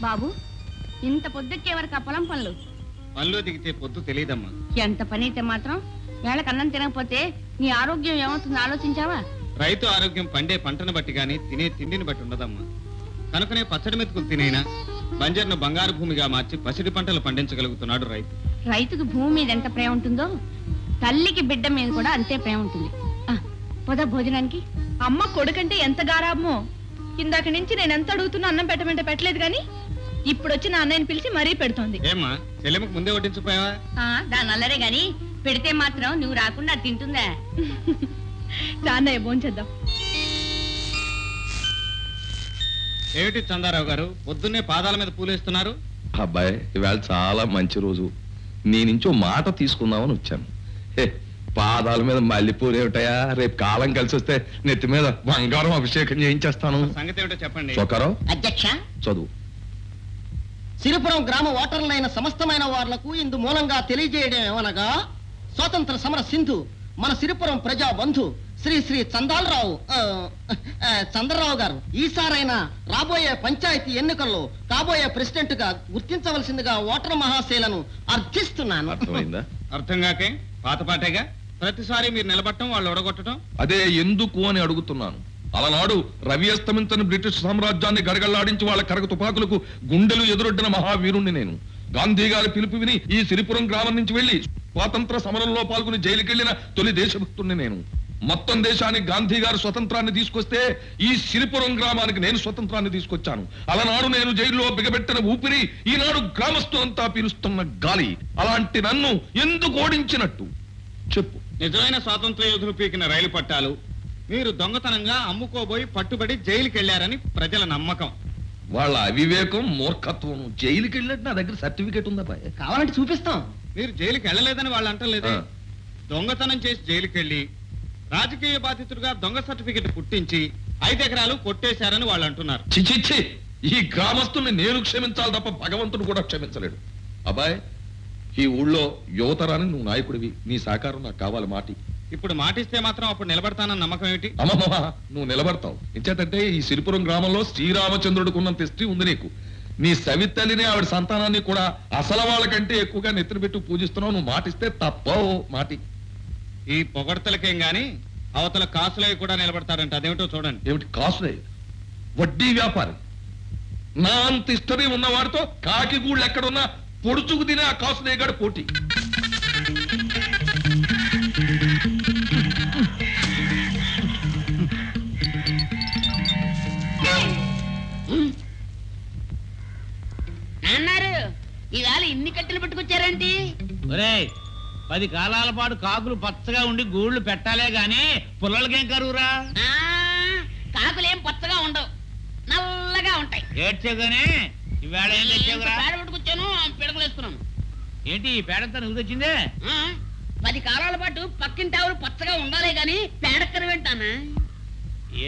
బాబు, ఇంత పొద్దుకే వరకు ఆ పొలం పనులు పనిలో దిగితే పొద్దు తెలియదమ్మా. ఎంత పని అయితే మాత్రం వేళకు అన్నం తినకపోతే నీ ఆరోగ్యం ఏమవుతుందో ఆలోచించావా? రైతు ఆరోగ్యం పండే పంటను బట్టి గాని తినే తిండిని బట్టి ఉండదమ్మా. కనుకనే పచ్చడి మెతుకులు తినైనా బంజర్ను బంగారు భూమిగా మార్చి పసిడి పంటలు పండించగలుగుతున్నాడు రైతు. రైతుకు భూమి మీద ఎంత ప్రేమ ఉంటుందో తల్లికి బిడ్డ మీద కూడా అంతే ప్రేమ ఉంటుంది. పొద భోజనానికి. అమ్మ కొడుకంటే ఎంత గారాబమో. ఇందాక నుంచి నేను ఎంత అడుగుతున్నా అన్నం పెట్టమంటే పెట్టలేదు గాని ఇప్పుడు వచ్చి నా అన్నయ్యని పిలిచి మరీ పెడుతోంది. ఏమ్మా చెల్లెమ్మకు ముందే వడ్డించిపోయావా? దాని అల్లరే గాని పెడితే మాత్రం నువ్వు రాకుండా తింటుందా? అన్నయ్య భోంచేద్దాం. ఏమిటి చందారావు గారు పొద్దున్నే పాదాల మీద పూలేస్తున్నారు? అబ్బాయి ఇవాళ చాలా మంచి రోజు, నీ నుంచో మాట తీసుకుందామని వచ్చాను. పాదాల మీద మల్లెపూలు ఏమిటయా, రేపు కాలం కలిసి వస్తే నెత్తి మీద బంగారం అభిషేకం చేయించేస్తాను. సంగతి ఏమిటో చెప్పండి. చొక్కారావు అధ్యక్ష, చదువు. సిరిపురం గ్రామ ఓటర్లైన సమస్తమైన వాళ్లకు ఇందు మూలంగా తెలియజేయడం ఏమనగా, స్వాతంత్ర సమర సింధు మన సిరిపురం ప్రజా బంధు శ్రీ శ్రీ చంద్రరావు గారు ఈసారైనా రాబోయే పంచాయతీ ఎన్నికల్లో కాబోయే ప్రెసిడెంట్ గా గుర్తించవలసిందిగా ఓటర్ మహాశైలను అర్థిస్తున్నాను. అర్థమైందా? అర్థం కాకే పాతపాటేగా ప్రతిసారి మీరు నిలబట్టం వాళ్ళు ఒడగొట్టడం. అదే ఎందుకు అని అడుగుతున్నాను. అలనాడు రవి అస్తమించని బ్రిటిష్ సామ్రాజ్యాన్ని గడగళ్లాడించి వాళ్ళ కరగ తుపాకులకు గుండెలు ఎదురొడ్డిన మహావీరుణ్ణి నేను. గాంధీ గారి పిలుపు విని ఈ సిరిపురం గ్రామం నుంచి వెళ్లి స్వాతంత్ర సమరంలో పాల్గొని జైలుకెళ్లిన తొలి దేశభక్తుణ్ణి నేను. మొత్తం దేశానికి గాంధీ గారు స్వతంత్రాన్ని తీసుకొస్తే ఈ సిరిపురం గ్రామానికి నేను స్వతంత్రాన్ని తీసుకొచ్చాను. అలనాడు నేను జైల్లో బిగబెట్టిన ఊపిరి ఈనాడు గ్రామస్తులంతా పీలుస్తున్న గాలి. అలాంటి నన్ను ఎందుకు ఓడించినట్టు చెప్పు. నిజమైన స్వాతంత్ర యోధులు పీకిన రైలు పట్టాలు మీరు దొంగతనంగా అమ్ముకోబోయి పట్టుబడి జైలుకెళ్లారని ప్రజల నమ్మకం. వాళ్ళ అవివేకం, మూర్ఖత్వం. జైలుకి వెళ్ళినట్టు నా దగ్గర సర్టిఫికేట్ ఉందా బాయ్? కావాలంటే చూపిస్తాం. మీరు జైలుకి వెళ్ళలేదని వాళ్ళు అంటలేదే. దొంగతనం చేసి జైలుకెళ్లి రాజకీయ బాధితుడిగా దొంగ సర్టిఫికెట్ పుట్టించి 5 ఎకరాలు కొట్టేశారని వాళ్ళు అంటున్నారు. చిచిచ్చి, ఈ గ్రామస్తుల్ని నేను క్షమించాలి తప్ప భగవంతుడు కూడా క్షమించలేడు. అబ్బాయ్, ఈ ఊళ్ళో యువతరానికి నువ్వు నాయకుడివి, నీ సహకారం నాకు కావాలి. మాటి ఇప్పుడు మాటిస్తే మాత్రం అప్పుడు నిలబడతానన్న నమ్మకం ఏమిటి? అమ్మమ్మ, నువ్వు నిలబడతావు. ఇంచేతంటే ఈ సిరిపురం గ్రామంలో శ్రీరామచంద్రుడికి ఉన్నంత హిస్టరీ ఉంది నీకు. నీ సవితల్లిని ఆవిడ సంతానాన్ని కూడా అసలు వాళ్ళకంటే ఎక్కువగా నెత్తిన పెట్టి పూజిస్తున్నావు. నువ్వు మాటిస్తే తప్పవు. మాటి. ఈ పొగడ్తలకేం గాని అవతల కాసులై కూడా నిలబడతారంట. అదేమిటో చూడండి. ఏమిటి కాసులే? వడ్డీ వ్యాపారి. నా అంత హిస్టరీ ఉన్నవాడితో కాకి గూళ్ళు ఎక్కడున్నా పొడుచుకు తినే ఆ కాసులేగాడు పోటీ. అన్నారు ఇవాళ ఇన్ని కట్టెలు పట్టుకొచ్చారేంటి? 10 కాలాల పాటు కాకులు పచ్చగా ఉండి గూళ్ళు పెట్టాలే గాని పుల్లలకేం కరువురా? కాకులేం పచ్చగా ఉండవు, నల్లగా ఉంటాయి. ఏడ్చేగానే ఇవాళ ఏం తెచ్చావురా? పేడ పట్టుకొచ్చాను, పిడకలేస్తున్నాను. ఏంటి ఈ పేడంతా నువ్వు తెచ్చిందే? 10 కాలాల పాటు పక్కింటి ఆవులు పచ్చగా ఉండాలే గాని పేడక్కర వింటానా?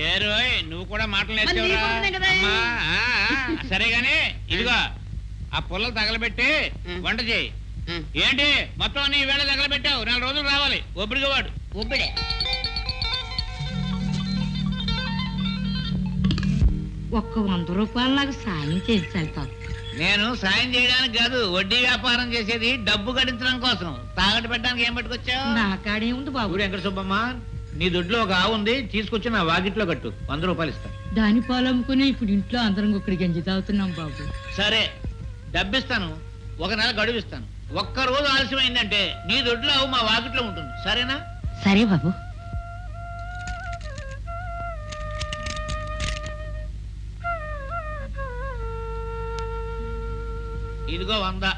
ఏ రోయ్, నువ్వు కూడా మాటలు మరి నీకు ఉంది కదా? నేర్చావురా? సరే గాని ఇదిగో ఆ పుల్లలు తగలబెట్టి వంట చేయి. ఏంటి మొత్తం నీ వేళ తగలబెట్టావు? 4 రోజులు రావాలి. ఒబ్బడిగా వాడు. ఒబ్బిడే. ఒక్క 100 రూపాయలు నాకు సాయం చేసి నేను సాయం చేయడానికి కాదు, వడ్డీ వ్యాపారం చేసేది డబ్బు గడించడం కోసం. తాగట్టు పెట్టడానికి ఏం పట్టుకొచ్చావు? నా కాడే ఉంది బాబు. ఊరు వెంకట సుబ్బమ్మ, నీ దొడ్లో ఒక ఆవు ఉంది, తీసుకొచ్చి నా వాకిట్లో కట్టు. 100 రూపాయలు ఇస్తా. దాని పాలు అమ్ముకుని ఇప్పుడు ఇంట్లో అందరం ఒక్కడి గంజి తాగుతున్నాం బాబు. సరే, డబ్బిస్తాను. 1 నెల గడువిస్తాను. 1 రోజు ఆలస్యమైందంటే నీ దొడ్లో ఆవు మా వాకిట్లో ఉంటుంది. సరేనా? సరే బాబు. ఇదిగో 100.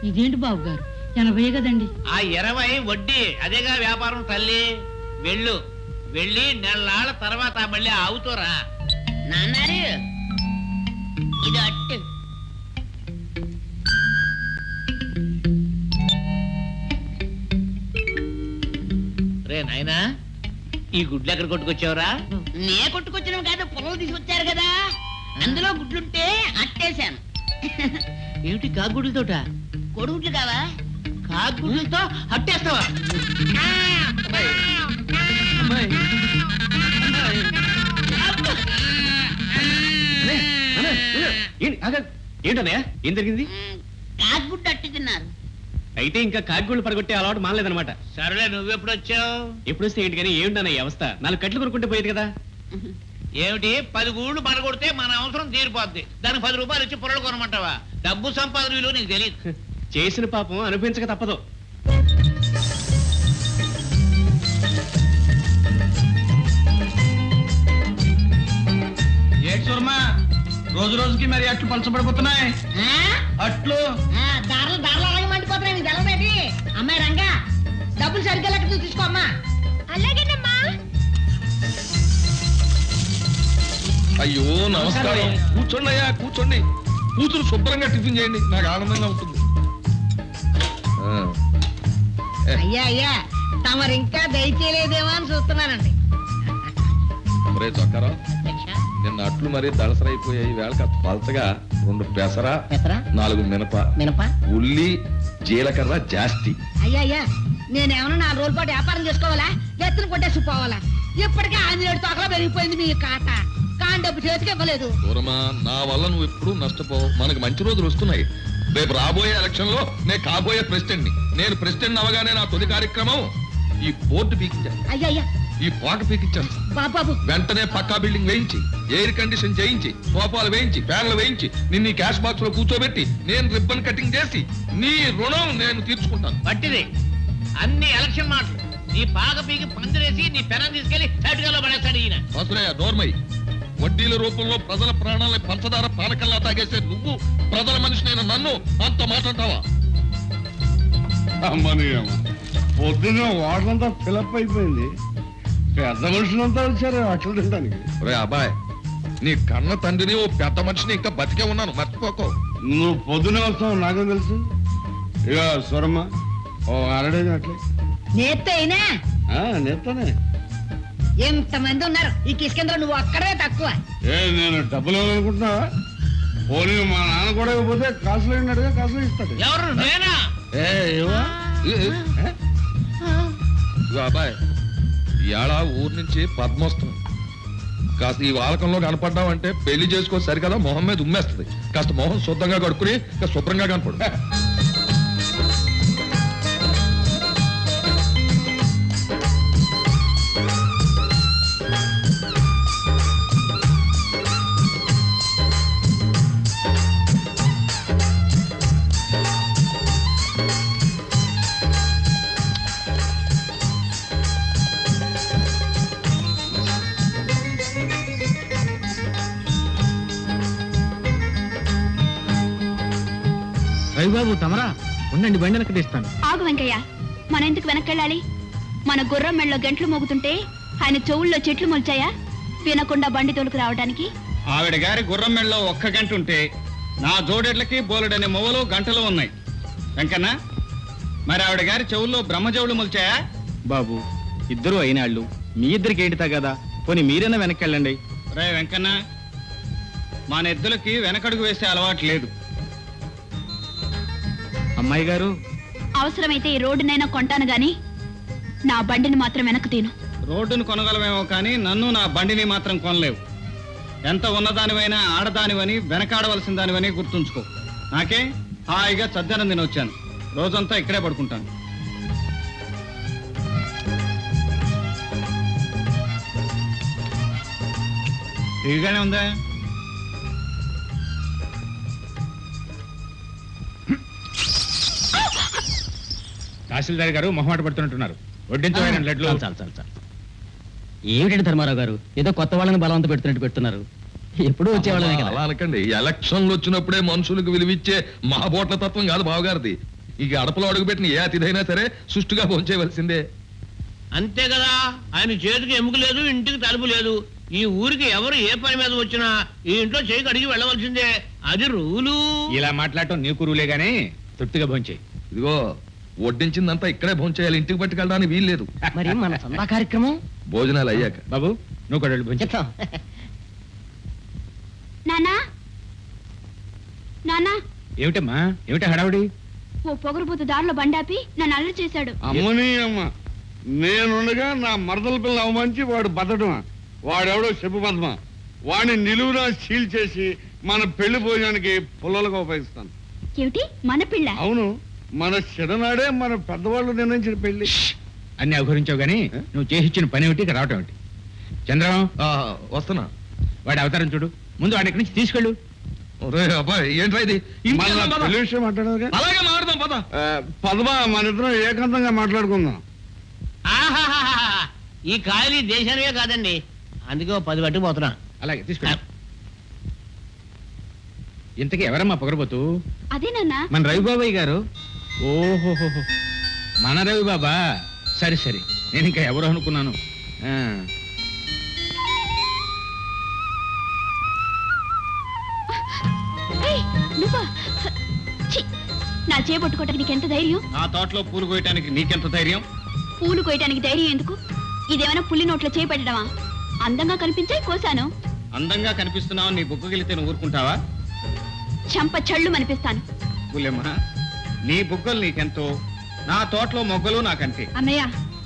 ఇదేంటి బాబు గారు, 80 కదండి. ఆ 20 వడ్డీ. అదేగా వ్యాపారం తల్లి. వెళ్ళు, వెళ్ళి నెలల తర్వాత మళ్ళీ ఆవుతోరా. నాన్నారు ఇది అట్టు. రే నాయనా, ఈ గుడ్లు ఎక్కడ కొట్టుకొచ్చావురా? నే కొట్టుకొచ్చినవి కాదు, పొలం తీసుకొచ్చారు కదా, అందులో గుడ్లుంటే అట్టేశాను. ఏమిటి కాగుడ్లతోట? కొడుగుడ్లు కావా? కాగుడ్లతో అట్టేస్తావా? ఏంటన్నయ్య ఏం జరిగింది? కాకుగుడ్డు అట్టి తిన్నారు. అయితే ఇంకా కాకిగూళ్ళు పడగొట్టే అలవాటు మానలేదన్నమాట. సరేలే నువ్వెప్పుడు వచ్చావు? ఎప్పుడు వస్తే ఏంటి కానీ ఏమిటన్నయ్య ఈ అవస్థ? 4 కట్లు కొనుక్కుంటే పోయేది కదా. ఏమిటి 10 గూళ్ళు పడగొడితే మన అవసరం తీరిపోద్ది, దానికి 10 రూపాయలు ఇచ్చి పొరలు కొనమంటావా? డబ్బు సంపాదన విలువ నీకు తెలియదు. చేసిన పాపం అనుభవించక తప్పదు. రోజు రోజుకి మరి అట్లు పలచబడిపోతున్నాయి. అట్లు దారులు దారులు అలాగే మండిపోతున్నాయి. నీకు తెలవేటి అమ్మాయి రంగా డబ్బులు సరిగ్గా లెక్క తీసుకో అమ్మా. అలాగేనమ్మా. అయ్యో నమస్కారం. కూర్చోండి అయ్యా, కూర్చోండి. కూతురు శుభ్రంగా టిఫిన్ చేయండి, నాకు ఆనందంగా ఉంటుంది. అయ్యా అయ్యా తమరు ఇంకా దయచేయలేదేమో అని చూస్తున్నానండి. ఒరే చొక్కారా, నిన్న అట్లు మరీ దళసరైపోయాయి. వేళ కాస్త పలచగా 2 పెసర, పెసరా 4 మినప, మినప ఉల్లి, జీలకర్ర జాస్తి. అయ్యా అయ్యా నేనేమన్నా 4 రోజుల పాటు వ్యాపారం చేసుకోవాలా? ఎత్తులు కొట్టేసి పోవాలా? ఇప్పటికే 5 తోకలో పెరిగిపోయింది మీ కాట. కాని డబ్బు చేతికి ఇవ్వలేదు. దూరమా, నా వల్ల నువ్వు ఎప్పుడు నష్టపోవు. మనకు మంచి రోజులు వస్తున్నాయి. రేపు రాబోయే ఎలక్షన్ లో నేను కాబోయే ప్రెసిడెంట్ ని. నేను ప్రెసిడెంట్ అవగానే నా తొలి కార్యక్రమం ఈ బోర్డు పీకించాను, అయ్యా అయ్యా ఈ పాక పీకించాను. బాబు వెంటనే పక్కా బిల్డింగ్ వేయించి, ఎయిర్ కండిషన్ చేయించి, సోఫాలు వేయించి, ఫ్యాన్లు వేయించి, నిన్ను క్యాష్ బాక్స్ లో కూర్చోబెట్టి నేను రిబ్బన్ కటింగ్ చేసి నీ రుణం నేను తీర్చుకుంటాను. పట్టిది అన్ని ఎలక్షన్ మాటలు. నీ పాక పీకి పందిరేసి నీ పెనం తీసుకెళ్లి సైడ్గా పడేస్తాడు ఈయన. అసలే నోర్మై, వడ్డీల రూపంలో ప్రజల ప్రాణాలని పంచదార పానకల్లా తాగేసే నువ్వు ప్రజల మనిషినైన నన్ను అంత మాట్లాడతావా? అమ్మని అమ్మ, పొద్దున్న వాటంతా ఫిలప్ అయిపోయింది. పెద్ద మనుషులంతా వచ్చారు అట్లు తినడానికి. రే అబ్బాయ్, నీ కన్న తండ్రిని ఓ పెద్ద మనిషిని ఇంకా బతికే ఉన్నాను, మర్చిపోకో. నువ్వు పొద్దునే వస్తావు నాకేం తెలుసు. ఇక స్వరమ్మ ఓ అరడేది అట్లే నేత్తే అయినా నేస్తానే. ఎంతమంది ఉన్నారు ఈ కిష్కేంద్ర, నువ్వు అక్కడే తక్కువ. నేను డబ్బులు ఇవ్వాలనుకుంటున్నావా? పోనీ మా నాన్న కూడా ఇవ్వకపోతే కాసులు అయినట్టుగా కాసులు ఇస్తాడు. ఎవరు నేనా? ఇవ్వా ఇదిగో అబ్బాయ్, ఇవాళ ఊరు నుంచి పద్మోత్సవం. కాస్త ఈ వాలకంలో కనపడ్డావంటే పెళ్లి చేసుకో సరికదా మొహం మీద ఉమ్మేస్తుంది. కాస్త మొహం శుద్ధంగా కడుక్కుని శుభ్రంగా కనపడు. రవిబాబు తమరా ఉండండి, బండి వెనక్కి తీస్తాను. ఆగు వెంకయ్య, మన ఎందుకు వెనక్కెళ్ళాలి? మన గుర్రం మెళ్ళలో గంటలు మోగుతుంటే ఆయన చెవుల్లో చెట్లు మొల్చాయా వినకుండా బండి తోలుకు రావడానికి? ఆవిడ గారి గుర్రం మెళ్ళలో 1 గంట ఉంటే నా జోడెడ్లకి బోలెడనే మొవలు గంటలు ఉన్నాయి. వెంకన్న, మరి ఆవిడ గారి చెవుల్లో బ్రహ్మజవులు మొలిచాయా? బాబు ఇద్దరు అయినాళ్ళు, మీ ఇద్దరికి ఏంటి కదా, పోనీ మీరైనా వెనక్కి వెళ్ళండి. రే వెంకన్న, మన ఎద్దులకి వెనకడుగు వేసే అలవాటు లేదు. అమ్మాయి గారు, అవసరమైతే ఈ రోడ్డునైనా కొంటాను గాని నా బండిని మాత్రం వెనక్కు తీను. రోడ్డును కొనగలమేమో కానీ నన్ను నా బండిని మాత్రం కొనలేవు. ఎంత ఉన్నదానివైనా ఆడదానివని వెనకాడవలసిన దానివని గుర్తుంచుకో. నాకే హాయిగా చద్దనం తిని వచ్చాను. రోజంతా ఇక్కడే పడుకుంటాను. ఇదిగానే ఉందా? తహసీల్దార్ గారు మొహమాట పడుతున్నట్టున్నారు. వడ్డించమైన లడ్లు. చాలు చాలు చాలు. ఏమిటండి ధర్మారావు గారు, ఏదో కొత్త వాళ్ళని బలవంత పెడుతున్నట్టు పెడుతున్నారు. ఎప్పుడు వచ్చేవాళ్ళమే కదా. అలా అనకండి. ఎలక్షన్లు వచ్చినప్పుడే మనుషులకు విలువిచ్చే మహాబోట్ల తత్వం కాదు బావగారిది. ఇక అడపలో అడుగుపెట్టిన ఏ అతిథైనా సరే సుష్టుగా భోంచేయవలసిందే. అంతే కదా, ఆయన చేతికి ఎముక లేదు, ఇంటికి తలుపు లేదు. ఈ ఊరికి ఎవరు ఏ పని మీద వచ్చినా ఈ ఇంట్లో చేయి కడిగి వెళ్ళవలసిందే. అది రూలు. ఇలా మాట్లాడటం నీకు రూలే గానీ తృప్తిగా భోంచేయి. ఇదిగో వడ్డించిందంతా ఇక్కడే భోంచేయాలి, ఇంటికి పట్టుకెళ్ళడానికి వీల్లేదు. మరి మన సందా కార్యక్రమం భోజనాలు అయ్యాక. బాబు నువ్వు కూడా వెళ్ళి భోంచే. చెప్తాం. నానా నానా, ఏమిటమ్మా, ఏమిటా హడావుడి? ఓ పొగరుబోతు దారిలో బండాపి నన్ను అల్లరి చేశాడు. అమ్మని అమ్మ, నేనుండగా నా మరదల పిల్ల అవమానించి వాడు బతడమా? వాడెవడో చెప్పు పద్మ. వాడిని నిలువునా సీల్ చేసి మన పెళ్లి భోజనానికి పుల్లలుగా ఉపయోగిస్తాను. ఏమిటి మన పిల్ల? అవును, మన చిన్ననాడే మన పెద్దవాళ్ళు నిర్ణయించిన పెళ్లి. అన్ని అవహరించావు గానీ నువ్వు చేసి ఇచ్చిన పని ఏమిటి, ఇక్కడ రావటం ఏమిటి? చంద్రం, వస్తున్నా. వాడి అవతారం చూడు. ముందు వాడి ఇక్కడి నుంచి తీసుకెళ్ళు. ఒరే అబ్బాయి, ఏంట్రా ఇది? మన ఇంటికి వెళ్దాం, పద. పెళ్లి విషయం మాట్లాడదుగా. అలాగే మాట్లాడదాం పద. పదమా, మన ఇద్దరం ఏకాంతంగా మాట్లాడుకుందాం. ఆహాహాహా. ఈ కాయలు ఈ దేశానివే కాదండి, అందుకే 10 పట్టుకుపోతున్నా. అలాగే తీసుకెళ్ళు. ఇంతకీ ఎవరమ్మా పొగరబోతు? అదే నాన్న. మన రవిబాబాయ్ గారు. ఓహోహో, మన రవి బాబా. సరే సరే, నేను ఇంకా ఎవరు అనుకున్నాను. ఆ. ఏయ్, నువ్వా? ఛీ, నా చేపట్టుకోవటానికి నీకెంత ధైర్యం? నా తోటలో పూలు కోయటానికి నీకెంత ధైర్యం? పూలు కోయటానికి ధైర్యం ఎందుకు? ఇదేమైనా పుల్లి నోట్లో చేపెట్టడమా? అందంగా కనిపించే కోసాను. అందంగా కనిపిస్తున్నావు, నీ బుగ్గగిలితే నువ్వు ఊరుకుంటావా? చంప చళ్ళు అనిపిస్తాను. పుల్లెమ్మ, నీ బుగ్గలు నీకెంతో, నా తోటలో మొగ్గలు నాకంతే. అన్నయ్య,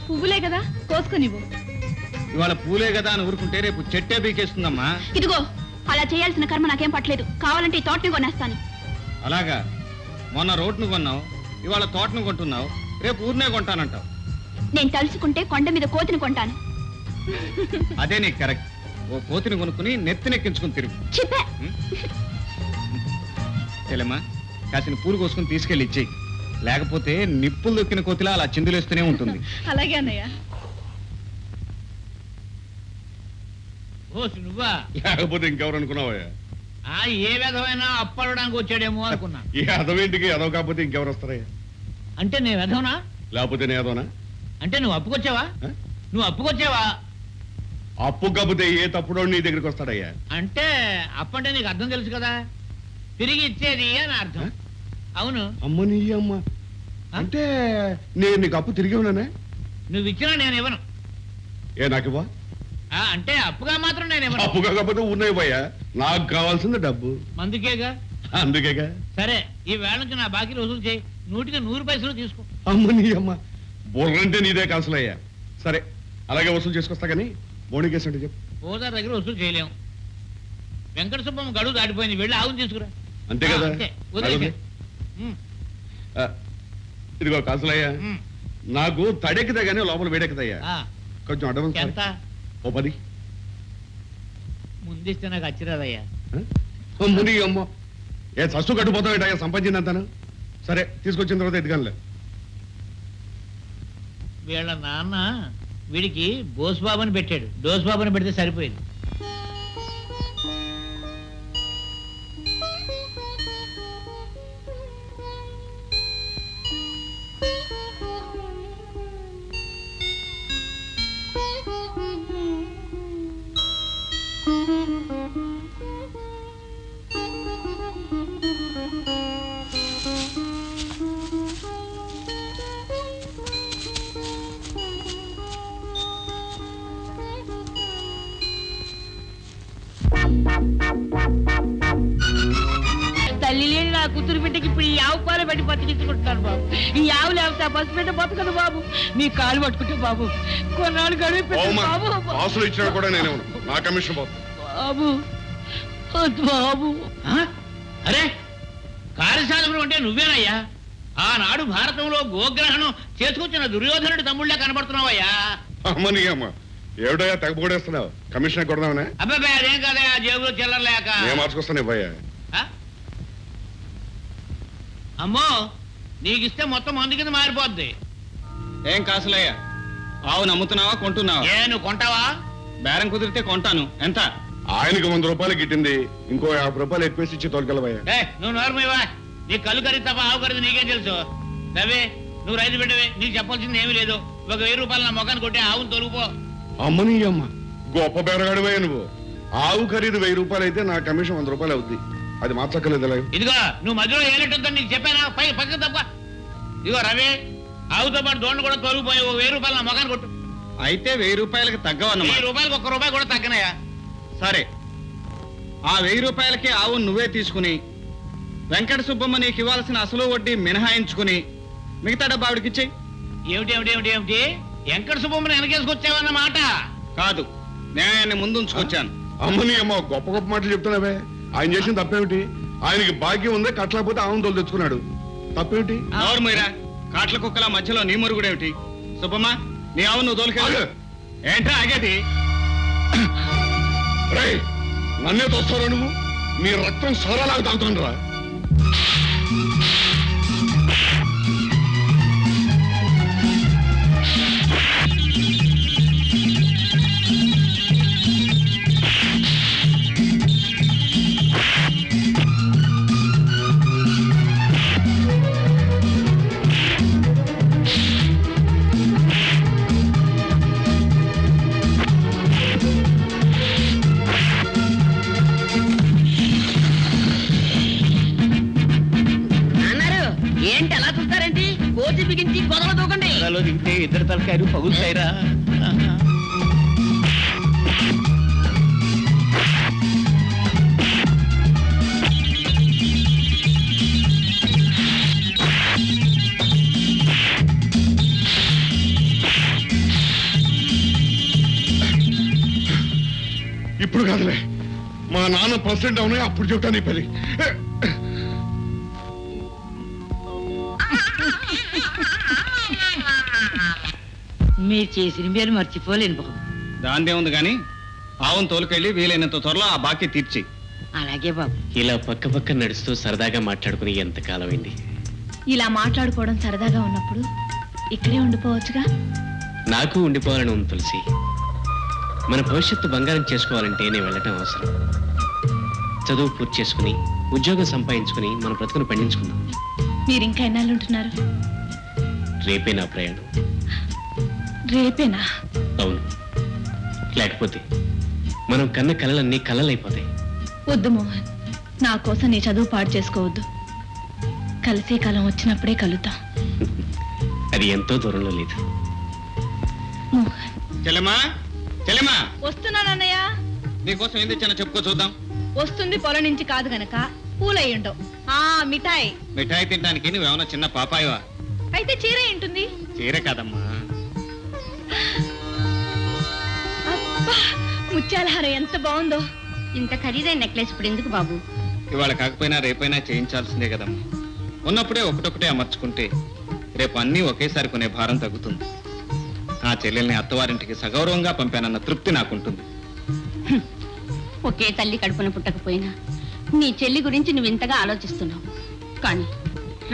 పువ్వులే కదా, కోసుకునివ్వు. ఇవాళ పూలే కదా అని ఊరుకుంటే రేపు చెట్టే బీకేస్తుందమ్మా. ఇదిగో, అలా చేయాల్సిన కర్మ నాకేం పట్టలేదు. కావాలంటే ఈ తోటని కొనేస్తాను. అలాగా? మొన్న రోడ్ను కొన్నావు, ఇవాళ తోటను కొంటున్నావు, రేపు ఊరినే కొంటానంటావు. నేను తలుచుకుంటే కొండ మీద కోతిని కొంటాను. అదే నీకు కరెక్ట్. ఓ కోతిని కొనుక్కుని నెత్తినెక్కించుకుని తిరుగు. చెప్పా. చెల్లెమ్మా, కాసిన పూలు కోసుకుని తీసుకెళ్ళి ఇచ్చేయి. లేకపోతే నిప్పులు దొక్కిన కోతిలా అలా చిందులేస్తూనే ఉంటుంది. అలాగే అన్నయ్య. ఓ నువ్వా? లేకపోతే ఇంకెవరు అనుకున్నావా? ఏ విధమైన అప్పడడానికి వచ్చాడేమో అనుకున్నా. ఈ అదవేంటికి అదవ కాకపోతే ఇంకెవరు వస్తారయ్యా? అంటే నేను విధవనా? లేకపోతే నేను అదోనా? అంటే నువ్వు అప్పుకొచ్చావా? ఆ? నువ్వు అప్పుకొచ్చావా? అప్పు కాకపోతే ఏ తప్పుడో నీ దగ్గరికి వస్తాడయ్యా? అంటే అప్పంటే నీకు అర్థం తెలుసు కదా, తిరిగి ఇచ్చేది అని అర్థం. అవును. అమ్మ నీ అమ్మ, అంటే నేను నీకు అప్పు తిరిగి ఉన్నానే? నువ్వు ఇచ్చినా నేను ఇవ్వను. ఏ నాకివ్వా? అంటే అప్పుగా మాత్రం నేను ఇవ్వను. అప్పు కాకపోతే ఉన్నాయిపోయా, నాకు కావాల్సింది డబ్బు. మందుకేగా. అందుకేగా. సరే, ఈ వేళ నుంచి నా బాకీలు వసూలు చేయి. 100 పైసలు తీసుకో. అమ్మ నీ అమ్మ, బుర్రంటే నీదే కాసులయ్యా. సరే, అలాగే వసూలు చేసుకొస్తా కానీ బోణికేసి అంటే చెప్పు. ఓదార్ దగ్గర వసూలు చేయలేము. వెంకట సుబ్బమ్మ గడువు దాటిపోయింది, వెళ్ళి ఆవును తీసుకురా. అంతే కదా? అంతే, వదిలేసేయ్. ఆ, ఇదిగో కాసులయ్యా, నాకు తడెక్కితే గానీ లోపల వేడెక్కుతాయ్యా. ఆ, కొంచెం అడ్వాన్స్ ఎంత? ఓ 10. ముందిస్తే నాకు అచ్చిరాదయ్యా. ముని అమ్మ, ఏ సస్సు కట్టుపోతావేటయ్యా సంపాదించిందంతాను. సరే, తీసుకొచ్చిన తర్వాత ఎదిగానులే. వీళ్ళ నాన్న వీడికి బోస్బాబుని పెట్టాడు, డోస్బాబుని పెడితే సరిపోయింది. తల్లి లేని నా కూతురు బిడ్డకి ఇప్పుడు ఈ ఆవు పాలు పెట్టి బతికించుకుంటున్నాను బాబు. ఈ ఆవు లేకపోతే ఆ బస్సు బిడ్డ బతకదు బాబు. నీ కాలు పట్టుకుంటే బాబు, కొన్నాళ్ళు గడువు పెట్టు బాబు. ఆసులు ఇచ్చినా కూడా నేనే నా కమిషన్ పోతుంది. బాబు, వద్దు బాబు. అరే, కార్యసాధకుడు అంటే నువ్వేనయ్యా? ఆనాడు భారతంలో గోగ్రహణం చేసుకొచ్చిన దుర్యోధనుడి తమ్ముళ్ళే కనబడుతున్నావయ్యా. అమ్మని అమ్మ, ఏమిటయ్యా తెగపోడేస్తున్నావు? కమిషన్ కొడదామనే? అబ్బాయి అదేం కదయ్యా, జేబులో చిల్లరలేక. నేను మార్చుకొస్తాను ఇవ్వయ్యా. అమ్మో, నీకిస్తే మొత్తం మందు కింద మారిపోద్ది. ఏం కాసులయ్యా, ఆవు నమ్ముతున్నావా కొంటున్నావా? నువ్వు కొంటావా? బేరం కుదిరితే కొంటాను. ఎంత? ఆయనకి 100 రూపాయలు గిట్టింది, ఇంకో 50 రూపాయలు ఎక్కువేసి ఇచ్చి తోలుకెళ్ళవయ్యా. నువ్వు నోరమేవా? నీ కళ్ళు ఖరీదు తప్ప ఆవు ఖరీదు నీకేం తెలుసు? రవి, నువ్వు రైతు బిడ్డవే, నీకు చెప్పాల్సింది ఏమీ లేదు. ఒక 1000 రూపాయలు నా మొఖాన్ని కొట్టి ఆవును తొలుగుపో. అమ్మని అమ్మ, గొప్ప బేరగాడివయ్యా నువ్వు. ఆవు ఖరీదు 1000 రూపాయలు అయితే నా కమిషన్ 100 రూపాయలు అవుద్ది. అది మార్చక్కర్లేదు. ఇదిగో, నువ్వు మధ్యలో ఏలెట్టుందని నీకు చెప్పానా? పక్క తప్ప. ఇదిగో రవి, ఆవుతో పాటు దోండు కూడా తొలగిపోయి 1000 రూపాయలు నా మొఖాన్ని కొట్టు. అయితే 1000 రూపాయలకి తగ్గవన్నమాట. 1000 రూపాయలకు 1 రూపాయి కూడా తగ్గనయా. సరే, ఆ 1000 రూపాయలకి ఆవు నువ్వే తీసుకుని వెంకట సుబ్బమ్మ నీకు ఇవ్వాల్సిన అసలు వడ్డీ మినహాయించుకుని మిగతా డబ్బు ఆవిడకిచ్చేయి. ఏమిటి వెంకట సుబ్బమ్మని వెనకేసుకొచ్చావన్నమాట? కాదు, న్యాయాన్ని ముందుంచుకొచ్చాను. అమ్మని అమ్మ, గొప్ప గొప్ప మాటలు చెప్తున్నావే. ఆయన చేసిన తప్పేమిటి? ఆయనకి భాగ్యం ఉందే, కట్టలేకపోతే ఆవును తోలు తెచ్చుకున్నాడు. తప్పేమిటి? ఎవరు మీరా? కాట్ల కుక్కల మధ్యలో నీ మురుగుడేమిటి? సుబ్బమ్మ, నీ ఆవు నువ్వు తోలుకెళ్ళు. ఏంటా ఆగేది? రేయ్, నన్నే తోస్తారా నువ్వు? మీ రక్తం సోరాలాగా తాగుతాండ్రా. ఏంటి అలా చూస్తారేంటి? కోచి బిగించి గొడవ దూకండి. దిగితే ఇద్దరు తలకాయలు పగులుతాయిరా. ఇప్పుడు కాదులే, మా నాన్న ప్రెసిడెంట్ అవునాయి, అప్పుడు చెప్తాను నీ పని. మీరు చేసిన మీరు మర్చిపోలేను బాబు. దాందే ఉంది కానీ ఆవును తోలుకెళ్ళి వీలైనంత త్వరలో ఆ బాకీ తీర్చి. అలాగే బాబు. ఇలా పక్క పక్క నడుస్తూ సరదాగా మాట్లాడుకుని ఎంతకాలం అయింది. ఇలా మాట్లాడుకోవడం సరదాగా ఉన్నప్పుడు ఇక్కడే ఉండిపోవచ్చుగా. నాకు ఉండిపోవాలని ఉంది తులసి. మన భవిష్యత్తు బంగారం చేసుకోవాలంటే నేను వెళ్ళటం అవసరం. చదువు పూర్తి చేసుకుని ఉద్యోగం సంపాదించుకుని మన బ్రతుకును పండించుకుందాం. మీరు ఇంకా ఎన్నాళ్ళు ఉంటున్నారు? రేపే నా ప్రయాణం. రేపేనా? అవును, లేకపోతే మనం కన్న కలలన్నీ కలలైపోతాయి. వద్దు మోహన్, నా కోసం నీ చదువు పాడు చేసుకోవద్దు. కలిసే కాలం వచ్చినప్పుడే కలుద్దాం. అది ఎంతో దూరంలో లేదు. మోహన్. చెల్లెమ్మా, చెల్లెమ్మా, వస్తున్నానన్నయ్య. నీకోసం ఏం తెచ్చానో చెప్పుకో చూద్దాం. వస్తుంది పొలం నుంచి కాదు గనక పూలయ్యుండవు. మిఠాయి. మిఠాయి తినడానికి నువ్వేమన్నా చిన్న పాపాయవా? అయితే చీర ఉంటుంది. చీర కాదమ్మా. అబ్బా, ముత్యాలహారం ఎంత బాగుందో. ఇంత ఖరీదైన నెక్లెస్ ఇప్పుడు ఎందుకు బాబు? ఇవాళ కాకపోయినా రేపైనా చేయించాల్సిందే కదమ్మా. ఉన్నప్పుడే ఒకటొకటే అమర్చుకుంటే రేపు అన్నీ ఒకేసారి కొనే భారం తగ్గుతుంది. ఆ చెల్లెల్ని అత్తవారింటికి సగౌరవంగా పంపానన్న తృప్తి నాకుంటుంది. ఒకే తల్లి కడుపున పుట్టకపోయినా నీ చెల్లి గురించి నువ్వు ఇంతగా ఆలోచిస్తున్నావు. కానీ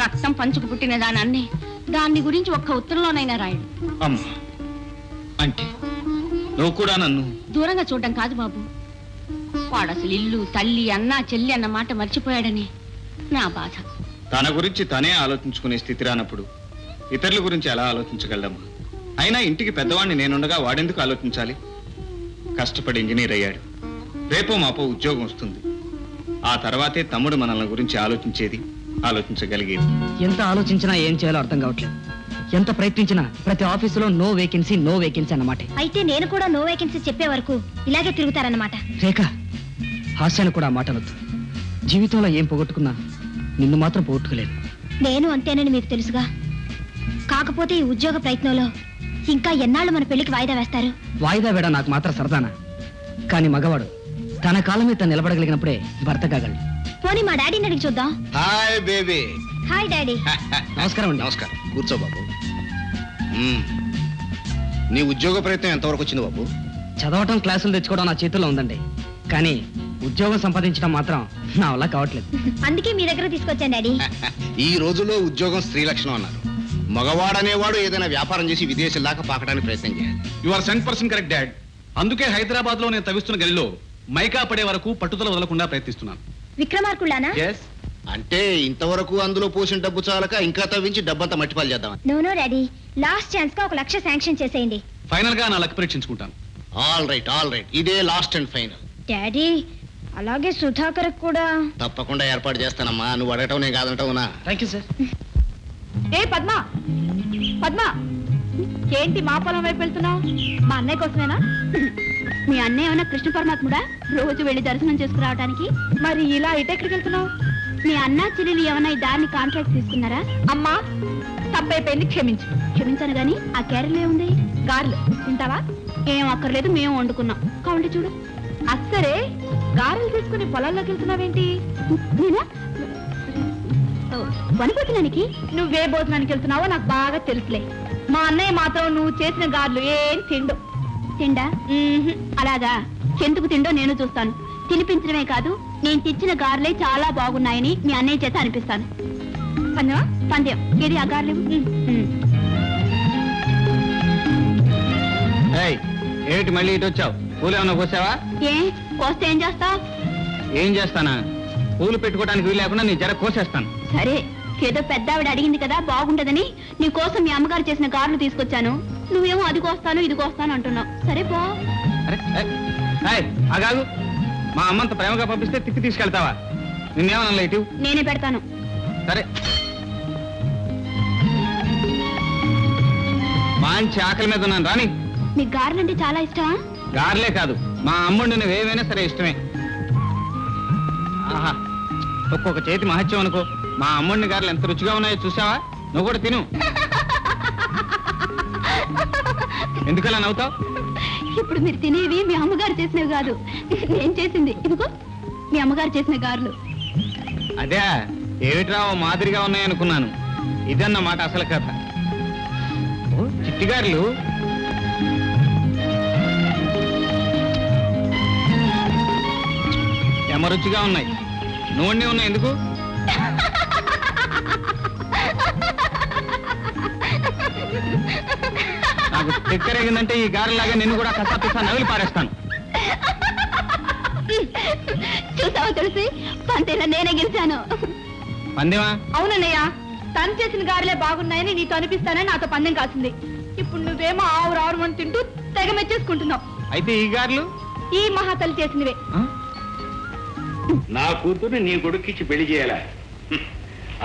రక్తం పంచుకు పుట్టిన దానాన్ని దాన్ని గురించి ఒక్క ఉత్తరంలోనైనా రాయడు. అమ్మా, అంటే నువ్వు కూడా నన్ను దూరంగా చూడడం కాదు బాబు. వాడు అసలు ఇల్లు, తల్లి, అన్న, చెల్లి అన్న మాట మర్చిపోయాడని నా బాధ. తన గురించి తనే ఆలోచించుకునే స్థితి రానప్పుడు ఇతరుల గురించి ఎలా ఆలోచించగలమ్మా? అయినా ఇంటికి పెద్దవాడిని నేనుండగా వాడెందుకు ఆలోచించాలి? కష్టపడి ఇంజనీర్ అయ్యాడు. రేపో మాపో ఉద్యోగం వస్తుంది. ఆ తర్వాతే తమ్ముడు మనల్ని గురించి ఆలోచించేది, ఆలోచించగలిగేది. ఎంత ఆలోచించినా ఏం చేయాలో అర్థం కావట్లేదు. ఎంత ప్రయత్నించినా ప్రతి ఆఫీసులో నో వేకెన్సీ అన్నమాట. అయితే నేను కూడా నో వేకెన్సీ చెప్పే వరకు ఇలాగే తిరుగుతారన్నమాట. రేఖ, హాస్యాన్ని కూడా మాట అనొద్దు. జీవితంలో ఏం పోగొట్టుకున్నా నిన్ను మాత్రం పోగొట్టుకోలేదు. నేను అంతేనని మీకు తెలుసుగా. కాకపోతే ఈ ఉద్యోగ ప్రయత్నంలో ఇంకా ఎన్నాళ్ళు మన పెళ్లికి వాయిదా వేస్తారు? వాయిదా వేడ నాకు మాత్రం సరదానా? కానీ మగవాడు తన కాలం మీద నిలబడగలిగినప్పుడే భర్త కాగలడు. పోనీ మా డాడీని అడిగి చూద్దాం. Hi baby. Hi daddy. నమస్కారం అండి. నమస్కారం. కూర్చో బాబు. నీ ఉద్యోగ ప్రయత్నం ఎంతవరకు వచ్చింది బాబు? చదవటం, క్లాసులు తెచ్చుకోవడం నా చేతుల్లో ఉందండి. కానీ ఉద్యోగం సంపాదించడం మాత్రం నా వల్ల కావట్లేదు. అందుకే మీ దగ్గర తీసుకొచ్చాను డాడీ. ఈ రోజుల్లో ఉద్యోగం స్త్రీ లక్షణం అన్నారు. మగవాడనేవాడు ఏదైనా వ్యాపారం చేసి విదేశీ దాకా పాకడానికి ప్రయత్నం చేయాలి. You are 100% correct dad. అందుకే హైదరాబాద్ లో నేను తవిస్తున్న గదిలో మైకా పడే వరకు పట్టుదల వదలకుండా ప్రయత్నిస్తున్నాను. విక్రమార్కుళ్ళానా? అంటే ఇంతవరకు అందులో పోసిన డబ్బు చాలక ఇంకా తవ్వించి డబ్బంతా మట్టిపాలు చేద్దాం. నో డాడీ, లాస్ట్ ఛాన్స్ గా 1 లక్ష శాంక్షన్ చేసేయండి. ఫైనల్ గా నా లక్ పరీక్షించుకుంటాను. ఆల్ రైట్, ఇదే లాస్ట్ అండ్ ఫైనల్. డాడీ, అలాగే సుధాకర్ కూడా. తప్పకుండా ఏర్పాటు చేస్తానమ్మా. నువ్వు అడగటం నేను కాదంటావునా? Thank you sir. ఏ పద్మ, పద్మ, ఏంటి మా పొలం వైపు వెళ్తున్నావు? మా అన్నయ్య కోసమేనా? మీ అన్నయ్య ఏమన్నా కృష్ణ పరమాత్ముడా రోజు వెళ్ళి దర్శనం చేసుకురావడానికి? మరి ఇలా ఇటెక్కడికి వెళ్తున్నావు? మీ అన్న చెల్లెలు ఏమన్నా ఈ దాన్ని కాంట్రాక్ట్ తీసుకున్నారా? అమ్మా, తప్పైపోయింది, క్షమించు. క్షమించాను గాని ఆ క్యారెల్ ఏముంది? గార్లు తింటావా? ఏం అక్కర్లేదు, మేము వండుకున్నాం. కావండి చూడు. అస్సరే గారెలు తీసుకుని పొలాల్లోకి వెళ్తున్నావేంటి? నేనా వనభోజనానికి? నువ్వే భోజనానికి వెళ్తున్నావో నాకు బాగా తెలుసులే. మా అన్నయ్య మాత్రం నువ్వు చేసిన గారెలు ఏం తిండు. తిండా? అలాగా, ఎందుకు తిండో నేను చూస్తాను. తినిపించడమే కాదు, నేను తెచ్చిన గారెలే చాలా బాగున్నాయని మీ అన్నయ్య చేత అనిపిస్తాను. పందెమా? పందెం. ఏది ఆ గారెలు? ఏమిటి మళ్ళీ ఇటు వచ్చావు? పూలు ఏమన్నా కోసావా? ఏ కోస్తే ఏం చేస్తావు? ఏం చేస్తానా? పూలు పెట్టుకోవడానికి వీలు లేకుండా నీ జర కోసేస్తాను. సరే, ఏదో పెద్ద ఆవిడ అడిగింది కదా బాగుంటదని నీ కోసం మీ అమ్మగారు చేసిన గారెలు తీసుకొచ్చాను. నువ్వేమో అది కోస్తాను ఇది కోస్తాను అంటున్నావు. సరే పో. అగాగు, మా అమ్మంత ప్రేమగా పంపిస్తే తిప్పి తీసుకెళ్తావా? నిన్నేమన్నా ఇటు? నేనే పెడతాను. సరే, మంచి ఆకలి మీద ఉన్నాను రాని. మీకు గారెలంటే చాలా ఇష్టమా? గార్లే కాదు, మా అమ్ముండి నువ్వు ఏవైనా సరే ఇష్టమే. ఆహా, ఒక్కొక్క చేతి మహత్యం అనుకో. మా అమ్ముడిని గారెలు ఎంత రుచిగా ఉన్నాయో చూసావా? నువ్వు కూడా తిను. ఎందుకలా నవ్వుతావు? ఇప్పుడు మీరు తినేవి మీ అమ్మగారు చేసినవి కాదు, నేను చేసింది. ఇదిగో మీ అమ్మగారు చేసిన గారెలు. అదే ఏమిట్రా ఓ మాదిరిగా ఉన్నాయనుకున్నాను. ఇదన్నమాట అసలు కథ. ఓ చిట్టిగారులు. రుచిగా ఉన్నాయి. నూనె ఉన్నాయి ఎందుకు? నాకు చక్కెరేగిందంటే ఈ గారెలాగా నిన్ను కూడా కసా నవిలి పారేస్తాను. చూసావా తులసి, పంతేలా నేనే గెలిచాను. పందెమా? అవునన్నయ్య, తను చేసిన గారెలే బాగున్నాయని నీతో అనిపిస్తానని నాతో పందెం కాసింది. ఇప్పుడు నువ్వేమో ఆవురు అని తింటూ తెగ మెచ్చేసుకుంటున్నావు. అయితే ఈ గారెలు ఈ మహాతల్లి చేసినవే. నా కూతుర్ని నీ కొడుక్కిచ్చి పెళ్లి చేయాలా?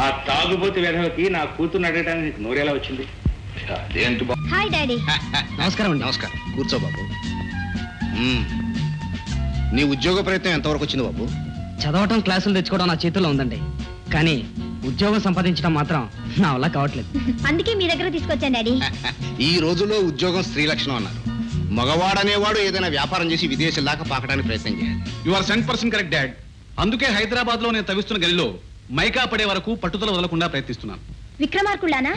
ఆ తాగుబోతు వెధవకి నా కూతుర్ని అడగడానికి నీకు నోరేలా వచ్చింది? అదేంటి బాబు? Hi daddy. నమస్కారం అండి. నమస్కారం. కూర్చో బాబు. నీ ఉద్యోగ ప్రయత్నం ఎంతవరకు వచ్చింది బాబు? చదవటం, క్లాసులు తెచ్చుకోవడం నా చేతుల్లో ఉందండి. కానీ ఉద్యోగం సంపాదించడం మాత్రం నా వల్ల కావట్లేదు. అందుకే మీ దగ్గర తీసుకొచ్చాను డాడీ. ఈ రోజుల్లో ఉద్యోగం స్త్రీ లక్షణం అన్నారు. మగవాడనేవాడు ఏదైనా వ్యాపారం చేసి విదేశాల దాకా పాకడానికి ప్రయత్నం చేయాలి. You are 100% correct dad. అందుకే హైదరాబాద్ లో నేను తవిస్తున్న గలిలో మైకా పడే వరకు పట్టుదల వదలకుండా ప్రయత్నిస్తున్నాను. విక్రమార్కుళ్ళానా?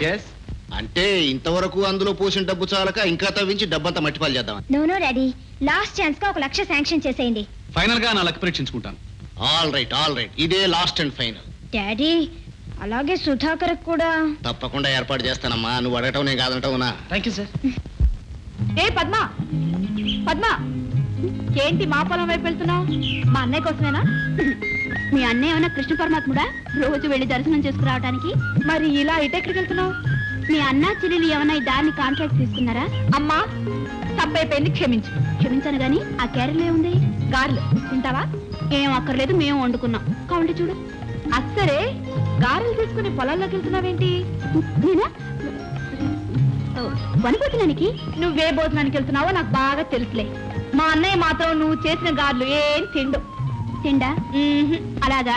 అంటే ఇంతవరకు అందులో పోసిన డబ్బు చాలక ఇంకా తవ్వించి డబ్బంతా మట్టిపాలు చేద్దాం. నో డాడీ, లాస్ట్ ఛాన్స్ గా 1 లక్ష శాంక్షన్ చేసేయండి. ఫైనల్ గా నా లక్ పరీక్షించుకుంటాను. All right. ఇదే లాస్ట్ అండ్ ఫైనల్. డాడీ, అలాగే సుధాకర్ కూడా తప్పకుండా ఏర్పాటు చేస్తానమ్మా. నువ్వు అడగటం నేను కాదంటావునా? Thank you sir. ఏ పద్మ, పద్మ, ఏంటి మా పొలం వైపు వెళ్తున్నావు? మా అన్నయ్య కోసమేనా? మీ అన్నయ్య ఏమైనా కృష్ణ పరమాత్ముడా రోజు వెళ్ళి దర్శనం చేసుకురావడానికి? మరి ఇలా ఇటెక్కడికి వెళ్తున్నావు? మీ అన్న చెల్లెలు ఏమైనా ఈ దారిని కాంట్రాక్ట్ తీసుకున్నారా? అమ్మా, తప్పైపోయింది, క్షమించు. క్షమించాను గాని ఆ క్యారెల్ ఏముంది? గారెలు తింటావా? ఏం అక్కర్లేదు, మేము వండుకున్నాం. కావండి చూడు. అస్సరే, గారెలు తీసుకుని పొలాల్లోకి వెళ్తున్నావేంటి? నేనా వనభోజనానికి? నువ్వే భోజనానికి వెళ్తున్నావో నాకు బాగా తెలుసులే. మా అన్నయ్య మాత్రం నువ్వు చేసిన గారెలు ఏం తిండు. తిండా? అలాగా,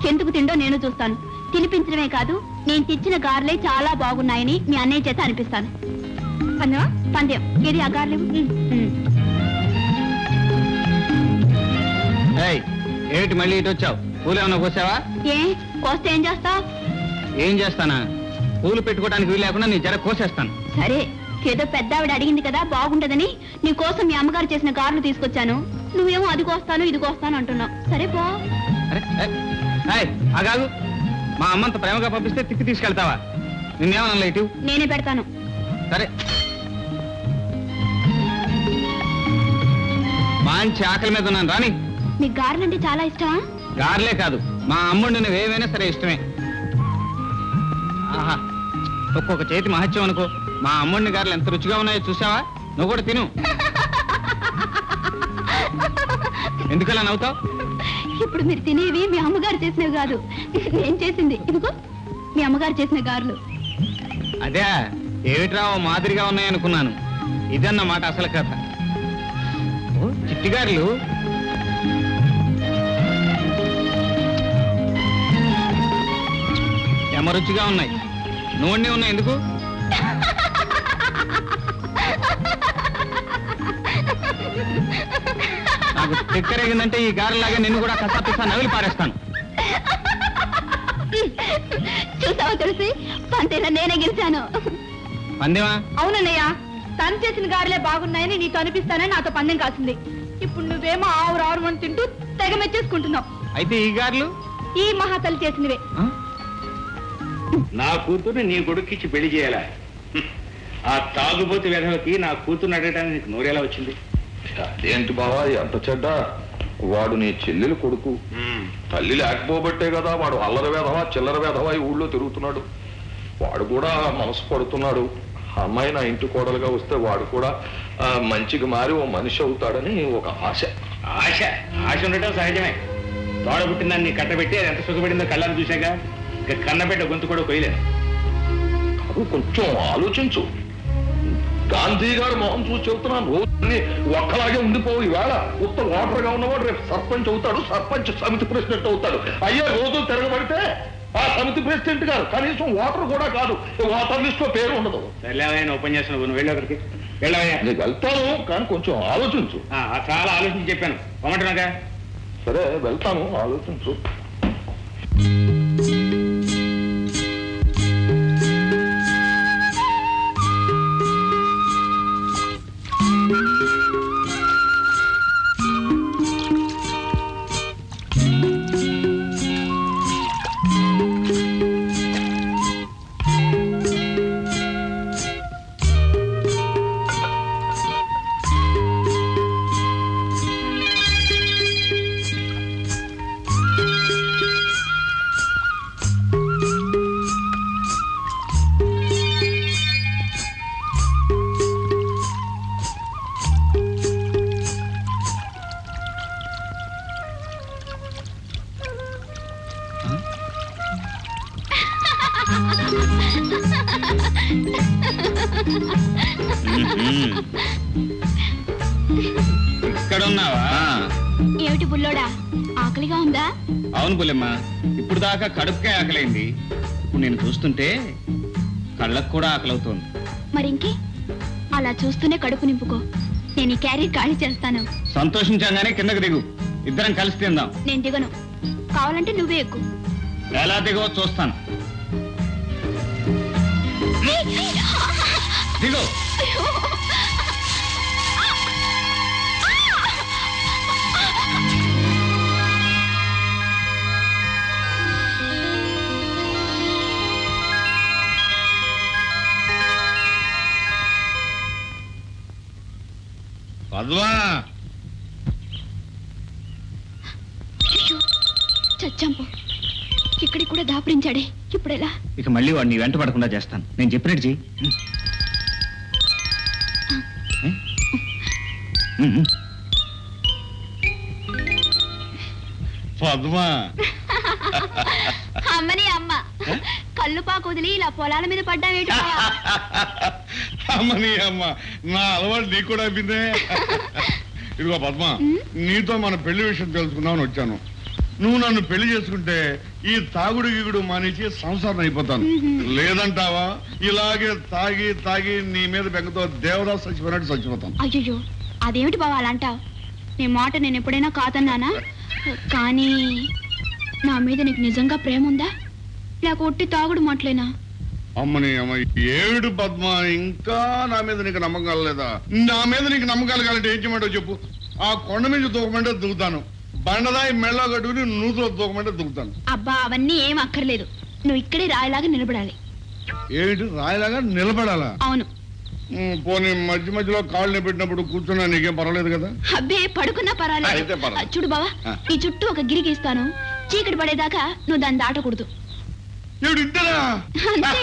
ఎందుకు తిండో నేను చూస్తాను. తినిపించడమే కాదు, నేను తెచ్చిన గారెలే చాలా బాగున్నాయని మీ అన్నయ్య చేత అనిపిస్తాను. పందెమా? పందెం. ఏది ఆ గారెలు? ఏమిటి మళ్ళీ ఇటు వచ్చావు? పూలు ఏమన్నా కోసావా? ఏ కోస్తే ఏం చేస్తావు? ఏం చేస్తానా? పూలు పెట్టుకోవడానికి వీలు లేకుండా నీ జర కోసేస్తాను. సరే, ఏదో పెద్ద ఆవిడ అడిగింది కదా బాగుంటదని నీ కోసం మీ అమ్మగారు చేసిన గారెలు తీసుకొచ్చాను. నువ్వేమో అది కోస్తాను ఇది కోస్తాను అంటున్నావు. సరే పో. అగాగు, మా అమ్మంత ప్రేమగా పంపిస్తే తిప్పి తీసుకెళ్తావా? నిన్నేమన్నా ఇటు? నేనే పెడతాను. సరే, మంచి ఆకలి మీద ఉన్నాను రాని. మీకు గారెలంటే చాలా ఇష్టమా? గార్లే కాదు, మా అమ్ముడిని నువ్వు ఏవైనా సరే ఇష్టమే. ఆహా, ఒక్కొక్క చేతి మహత్యం అనుకో. మా అమ్ముడిని గారెలు ఎంత రుచిగా ఉన్నాయో చూసావా? నువ్వు కూడా తిను. ఎందుకలా నవ్వుతావు? ఇప్పుడు మీరు తినేవి మీ అమ్మగారు చేసినవి కాదు, నేను చేసింది. ఇదిగో మీ అమ్మగారు చేసిన గారెలు. అదే ఏమిట్రా ఓ మాదిరిగా ఉన్నాయనుకున్నాను. ఇదన్నమాట అసలు కథ. ఓ చిట్టిగారులు. రుచిగా ఉన్నాయి. నూనె ఉన్నాయి ఎందుకు? నాకు తిక్కరేగిందంటే ఈ గారెలాగా నిన్ను కూడా కసాపిస్తా నవిలి పారేస్తాను. చూసావా తులసి, పంతేలా నేనే గెలిచాను. పందేవా? అవునన్నయ్య, తను చేసిన గారెలే బాగున్నాయని నీతో అనిపిస్తానని నాతో పందెం కాసింది. ఇప్పుడు నువ్వేమో ఆవురు అని తింటూ తెగ మెచ్చేసుకుంటున్నావు. అయితే ఈ గారెలు ఈ మహాతల్లి చేసినవే. నా కూతుర్ని నీ కొడుక్కిచ్చి పెళ్లి చేయాలా? ఆ తాగుబోతు వెధవకి నా కూతుర్ని అడగడానికి నీకు నోరేలా వచ్చింది? ఏంటి బావా ఎంత చెడ్డ? వాడు నీ చెల్లెలు కొడుకు. తల్లి లేకపోబట్టే కదా వాడు అల్లరి వేధవా చిల్లర వేధవా ఈ ఊళ్ళో తిరుగుతున్నాడు. వాడు కూడా మనసు పడుతున్నాడు. అమ్మాయి నా ఇంటి కోడలుగా వస్తే వాడు కూడా మంచిగా మారి ఓ మనిషి అవుతాడని ఒక ఆశ. ఆశ ఆశ ఉండటం సహజమే. తోడ పుట్టిందాన్ని కట్టబెట్టి అది ఎంత సుఖపడిందో కళ్ళని చూశాక ఇక కన్నబెట్ట గొంతు కూడా కొయ్యలేదు. కాదు, కొంచెం ఆలోచించు. గాంధీ గారు మొహం చూసి చెబుతున్నాను, రోజుని ఒక్కలాగే ఉండిపోవు. ఈవేళ ఉత్తర ఓటర్గా ఉన్నవాడు రేపు సర్పంచ్ అవుతాడు, సర్పంచ్ సమితి ప్రెసిడెంట్ అవుతాడు. అయ్యే రోజు తిరగబడితే ఆ సమితి ప్రెసిడెంట్ గారు కనీసం ఓటర్ కూడా కాదు, ఓటర్ లిస్ట్ లో పేరు ఉండదు. సర్లేవయ్యా, ఉపన్యాసం నువ్వు వెళ్ళి ఒకరికి వెళ్ళవయ్యా. నీకు వెళ్తాను, కానీ కొంచెం ఆలోచించు. చాలా ఆలోచించి చెప్పాను, పొమ్మంటున్నాగా. సరే వెళ్తాను, ఆలోచించు. ఇక్కడున్నావా? ఏమిటి బుల్లోడా, ఆకలిగా ఉందా? అవును పుల్లెమ్మ, ఇప్పుడు దాకా కడుపుకే ఆకలైంది. ఇప్పుడు నేను చూస్తుంటే కళ్ళకు కూడా ఆకలవుతోంది. మరింకే, అలా చూస్తూనే కడుపు నింపుకో. నేను ఈ క్యారీ ఖాళీ చేస్తాను. సంతోషించగానే కిందకు దిగు, ఇద్దరం కలిసి తిందాం. నేను దిగను, కావాలంటే నువ్వే ఎక్కు. ఎలా దిగో చూస్తాను. దిగు. పద్మా, చచ్చాంపో, ఇక్కడికి కూడా దాపురించాడే. ఇప్పుడు ఎలా? ఇక మళ్ళీ వాడిని వెంట పడకుండా చేస్తాను. నేను చెప్పినట్టు చెయ్యి. పద్మా, అమ్మని అమ్మ, కళ్ళు పాకు వదిలి ఇలా పొలాల మీద పడ్డావేటి? అమ్మని అమ్మ, నా అలవాటు నీకు కూడా అయిపోయిందే. ఇదిగో పద్మ, నీతో మన పెళ్లి విషయం తెలుసుకుందామని వచ్చాను. నువ్వు నన్ను పెళ్లి చేసుకుంటే ఈ తాగుడు గీగుడు మానేసి సంసారం అయిపోతాను. లేదంటావా ఇలాగే తాగి తాగి నీ మీద బెంగతో దేవదాస్ చచ్చిపోయినట్టు చచ్చిపోతాను. అయ్యో, అదేమిటి బావ అలా అంటావు? నీ మాట నేను ఎప్పుడైనా కాదన్నానా? కానీ నా మీద నీకు నిజంగా ప్రేమ ఉందా, లేక ఒట్టి తాగుడు మాటలేనా? అమ్మని అమ్మ, ఏడు పద్మ, ఇంకా నా మీద నీకు నమ్మకం కలలేదా? నా మీద నీకు నమ్మకం కలగాలంటే ఏం చేయమంటావు చెప్పు. ఆ కొండ మీద దూకమంటే దిగుతాను, బండదాయి మెళ్ళ కట్టుకుని నూతులో దూకమంటే దిగుతాను. అబ్బా, అవన్నీ ఏం అక్కర్లేదు. నువ్వు ఇక్కడే రాయిలాగా నిలబడాలి. ఏమిటి రాయిలాగా నిలబడాలా? అవును. పోనీ మధ్య మధ్యలో కాళ్ళు పెట్టినప్పుడు కూర్చున్నా నీకేం పర్వాలేదు కదా? అబ్బే, పడుకున్నా అయితే పర్వాలేదు. పర్వాలేదు. చూడు బావా, ఈ చుట్టూ ఒక గిరికి ఇస్తాను. చీకటి పడేదాకా నువ్వు దాన్ని దాటకూడదు. ఏమిటి ఇంతేనా? అంతే.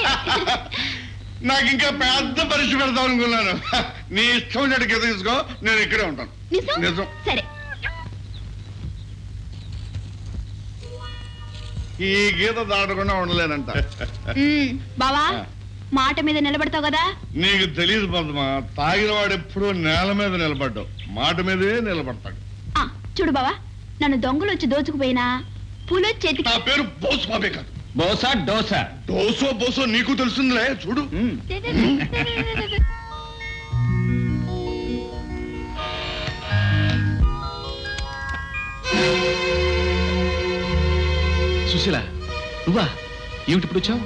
నాకు ఇంకా పెద్ద పరీక్ష పెడతాం అనుకున్నాను. నీ ఇష్టం వచ్చినట్టు గీత తీసుకో, నేను ఇక్కడే ఉంటాను. నిజం? నిజం. సరే. ఈ గీత దాటకుండా ఉండలేనంట. బావా, మాట మీద నిలబడతావు కదా? నీకు తెలియదు పద్మ, తాగిన వాడు ఎప్పుడూ నేల మీద నిలబడ్డావు, మాట మీదే నిలబడతాడు. ఆ, చూడు బావా, నన్ను దొంగలు వచ్చి దోచుకుపోయినా పూలో చేతికి. నా పేరు బోస్ బాబే కాదు, బోసా డోసా. డోసో బోసో నీకు తెలుస్తుందిలే, చూడు. సుశీల నువ్వా? ఏమిటి ఇప్పుడు వచ్చావు?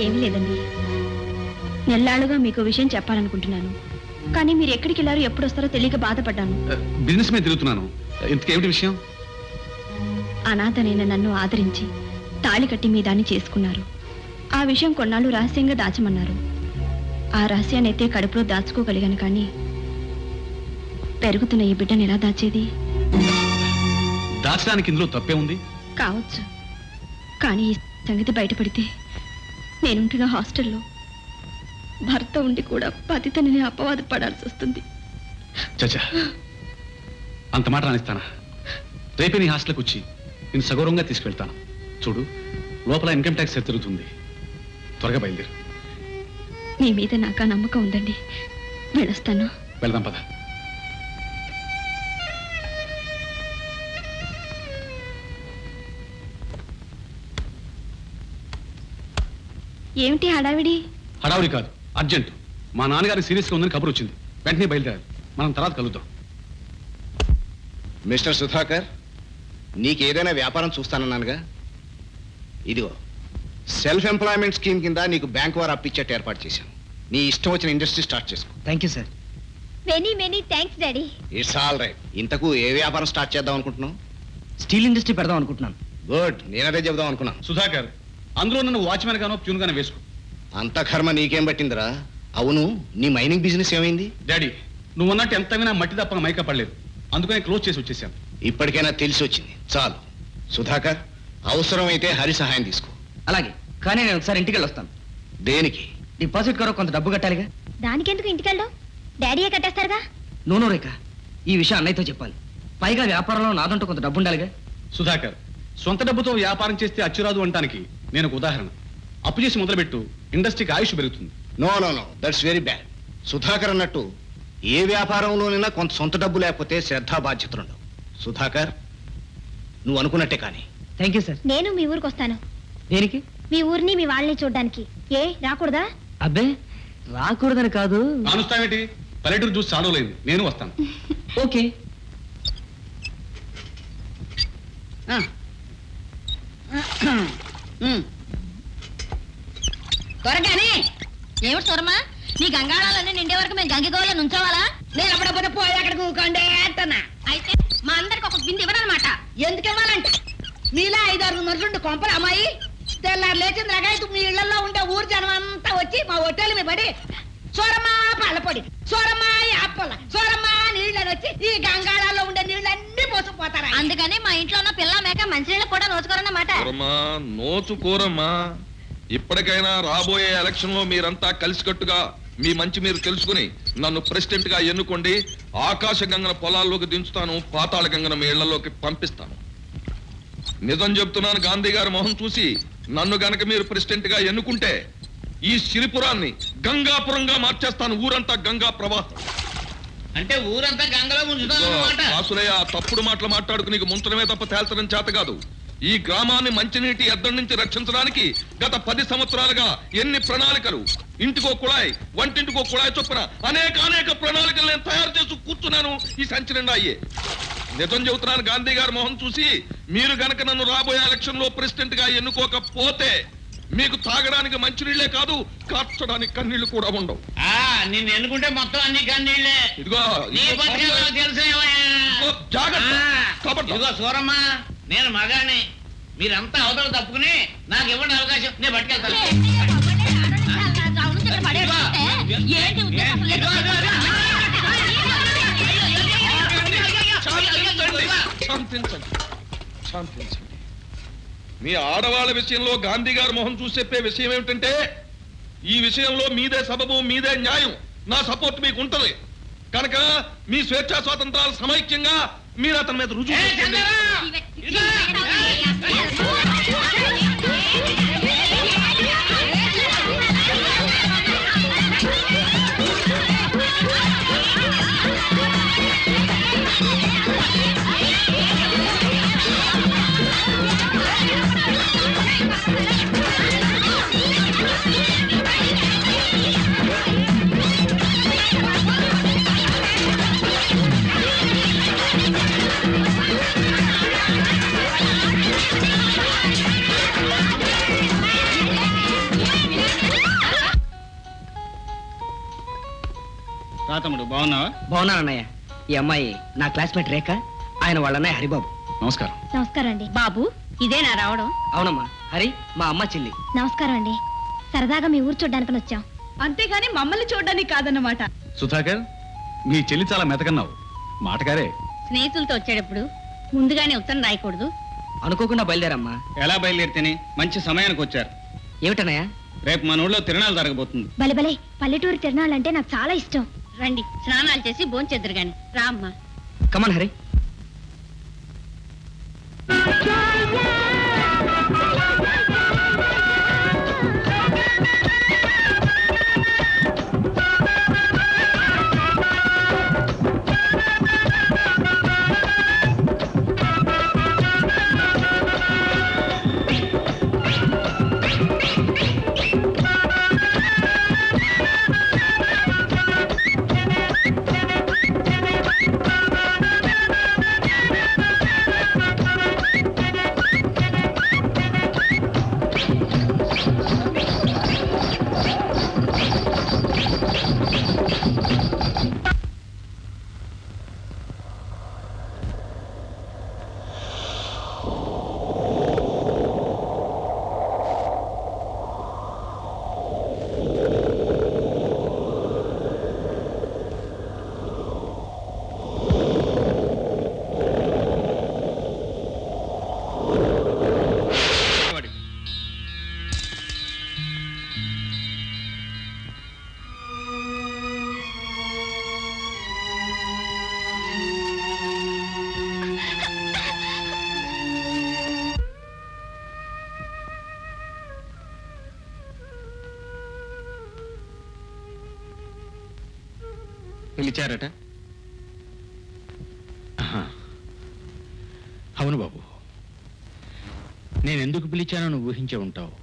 ఏమీ లేదండి, నెల్లాళ్ళుగా మీకు విషయం చెప్పాలనుకుంటున్నాను, కానీ మీరు ఎక్కడికి వెళ్ళారో ఎప్పుడు వస్తారో తెలియక బాధపడ్డాను. బిజినెస్ మీద తిరుగుతున్నాను. ఇంతకేమిటి విషయం? అనాథనైన నన్ను ఆదరించి తాళి కట్టి మీ దాన్ని చేసుకున్నారు. ఆ విషయం కొన్నాళ్ళు రహస్యంగా దాచమన్నారు. ఆ రహస్యాన్నైతే కడుపులో దాచుకోగలిగాను, కానీ పెరుగుతున్న ఈ బిడ్డను ఎలా దాచేది? దాచడానికి ఇందులో తప్పే ఉంది? కావచ్చు, కానీ ఈ సంగతి బయటపడితే నేనుంటున్న హాస్టల్లో భర్త ఉండి కూడా పతితని అపవాదు పడాల్సి వస్తుంది. చచ్చా, అంత మాట రానిస్తానా? రేపే నీ హాస్టల్కి వచ్చి నేను సగౌరవంగా తీసుకెళ్తాను. చూడు, లోపల ఇన్కమ్ ట్యాక్స్ తిరుగుతుంది. త్వరగా బయలుదేరు. మీ మీద నాకు ఆ నమ్మకం ఉందండి, వెళ్ళొస్తాను. వెళ్దాం పద. ఏమిటి హడావిడి? హడావుడి కాదు, అర్జెంట్. మా నాన్నగారి సీరియస్గా ఉందని కబురు వచ్చింది. వెంటనే బయలుదేరాలి. మనం తర్వాత కలుద్దాం. మిస్టర్ సుధాకర్, నీకేదైనా వ్యాపారం చూస్తానన్నానుగా. ఇదిగో సెల్ఫ్ ఎంప్లాయ్మెంట్ స్కీమ్ కింద నీకు బ్యాంక్ వారు అప్పిచ్చేట్టు ఏర్పాటు చేశాను. నీ ఇష్టం వచ్చిన ఇండస్ట్రీ స్టార్ట్ చేసుకో. Thank you sir. Many thanks daddy. It's all right. ఇంతకు ఏ వ్యాపారం స్టార్ట్ చేద్దాం అనుకుంటున్నావు? స్టీల్ ఇండస్ట్రీ పెడదాం అనుకుంటున్నాను. గుడ్, నేనదే చెబుదాం అనుకున్నాను. సుధాకర్, అందులో నన్ను వాచ్మెన్ గానో ప్యూన్ గానో వేసుకో. అంత కర్మ నీకేం పట్టిందిరా? అవును, నీ మైనింగ్ బిజినెస్ ఏమైంది? డాడీ, నువ్వు అన్నట్టు ఎంతైనా మట్టి తప్ప మైకా పడలేదు. అందుకని క్లోజ్ చేసి వచ్చేసాను. ఇప్పటికైనా తెలిసి వచ్చింది, చాలు. సుధాకర్, అవసరమైతే హరి సహాయం తీసుకో. అలాగే, కానీ నేను ఒకసారి ఇంటికి వెళ్ళొస్తాను. దేనికి? డిపాజిట్ కరో కొంత డబ్బు కట్టాలిగా. దానికెందుకు ఇంటికెళ్ళావు? డాడీయే కట్టేస్తారుగా. నూనె రేఖ, ఈ విషయం అన్నయ్యతో చెప్పాలి. పైగా వ్యాపారంలో నాదంటూ కొంత డబ్బు ఉండాలిగా. సుధాకర్, సొంత డబ్బుతో వ్యాపారం చేస్తే అచ్చురాదు అంటానికి నేను ఒక ఉదాహరణ. అప్పు చేసి మొదలుపెట్టు, ఇండస్ట్రీకి ఆయుష్ పెరుగుతుంది. No no no, that's very bad. Sudhakar అన్నట్టు ఏ వ్యాపారంలోనైనా కొంత సొంత డబ్బు లేకపోతే శ్రద్ధా బాధ్యతలు ఉండవు. సుధాకర్, నువ్వు అనుకున్నట్టే కానీ. Thank you sir. నేను మీ ఊరికి వస్తాను. దేనికి? మీ ఊరిని మీ వాళ్ళని చూడడానికి. ఏ రాకూడదా? అబ్బే, రాకూడదని కాదు. కానుస్తావేంటి? పల్లెటూరు చూసి చాడలేదు. నేను వస్తాను. ఓకే. త్వరగానే. ఏమిటి సూరమ్మా, నీ గంగాళాలన్నీ నిండే వరకు మేము గంగిగోళ్ళ నుంచోవాలా? నేను అప్పుడప్పుడు పోయి అక్కడ కూకండే అంటున్నా. అయితే మా అందరికి ఒక బింది ఇవ్వరనమాట. ఎందుకు ఇవ్వాలంట? మీలా 5-6 మనుషులు కొంపలు అమ్మాయి తెల్లారు లేచిన రకాయతు మీ ఇళ్లలో ఉండే ఊరు జనం అంతా వచ్చి మా హోటల్ మీద పడి సూరమ్మా పళ్ళపొడి, సూరమ్మా యాపల, సూరమ్మా నీళ్ళని వచ్చి ఈ గంగాళాల్లో ఉండే నీళ్ళన్నీ పోసుకుపోతారా? అందుకని మా ఇంట్లో ఉన్న పిల్ల మేక మంచినీళ్ళు కూడా నోచుకోరన్నమాట. నోచుకోరమ్మా. ఇప్పటికైనా రాబోయే ఎలక్షన్ లో మీరంతా కలిసికట్టుగా మీ మంచి మీరు తెలుసుకుని నన్ను ప్రెసిడెంట్ గా ఎన్నుకోండి. ఆకాశ గంగన పొలాల్లోకి దించుతాను, పాతాళ గంగన మీ ఇళ్లలోకి పంపిస్తాను. నిజం చెప్తున్నాను, గాంధీ గారి మొహం చూసి నన్ను గనక మీరు ప్రెసిడెంట్ గా ఎన్నుకుంటే ఈ సిరిపురాన్ని గంగాపురంగా మార్చేస్తాను. ఊరంతా గంగా ప్రవాహం. అంటే ఊరంతా గంగలో ముంచుతానన్నమాట. వాసులయ్య, తప్పుడు మాటలు మాట్లాడుకు నీకు ముంచడమే తప్ప తేల్చడం చేత కాదు. ఈ గ్రామాన్ని మంచినీటి ఎద్దడి నుంచి రక్షించడానికి గత 10 సంవత్సరాలుగా ఎన్ని ప్రణాళికలు, ఇంటికో కుళాయి, వంటింటికో కుళాయి చొప్పున అనేక ప్రణాళికలు నేను తయారు చేసి కూర్చున్నాను. ఈ సంచి నిండా అయ్యే. నిజం చెబుతున్నాను, గాంధీ గారి మొహం చూసి మీరు గనక నన్ను రాబోయే ఎలక్షన్ లో ప్రెసిడెంట్ గా ఎన్నుకోకపోతే మీకు తాగడానికి మంచినీళ్లే కాదు, కార్చడానికి కన్నీళ్లు కూడా ఉండవు. నిన్ను ఎన్నుకుంటే మొత్తం అన్ని కన్నీళ్లే. ఇదిగో ఇదిగో సూరమ్మ, నేను మగాన్ని. మీరంతా అవతల తప్పుకుని నాకు ఇవ్వండి అవకాశం, నేను పట్టుకెళ్తాను. శాంతించండి. మీ ఆడవాళ్ళ విషయంలో గాంధీ గారి మొహం చూసి చెప్పే విషయం ఏమిటంటే, ఈ విషయంలో మీదే సబబు, మీదే న్యాయం. నా సపోర్ట్ మీకు ఉంటది కనుక మీ స్వేచ్ఛా స్వాతంత్రాలు సమైక్యంగా మీరు అతని మీద రుజువు చేసుకోండి. తమ్ముడు బాగున్నావా? బాగున్నానన్నయ్య. ఈ అమ్మాయి నా క్లాస్మేట్ రేఖ, ఆయన వాళ్ళ అన్నయ్య హరిబాబు. నమస్కారం. నమస్కారం అండి. బాబు ఇదేనా రావడం? అవునమ్మా, హరి మా అమ్మ చెల్లి. నమస్కారం అండి. సరదాగా మీ ఊరు చూడ్డానికని వచ్చాం. అంతేగాని మమ్మల్ని చూడడానికి కాదన్నమాట. సుధాకర్, మీ చెల్లి చాలా మెతకన్నావు. మాటగారే. స్నేహితులతో వచ్చేటప్పుడు ముందుగానే ఉత్తరం రాయకూడదు. అనుకోకుండా బయలుదేరమ్మా. ఎలా బయలుదేరితేనే మంచి సమయానికి వచ్చారు. ఏమిటన్నయ్య? రేపు మన ఊళ్ళో తిరణాలు జరగబోతుంది. భలే భలే, పల్లెటూరు తిరణాలంటే నాకు చాలా ఇష్టం. రండి స్నానాలు చేసి భోంచెద్దురు గాని. రా అమ్మా. కమన్ హరి. పిలిచారట? అవును బాబు, నేను ఎందుకు పిలిచానో నువ్వు ఊహించే ఉంటావు,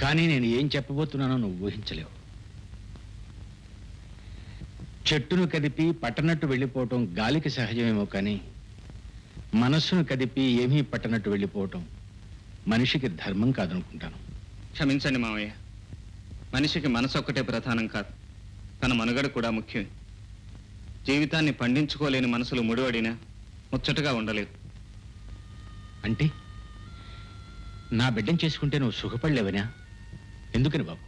కానీ నేను ఏం చెప్పబోతున్నానో నువ్వు ఊహించలేవు. చెట్టును కదిపి పట్టనట్టు వెళ్ళిపోవటం గాలికి సహజమేమో, కానీ మనస్సును కదిపి ఏమీ పట్టనట్టు వెళ్ళిపోవటం మనిషికి ధర్మం కాదనుకుంటాను. క్షమించండి మావయ్య, మనిషికి మనసు ఒక్కటే ప్రధానం కాదు, తన మనుగడ కూడా ముఖ్యం. జీవితాన్ని పండించుకోలేని మనసులు ముడివడినా ముచ్చటగా ఉండలేదు. అంటే నా బిడ్డను చేసుకుంటే నువ్వు సుఖపడలేవనా? ఎందుకని బాబు?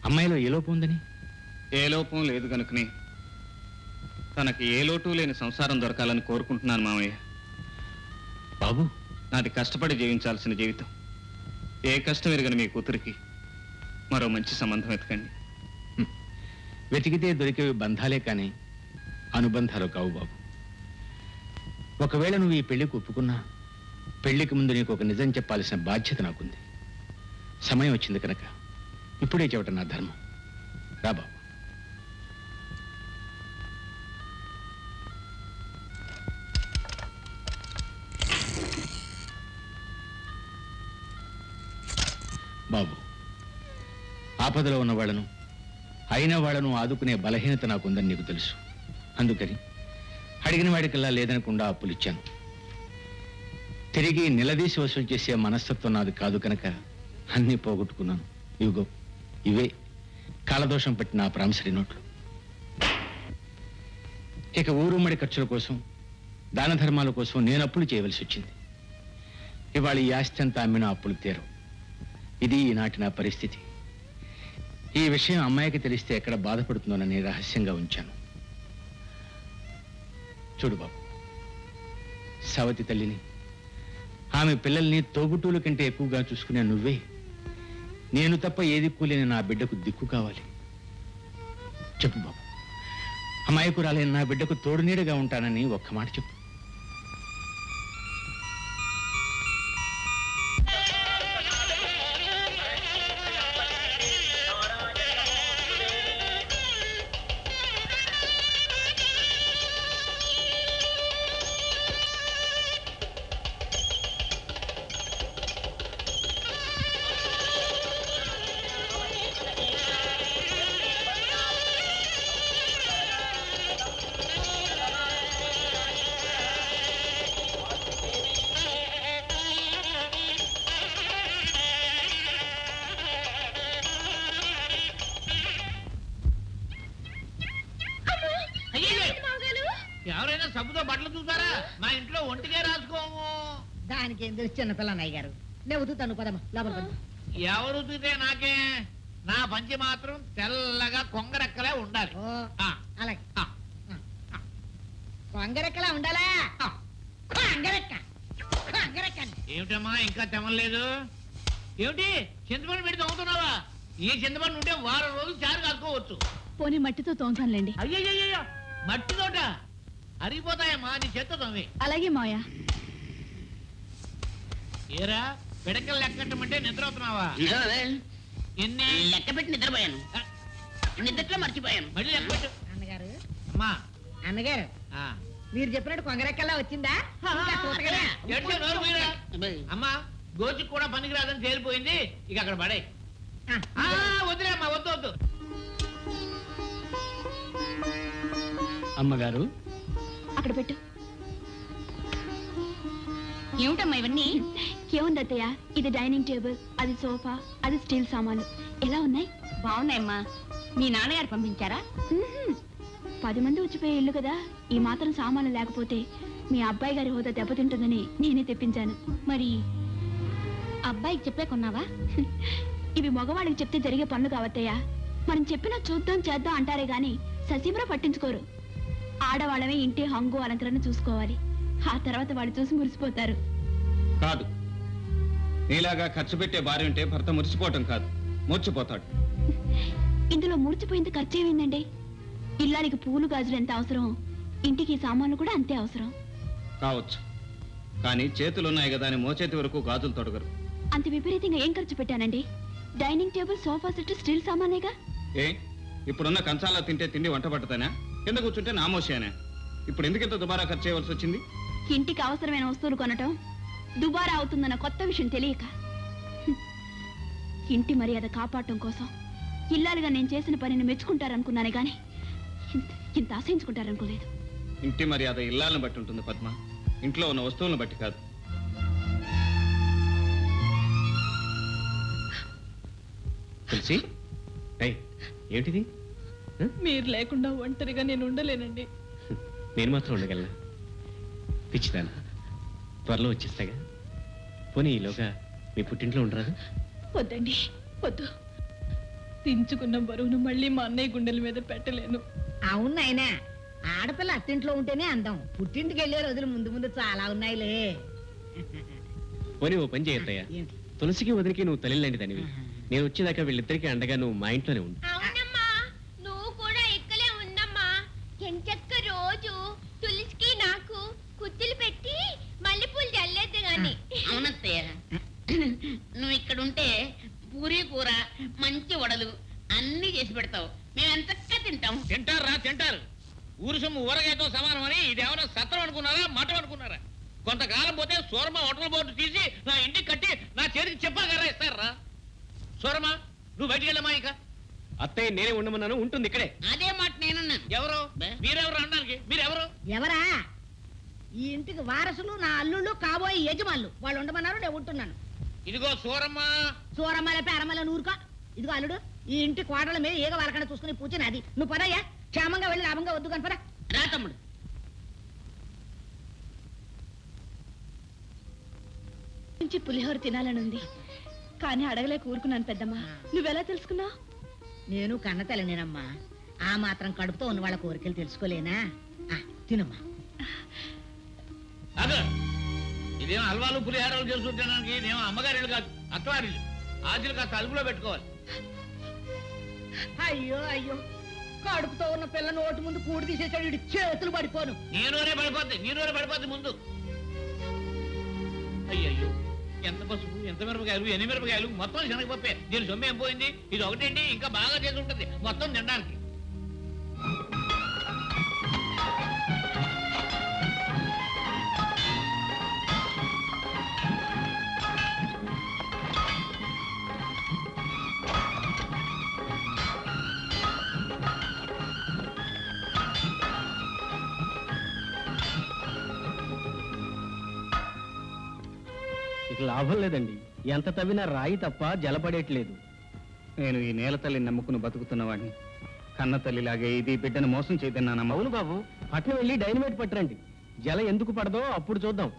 అమ్మాయిలో ఏ లోపం ఉందని? ఏ లోపం లేదు కనుకనే తనకి ఏ లోటు లేని సంసారం దొరకాలని కోరుకుంటున్నాను మావయ్య. బాబు, నాది కష్టపడి జీవించాల్సిన జీవితం. ఏ కష్టం ఎరగని మీ కూతురికి మరో మంచి సంబంధం వెతకండి. వెతికితే దొరికేవి బంధాలే కానీ అనుబంధాలు కావు బాబు. ఒకవేళ నువ్వు ఈ పెళ్లికి ఒప్పుకున్నా, పెళ్లికి ముందు నీకు ఒక నిజం చెప్పాల్సిన బాధ్యత నాకుంది. సమయం వచ్చింది కనుక ఇప్పుడే చెప్పటం నా ధర్మం. రా బాబు. బాబు, ఆపదలో ఉన్న వాళ్ళను, అయిన వాళ్ళను ఆదుకునే బలహీనత నాకుందని నీకు తెలుసు. అందుకని అడిగిన వాడికల్లా లేదనకుండా అప్పులు ఇచ్చాను. తిరిగి నిలదీసి వసూలు చేసే మనస్తత్వం నాది కాదు కనుక అన్నీ పోగొట్టుకున్నాను. ఇవిగో ఇవే కాలదోషం పట్టిన ప్రామిసరీ నోట్లు. ఇక ఊరుమ్మడి ఖర్చుల కోసం, దాన ధర్మాల కోసం నేను అప్పులు చేయవలసి వచ్చింది. ఇవాళ ఈ ఆస్తి అంతా అమ్మిన అప్పులు తీరవు. ఇది ఈనాటి నా పరిస్థితి. ఈ విషయం అమ్మాయికి తెలిస్తే ఎక్కడ బాధపడుతుందోనని రహస్యంగా ఉంచాను. చూడు బాబు, సవతి తల్లిని, ఆమె పిల్లల్ని తోబుటూల కంటే ఎక్కువగా చూసుకునే నువ్వే నేను తప్ప ఏ దిక్కు లేని నా బిడ్డకు దిక్కు కావాలి. చెప్పు బాబు, అమాయకురాలైన నా బిడ్డకు తోడు నీడగా ఉంటానని ఒక్క మాట చెప్పు. ఇంట్లో బట్టలు చూసారా? మా ఇంట్లో ఒంటికే రాసుకోము. దానికి ఏం తెలుసు చిన్నపిల్ల అన్నయ్య గారు. నేను ఉతుకుతాను పదమ్మా లోపల పద. ఎవరు ఉతికితే నాకే, నా పంచి మాత్రం తెల్లగా కొంగరెక్కలే ఉండాలి. ఓ ఆ, అలాగే ఆ, కొంగరెక్కలా ఉండాలా? ఆ. కొంగరెక్క కొంగరెక్క ఏమిటమ్మా ఇంకా తెమలేదు? ఏమిటి చింతపండు పెట్టి తోముతున్నావా? ఈ చింతపండు ఉంటే వారం రోజులు చారు కాసుకోవచ్చు. పోనీ మట్టితో తోముతానులేండి. అయ్యయ్యో మట్టి తోట అరిగిపోతాయమ్మా, నీ చేత్తో తోమి. అలాగే మావయ్య. ఏరా పిడకలు లెక్కట్టమంటే నిద్ర అవుతున్నావా? ఎన్ని లెక్క పెట్టి నిద్రపోయాను, నిద్రలో మర్చిపోయాను. మళ్ళీ లెక్క పెట్టు. అన్నగారు అమ్మా అన్నగారు ఆ. మీరు చెప్పినట్టు కొంగరెక్కల్లా వచ్చిందా? ఇంకా చూడగలరా? ఏడ్చే నోరు మీరా? అమ్మా గోచికి కూడా పనికిరాదని తేలిపోయింది, ఇక అక్కడ పడే. వద్దులే అమ్మా, వద్దు వద్దు. అమ్మగారు అక్కడ పెట్టు. ఏమిటమ్మా ఇవన్నీ? ఏముంది అత్తయ్య, ఇది డైనింగ్ టేబుల్, అది సోఫా, అది స్టీల్ సామాన్లు. ఎలా ఉన్నాయి? బాగున్నాయమ్మా. మీ నాన్నగారు పంపించారా? 10 మంది వచ్చిపోయే ఇల్లు కదా, ఈ మాత్రం సామాన్లు లేకపోతే మీ అబ్బాయి గారి హోదా దెబ్బతింటుందని నేనే తెప్పించాను. మరి అబ్బాయికి చెప్పే కొన్నావా? ఇవి మగవాళ్ళకి చెప్తే జరిగే పనులు కావత్తయ్యా. మనం చెప్పినా చూద్దాం చేద్దాం అంటారే గాని ససీమరా పట్టించుకోరు. ఆడవాళ్ళమే ఇంటి హంగు అలంకరణ చూసుకోవాలి, ఆ తర్వాత వాళ్ళు చూసి మురిసిపోతారు. కాదు, నీలాగా ఖర్చు పెట్టే భార్య ఉంటే భర్త మురిసిపోవటం కాదు, మూర్చిపోతాడు. ఇందులో మూర్చిపోయింది ఖర్చేమైందండి? ఇల్లానికి పూలు గాజులు ఎంత అవసరం, ఇంటికి సామాన్లు కూడా అంతే అవసరం. కావచ్చు, కానీ చేతులున్నాయి కదా అని మోచేతి వరకు గాజులు తొడగరు. అంత విపరీతంగా ఏం ఖర్చు పెట్టానండి? Dining table, sofa set, steel సామానేగా. ఏ ఇప్పుడున్న కంచాలా తింటే తిండి వంట పట్టతానా? కింద కూర్చుంటే నామోషేనా? ఇప్పుడు ఎందుకింత దుబారా ఖర్చు చేయవలసి వచ్చింది? ఇంటికి అవసరమైన వస్తువులు కొనటం దుబారా అవుతుందన్న కొత్త విషయం తెలియక, ఇంటి మర్యాద కాపాడటం కోసం ఇల్లాలుగా నేను చేసిన పనిని మెచ్చుకుంటారనుకున్నానే గాని ఇంత ఆశయించుకుంటారనుకోలేదు. ఇంటి మర్యాద ఇల్లాలను బట్టి ఉంటుంది పద్మ, ఇంట్లో ఉన్న వస్తువులను బట్టి కాదు. తులసి, ఏమిటిది? మీరు లేకుండా ఒంటరిగా నేను ఉండలేనండి. నేను మాత్రం ఉండగలనా? పిచ్చిదానా, త్వరలో వచ్చేస్తాగా. పోనీ ఈలోగా మీ పుట్టింట్లో ఉండరాదు? వద్దండి, వద్దు. దించుకున్న బరువును మళ్ళీ మా అన్నయ్య గుండెల మీద పెట్టలేను. అవును నాయనా, ఆడపిల్ల అత్తింట్లో ఉంటేనే అందం. పుట్టింటికి వెళ్ళే రోజులు ముందు ముందు చాలా ఉన్నాయిలే. పోనీ ఓ పని చేయొద్దయ్యా, తులసికి వదిలికి నువ్వు తల్లిలాంటి దానివి. నేను వచ్చేదాకా వీళ్ళిద్దరికీ అండగా నువ్వు మా ఇంట్లోనే ఉండు. అవునమ్మా, నువ్వు కూడా ఇక్కడే ఉండమ్మా. ఎంచక్క రోజు తులసికి నాకు కుత్తులు పెట్టి మల్లెపూలు చల్లేద్దు గాని. అవునత్తయ్య, నువ్వు ఇక్కడ ఉంటే పూరీ కూర, మంచి వడలు అన్ని చేసి పెడతావు. మేము ఎంతగా తింటాం. తింటారా? తింటారు. ఊరు సొమ్ము ఊరగాయతో సమానం అని ఇదేమన్నా సత్రం అనుకున్నారా, మఠం అనుకున్నారా? కొంతకాలం పోతే సూరమ్మ హోటల్ బోర్డు తీసి నా ఇంటికి కట్టి నా చేతికి చెప్పగలరా ఇస్తారా? సూరమ్మ, నువ్వు బయటికి వెళ్ళమ్మా. ఇక అత్తయ్య నేనే ఉండమన్నాను, ఉంటుంది ఇక్కడే. అదే మాట నేనున్నాను. ఎవరు? మీరెవరు అనడానికి? మీరెవరు? ఎవరా? ఈ ఇంటికి వారసులు, నా అల్లుళ్ళు, కాబోయే యజమానులు. వాళ్ళు ఉండమన్నారు, నేను ఉంటున్నాను. ఇదిగో సూరమ్మ. సూరమ్మల పేరమ్మల నూరుకో. ఇదిగో అల్లుడు, ఈ ఇంటి కోడల మీద ఏగ వాళ్ళకన్నా చూసుకుని పూచిన అది. నువ్వు పదయ్యా, క్షేమంగా వెళ్ళి లాభంగా వద్దు కనపరా. రా తమ్ముడు. నుంచి పులిహోర తినాలనుంది, కానీ అడగలేక ఊరుకున్నాను. పెద్దమ్మా, నువ్వెలా తెలుసుకున్నావు? నేను కన్న తల్లినేనమ్మా. ఆ మాత్రం కడుపుతో ఉన్న వాళ్ళ కోరికలు తెలుసుకోలేనా? తినమ్మా. అదే ఇదేమో హల్వాలు పులిహారాలు చేసుకుంటానికి నేమో అమ్మగారిళ్ళు కాదు, అత్తవారిళ్ళు. ఆశలు కాస్త అలుపులో పెట్టుకోవాలి. అయ్యో అయ్యో, కడుపుతో ఉన్న పిల్ల నోటి ముందు కూడి తీసేసాడు. ఇటు చేతులు పడిపోను. నీరోనే పడిపోద్ది ముందు. అయ్యయ్యో, ఎంత పసుపు, ఎంత మిరపకాయలు, ఎన్ని మిరపకాయలు, మొత్తం శనగపప్పే. దీని సొమ్ము ఏం పోయింది? ఇది ఒకటేంటి, ఇంకా బాగా చేసి ఉంటుంది మొత్తం తినడానికి. ఇక లాభం లేదండి, ఎంత తవ్వినా రాయి తప్ప జలపడేట్లేదు. నేను ఈ నేల తల్లిని నమ్ముకుని బతుకుతున్నవాడిని. కన్న తల్లిలాగే ఇది బిడ్డను మోసం చేయదన్నానమ్మా. అవును బాబు, పట్నం వెళ్ళి డైనమైట్ పట్టరండి. జల ఎందుకు పడదో అప్పుడు చూద్దాం.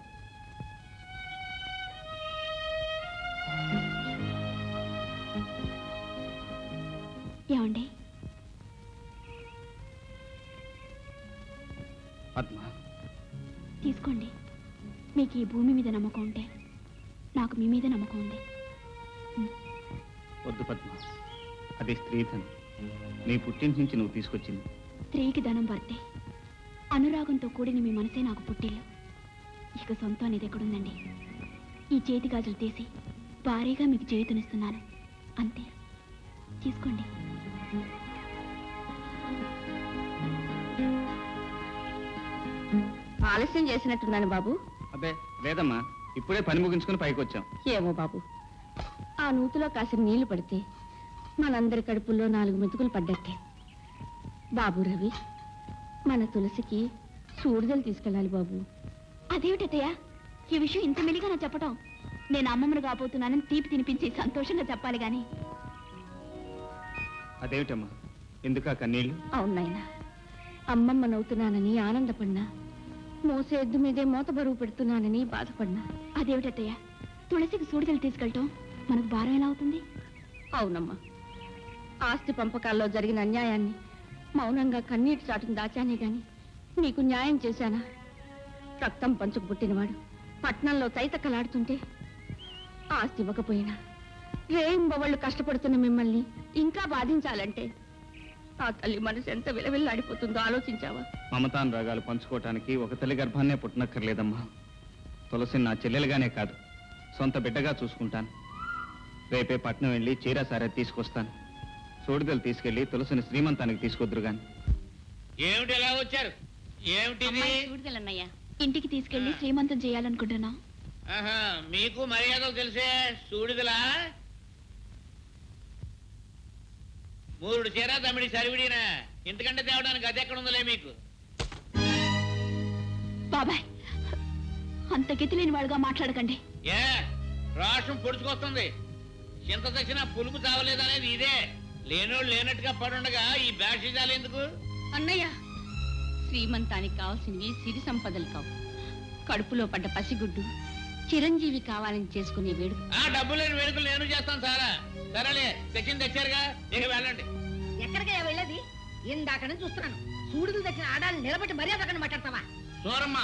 ఏమండి పద్మ, తీసుకోండి. మీకు ఈ భూమి మీద నమ్మకం ఉంటే నాకు మీ మీద నమ్మకం ఉంది. వద్దు పద్మ, అది స్త్రీధనం. నీ పుట్టింటి నుంచి నువ్వు తీసుకొచ్చింది. స్త్రీకి ధనం వర్తే. అనురాగంతో కూడిన మీ మనసే నాకు పుట్టిల్లు. ఇక సొంతం అనేది ఎక్కడుందండి? ఈ చేతి గాజులు తీసి భారీగా మీకు చేతునిస్తున్నాను, అంతే. తీసుకోండి. ఆలస్యం చేసినట్టున్నాను బాబు. అబ్బే లేదమ్మా, ఇప్పుడే పని ముగించుకుని పైకి వచ్చాం. ఏమో బాబు, ఆ నూతిలో కాసిన నీళ్లు పడితే మనందరి కడుపుల్లో 4 మెతుకులు పడ్డట్టే. బాబు రవి, మన తులసికి సూడిదలు తీసుకెళ్ళాలి బాబు. అదేమిటయ్యా ఈ విషయం ఇంత మెలిగా నా చెప్పటం? నేను అమ్మమ్మను కాబోతున్నానని తీపి తినిపించి సంతోషంగా చెప్పాలి గాని. అదేమిటమ్మా, ఎందుకా కన్నీళ్ళు? అవునాయనా, అమ్మమ్మనవుతున్నానని ఆనందపడినా, మోసే ఎద్దు మీదే మోత బరువు పెడుతున్నానని బాధపడినా. అదేమిటయ్యా తులసికి సూడిదలు తీసుకెళ్ళటం మనకు భారం ఎలా అవుతుంది? అవునమ్మా, ఆస్తి పంపకాల్లో జరిగిన అన్యాయాన్ని మౌనంగా కన్నీటి చాటును దాచానే గాని నీకు న్యాయం చేశానా? రక్తం పంచుకు పుట్టినవాడు పట్నంలో తైతక్కలాడుతుంటే ఆస్తి ఇవ్వకపోయినా రేయింబవళ్ళు కష్టపడుతున్న మిమ్మల్ని ఇంకా బాధించాలంటే ఆ తల్లి మనసు ఎంత విలవిల్లాడిపోతుందో ఆలోచించావా? మమతానురాగాలు పంచుకోవటానికి ఒక తల్లి గర్భాన్నే పుట్టనక్కర్లేదమ్మా. తులసిని నా చెల్లెలుగానే కాదు, సొంత బిడ్డగా చూసుకుంటాను. రేపే పట్నం వెళ్ళి చీర సారే తీసుకొస్తాను. సూడిదలు తీసుకెళ్లి తులసిని శ్రీమంతానికి తీసుకొద్దురు గాని. ఏమిటి ఎలా వచ్చారు? ఏమిటిది? సూడిదలన్నయ్యా. ఇంటికి తీసుకెళ్లి శ్రీమంతం చేయాలనుకుంటున్నా. ఆహా, మీకు మర్యాదలు తెలిసే సూడిదలా? 3 చీర తమిడి సరివిడినా, ఇంతకంటే తేవడానికి అది ఎక్కడ ఉందలే మీకు. బాబాయ్, అంత గతి లేని వాడుగా మాట్లాడకండి. ఏ రాష్ట్రం పొడుచుకొస్తుంది. చింత తెచ్చినా పులుపు తావలేదనేది ఇదే. లేనోళ్ళు లేనట్టుగా పడుండగా ఈ బ్యాషిజాలు ఎందుకు? అన్నయ్య, శ్రీమంతానికి కావాల్సినవి సిరి సంపదలు కావు, కడుపులో పడ్డ పసిగుడ్డు చిరంజీవి కావాలని చేసుకునే వేడుక. ఆ డబ్బు లేని వేడుకలు నేను చేస్తాను సారా. సరేలే, తెచ్చింది తెచ్చారుగా, ఇక వెళ్ళండి. ఎక్కడికయ్యా వెళ్ళేది? ఇందాక నుంచి చూస్తున్నాను. సూడులు తెచ్చిన ఆడాలను నిలబెట్టి మర్యాద అక్కడ మాట్లాడతావా? సూరమ్మ,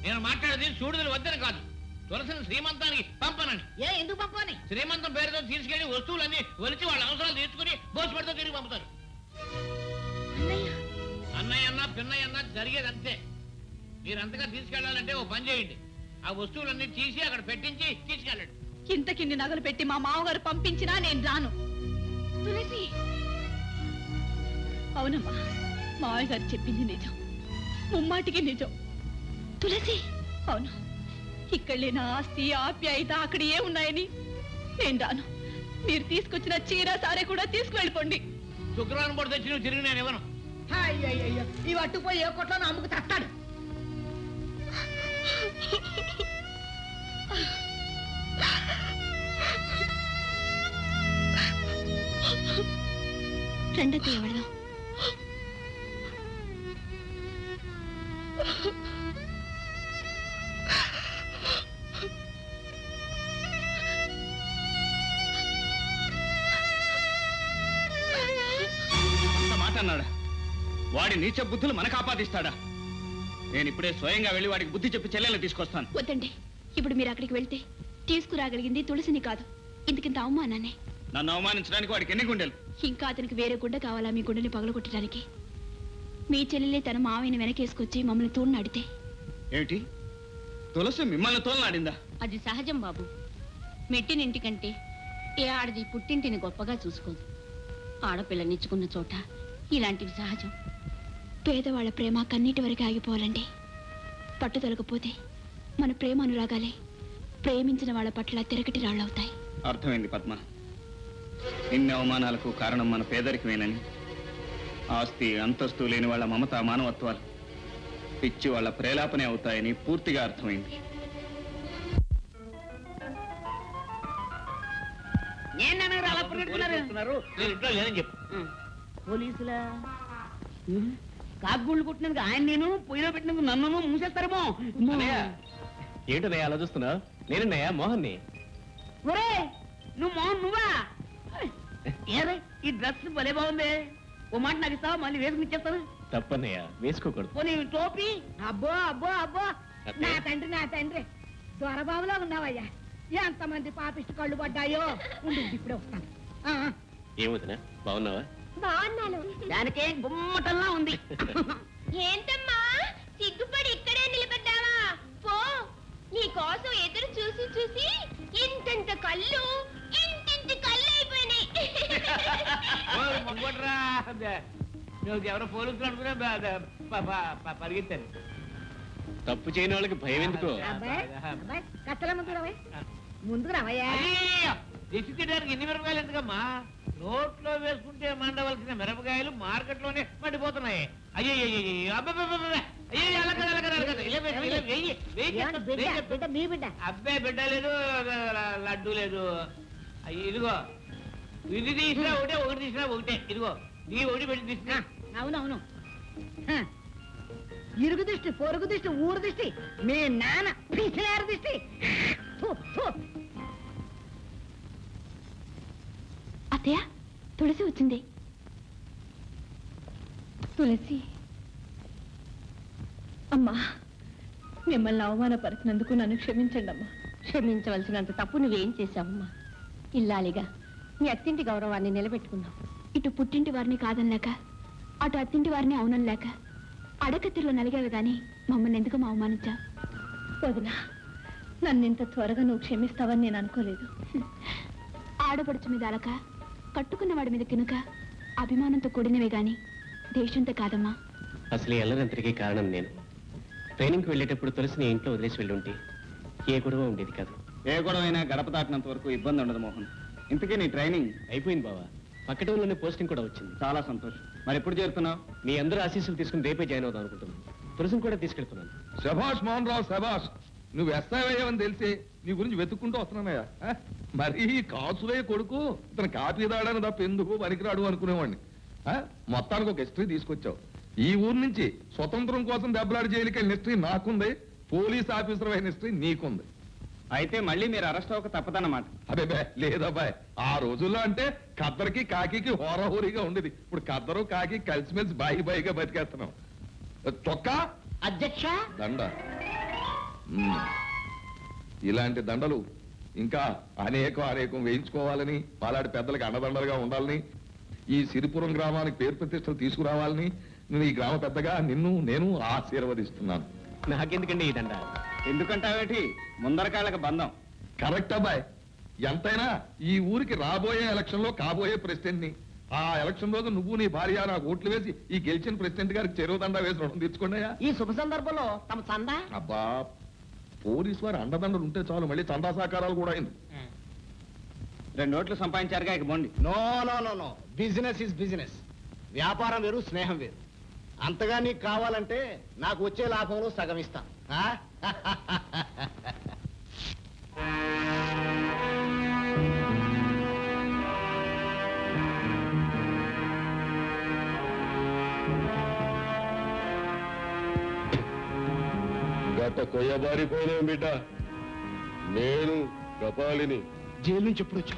నేను మాట్లాడేది సూడిదలు వద్దని కాదు, తులసిని శ్రీమంతానికి పంపనండి. ఏ ఎందుకు పంపని? శ్రీమంతం పేరుతో తీసుకెళ్లి వస్తువులన్నీ ఒలిచి వాళ్ళ అవసరాలు తీసుకుని భోజపడితో తిరిగి పంపుతారు. అన్నయ్య అన్నా పిన్నయ్య అన్నా జరిగేది అంతే. మీరంతగా తీసుకెళ్లాలంటే ఓ పని చేయండి, ఆ వస్తువులన్నీ తీసి అక్కడ పెట్టించి తీసుకెళ్ళండి. ఇంతకిన్ని నగలు పెట్టి మా మామగారు పంపించినా నేను రాను. తులసి, అవునమ్మా, మావయ్య గారు చెప్పింది నిజం, ముమ్మాటికి నిజం. తులసి, అవును, ఇక్కడ లేని ఆస్తి ఆప్యాయత అక్కడ ఏమున్నాయని నేను రాను. మీరు తీసుకొచ్చిన చీర సారే కూడా తీసుకువెళ్ళిపోండి. శుక్రవారం పూట తెచ్చి నువ్వు తిరిగి నేను ఇవ్వను. అయ్యయ్యో, ఇవి అట్టుపోయి ఏ కొట్లో అమ్ముకు తస్తాడు. రెండకి ఎవడదాం. మాట అన్నాడా? వాడి నీచ బుద్ధులు మనకు ఆపాదిస్తాడా? నేను ఇప్పుడే స్వయంగా వెళ్ళి వాడికి బుద్ధి చెప్పి చెల్లెల్ని తీసుకొస్తాను. వద్దండి, ఇప్పుడు మీరు అక్కడికి వెళ్తే తీసుకురాగలిగింది తులసిని కాదు, ఇంతకింత అవమానాన్ని. నన్ను అవమానించడానికి వాడికి ఎన్ని గుండెలు? ఇంకా అతనికి వేరే గుండె కావాలా మీ గుండెని పగలగొట్టడానికి? మీ చెల్లెలే తన మావయ్యని వెనకేసుకొచ్చి మమ్మల్ని తోడునాడితే? ఏమిటి, తులసి మిమ్మల్ని తోలనాడిందా? అది సహజం బాబు. మెట్టినింటికంటే ఏ ఆడది పుట్టింటిని గొప్పగా చూసుకోదు. ఆడపిల్లనిచ్చుకున్న చోట ఇలాంటివి సహజం. పేదవాళ్ల ప్రేమ కన్నీటి వరకు ఆగిపోవాలండి. పట్టుదలకపోతే మన ప్రేమ అనురాగాలే ప్రేమించిన వాళ్ళ పట్ల తిరగటి రాళ్ళవుతాయి. అర్థమైంది పద్మ, ఇన్ని అవమానాలకు కారణం మన పేదరికమేనని, ఆస్తి అంతస్తు లేని వాళ్ళ మమత మానవత్వాలు పిచ్చి వాళ్ళ ప్రేలాపనే అవుతాయని పూర్తిగా అర్థమైంది. పోలీసులా? కాకుగుళ్ళు కొట్టినందుకు ఆయన నేను పొయ్యిలో పెట్టినందుకు నన్ను మూసేస్తారేమో. ఏంటన్నయ్య అలా చూస్తున్నావు? నేనన్నయ్య మోహన్ని. ఒరే నువ్వు మోహన్ నువ్వా? ఏరే ఈ డ్రెస్ భలే బాగుంది. ఓ మాట నాకు ఇస్తావా? మళ్ళీ వేసుకుని ఇచ్చేస్తాను. తప్పన్నయ్య, వేసుకోకూడదు. పోనీ టోపీ. అబ్బో అబ్బో అబ్బో నా తండ్రి దొరబాబులో ఉన్నావయ్యా. ఎంతమంది పాపిష్టి కళ్ళు పడ్డాయో. ఉండు ఇప్పుడే వస్తాను. ఏమవుతున్నా, బాగున్నావా? బాగున్నాను. దానికే గుమ్మటల్లా ఉంది. ఏంటమ్మా సిగ్గుపడి ఇక్కడే నిలబడ్డావా? పో, నీ కోసం ఎదురు చూసి చూసి ఇంతంత కళ్ళు ఇంతింత కళ్ళు అయిపోయినాయి. నువ్వు ఎవరో పోలీసులు అనుకున్నా పరిగెత్తాను. తప్పు చేయని వాళ్ళకి భయం ఎందుకో? అబ్బాయి కత్తల ముందుకు రావయ్యా. దిష్టి తీయడానికి ఎన్ని మిరపకాయలు ఎందుకమ్మా? నోట్లో వేసుకుంటే మండవలసిన మిరపకాయలు మార్కెట్లోనే మండిపోతున్నాయి. అయ్యో అబ్బాయి బిడ్డ లేదు, లడ్డు లేదు. ఇదిగో ఇది తీసినా ఒకటే, ఒకటి తీసినా ఒకటే. ఇదిగో నీ ఒకటి పెట్టి తీసినా. అవునవును. ఇరుగు దిష్టి, పొరుగు దిష్టి, ఊరు దిష్టి, మీ నాన్న పిసినారు దిష్టి. అత్తయ్య, తులసి వచ్చింది. తులసి అమ్మా, మిమ్మల్ని అవమానపరిచినందుకు నన్ను క్షమించండి అమ్మా. క్షమించవలసినంత తప్పు నువ్వేం చేశావమ్మా? ఇల్లాలిగా మీ అత్తింటి గౌరవాన్ని నిలబెట్టుకున్నావు. ఇటు పుట్టింటి వారిని కాదనలేక, అటు అత్తింటి వారిని అవునలేక అడకత్తిలో నలిగావి గాని మమ్మల్ని ఎందుకు అవమానించా? వదినా, నన్ను ఇంత త్వరగా నువ్వు క్షమిస్తావని నేను అనుకోలేదు. ఆడపడుచు మీద అలక, కట్టుకున్న వాడి మీద కినుక అభిమానంతో కూడినవే గాని దేశంతో కాదమ్మా. అసలు ఈ అల్లరంతటికీ కారణం నేను. ట్రైనింగ్కి వెళ్ళేటప్పుడు తులసిని ఇంట్లో వదిలేసి వెళ్ళుంటే ఏ గొడవ ఉండేది కాదు. ఏ గొడవ అయినా గడప దాటినంత వరకు ఇబ్బంది ఉండదు మోహన్. ఇంతకీ నీ ట్రైనింగ్ అయిపోయింది బావా. పక్క టౌన్లోనే పోస్టింగ్ కూడా వచ్చింది. చాలా సంతోషం. మరి ఎప్పుడు చేరుతున్నావు? మీ అందరూ ఆశీస్సులు తీసుకుని రేపే జాయిన్ అవుదాం అనుకుంటున్నాను. తులసిని కూడా తీసుకెళ్తున్నాను. శభాష్ మోహన్ రావు, శభాష్. నువ్వు ఎస్ఐవయ్యావని తెలిసి నీ గురించి వెతుక్కుంటూ వస్తున్నానయ్యా. మరి కాసులే కొడుకు ఇతను కాపీ దాడని తప్ప ఎందుకు పనికిరాడు అనుకునేవాడిని. మొత్తానికి ఒక హిస్టరీ తీసుకొచ్చావు. ఈ ఊరు నుంచి స్వతంత్రం కోసం దెబ్బలాడి జైలుకి వెళ్ళిన హిస్టరీ నాకుంది, పోలీస్ ఆఫీసర్ అయిన హిస్టరీ నీకుంది. అయితే మళ్ళీ మీరు అరెస్ట్ అవ్వక తప్పదన్నమాట. అదే లేదబ్బాయ్, ఆ రోజుల్లో అంటే ఖద్దరికి కాకి హోరాహోరీగా ఉండేది. ఇప్పుడు ఖద్దరు కాకి కలిసిమెలిసి బాయిగా బతికేస్తున్నాం. చొక్కా అధ్యక్ష దండ. ఇలాంటి దండలు ఇంకా అనేకం వేయించుకోవాలని, పాలాడి పెద్దలకి అండదండలుగా ఉండాలని, ఈ సిరిపురం గ్రామానికి పేరు ప్రతిష్టలు తీసుకురావాలని నేను ఈ గ్రామ పెద్దగా నేను ఆశీర్వదిస్తున్నాను. నాకెందుకండి ఈ దండ? ఎందుకంటావేటి? ముందరకాళ్ళకి బంధం. కరెక్ట్ అబ్బాయి. ఎంతైనా ఈ ఊరికి రాబోయే ఎలక్షన్ లో కాబోయే ప్రెసిడెంట్ ని. ఆ ఎలక్షన్ రోజు నువ్వు నీ భార్య నాకు ఓట్లు వేసి ఈ గెలిచిన ప్రెసిడెంట్ గారికి చెరువు దండ వేసి రుణం తీర్చుకోండియా. ఈ శుభ సందర్భంలో తమ చందా. అబ్బా, పోలీసు వారు అండదండలు ఉంటే చాలు, మళ్ళీ చందా సహకారాలు కూడా అయింది. 2 నోట్లు సంపాదించారుగా, ఇక బోండి. No business is business. వ్యాపారం వేరు, స్నేహం వేరు. అంతగా నీకు కావాలంటే నాకు వచ్చే లాభంలో సగం ఇస్తాను. గత కొయ్యబారిపోయినా బిడ్డ, నేను కపాలిని జైలు నుంచి ఎప్పుడు వచ్చా?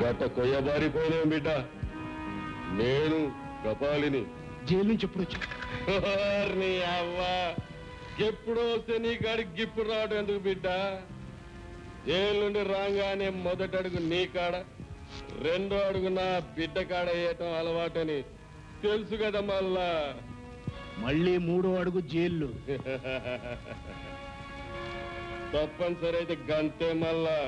గత కొయ్యబారిపోయినా బిడ్డ, నేను కపాలిని జైలు నుంచి ఎప్పుడు వచ్చా? అవ్వా, ఎప్పుడో వస్తే నీ కాడికి గిప్పుడు రావడం ఎందుకు బిడ్డ? జైలు నుండి రాగానే మొదటి అడుగు నీ కాడ, 2వ అడుగు నా బిడ్డ కాడ వేయటం అలవాటని తెలుసు కదా. మళ్ళీ 3వ అడుగు జైలు. తప్పనిసరి అయితే గంతే. మళ్ళా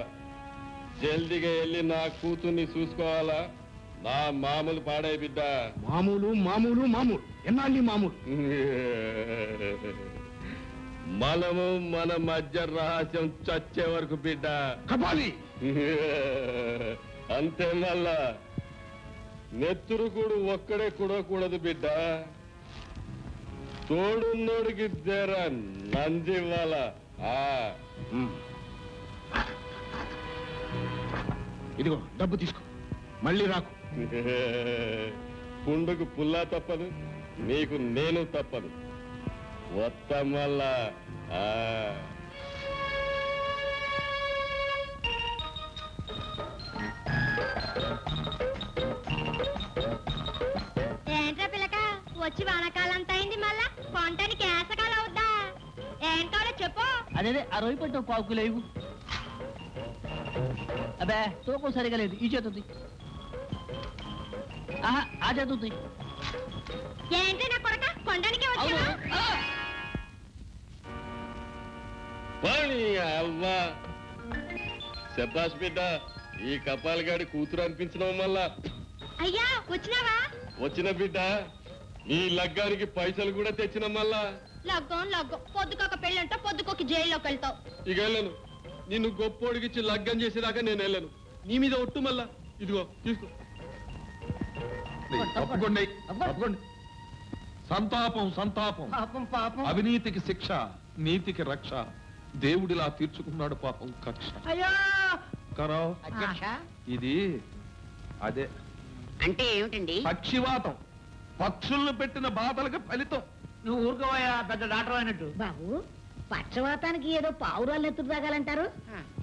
జల్దిగా వెళ్ళి నా కూతుర్ని చూసుకోవాలా. నా మామూలు పాడే బిడ్డ. మామూలు మామూలు మామూలు ఎన్నాళ్ళు మామూలు. మనము మన మధ్య రహస్యం చచ్చే వరకు బిడ్డ. కపాలి అంతే. మళ్ళా నెత్తురు కూడా ఒక్కడే కూడకూడదు బిడ్డ. తోడున్నోడికి జర నందివ్వాల. ఇదిగో డబ్బు తీసుకో, మళ్ళీ రాకు. పుండుకు పుల్లా తప్పదు, నీకు నేను తప్పదు. వస్తాం మళ్ళా. ఏంట్రా పిల్లక వచ్చి వానకాలంతా అయింది, మళ్ళా కొంటానికి ఏసకాలం అవుద్దా? ఏం కావాలో చెప్పు. అదే ఆ రొయ్యి పట్టు పావుకు లేవు. అబ్బే తూకం సరిగా లేదు, ఈ చేతుంది. ఆహా, ఆ చేతుంది. ఏంటి నా కొడక కొండానికి వచ్చావా? అవ్వా శబాష్ బిడ్డ, ఈ కపాలగాడి కూతురు అనిపించడం వల్ల అయ్యా వచ్చినావా? వచ్చిన బిడ్డ, నీ లగ్గానికి పైసలు కూడా తెచ్చిన మళ్ళా. లగ్గం పొద్దుకొక పెళ్ళంటో పొద్దుకొక జైల్లోకి వెళ్తావు. ఇక వెళ్ళను, నిన్ను గొప్పోడికిచ్చి లగ్గం చేసేదాకా నేను వెళ్ళను. నీ మీద ఒట్టు మళ్ళా. ఇదిగో తీసుకో. తప్పకుండా తప్పకుండా. సంతాపం సంతాపం, అవినీతికి శిక్ష, నీతికి రక్ష. దేవుడిలా తీర్చుకున్నాడు పాపం కక్ష. కరో ఇది అదే అంటే ఏమిటండి? పక్షివాతం, పక్షులను పెట్టిన బాధలకు ఫలితం. నువ్వు ఊరుకోవయ్యా, పెద్ద డాక్టర్ అయినట్టు. బాబు పక్షవాతానికి ఏదో పావురాలు ఎత్తుకు తాగాలంటారు.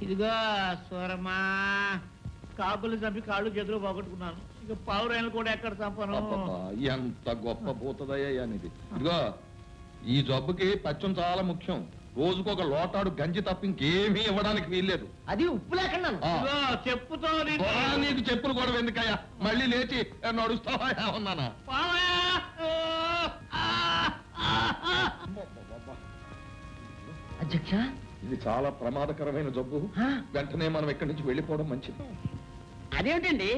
ఇదిగో సూరమ్మా, కాకులు చంపి కాళ్ళు చేతులు పోగొట్టుకున్నాను. ఇక పావురాయలు కూడా ఎక్కడ చంపను. అబ్బబ్బా, ఎంత గొప్ప భూతదయ్యా ఇది. ఇదిగో ఈ జబ్బుకి పచ్చం చాలా ముఖ్యం. రోజుకొక లోటాడు గంజి తప్ప ఇంకేమీ ఇవ్వడానికి వీల్లేదు. అది ఉప్పు లేకుండా చెప్పుతో నీకు చెప్పులు కూడా ఎందుకయ్యా? మళ్ళీ లేచి నడుస్తావా ఉన్నానా? అధ్యక్ష, ఇది చాలా ప్రమాదకరమైన జబ్బు. వెంటనే మనం ఇక్కడి నుంచి వెళ్ళిపోవడం మంచిది. అదేమిటండి,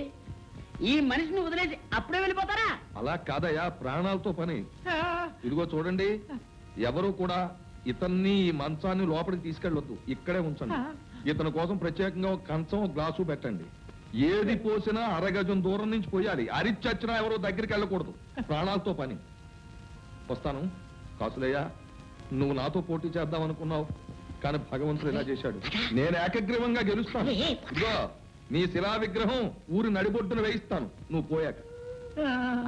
ఈ మనిషిని వదిలేసి అప్పుడే వెళ్ళిపోతారా? అలా కాదయ్యా, ప్రాణాలతో పని. ఇదిగో చూడండి, ఎవరు కూడా ఇతన్ని ఈ మంచాన్ని లోపలికి తీసుకెళ్ళొద్దు, ఇక్కడే ఉంచండి. ఇతని కోసం ప్రత్యేకంగా ఒక కంచం, ఒక గ్లాసు పెట్టండి. ఏది పోసినా అరగజం దూరం నుంచి పోయాలి. అరిచచ్చినా ఎవరో దగ్గరికి వెళ్ళకూడదు, ప్రాణాలతో పని. వస్తాను. కాసులయ్య, నువ్వు నాతో పోటీ చేద్దాం అనుకున్నావు, కానీ భగవంతుడు ఇలా చేశాడు. నేను ఏకగ్రీవంగా గెలుస్తాను. ఇదిగో నీ శిలా విగ్రహం ఊరి నడిబొడ్డున వేయిస్తాను నువ్వు పోయాక.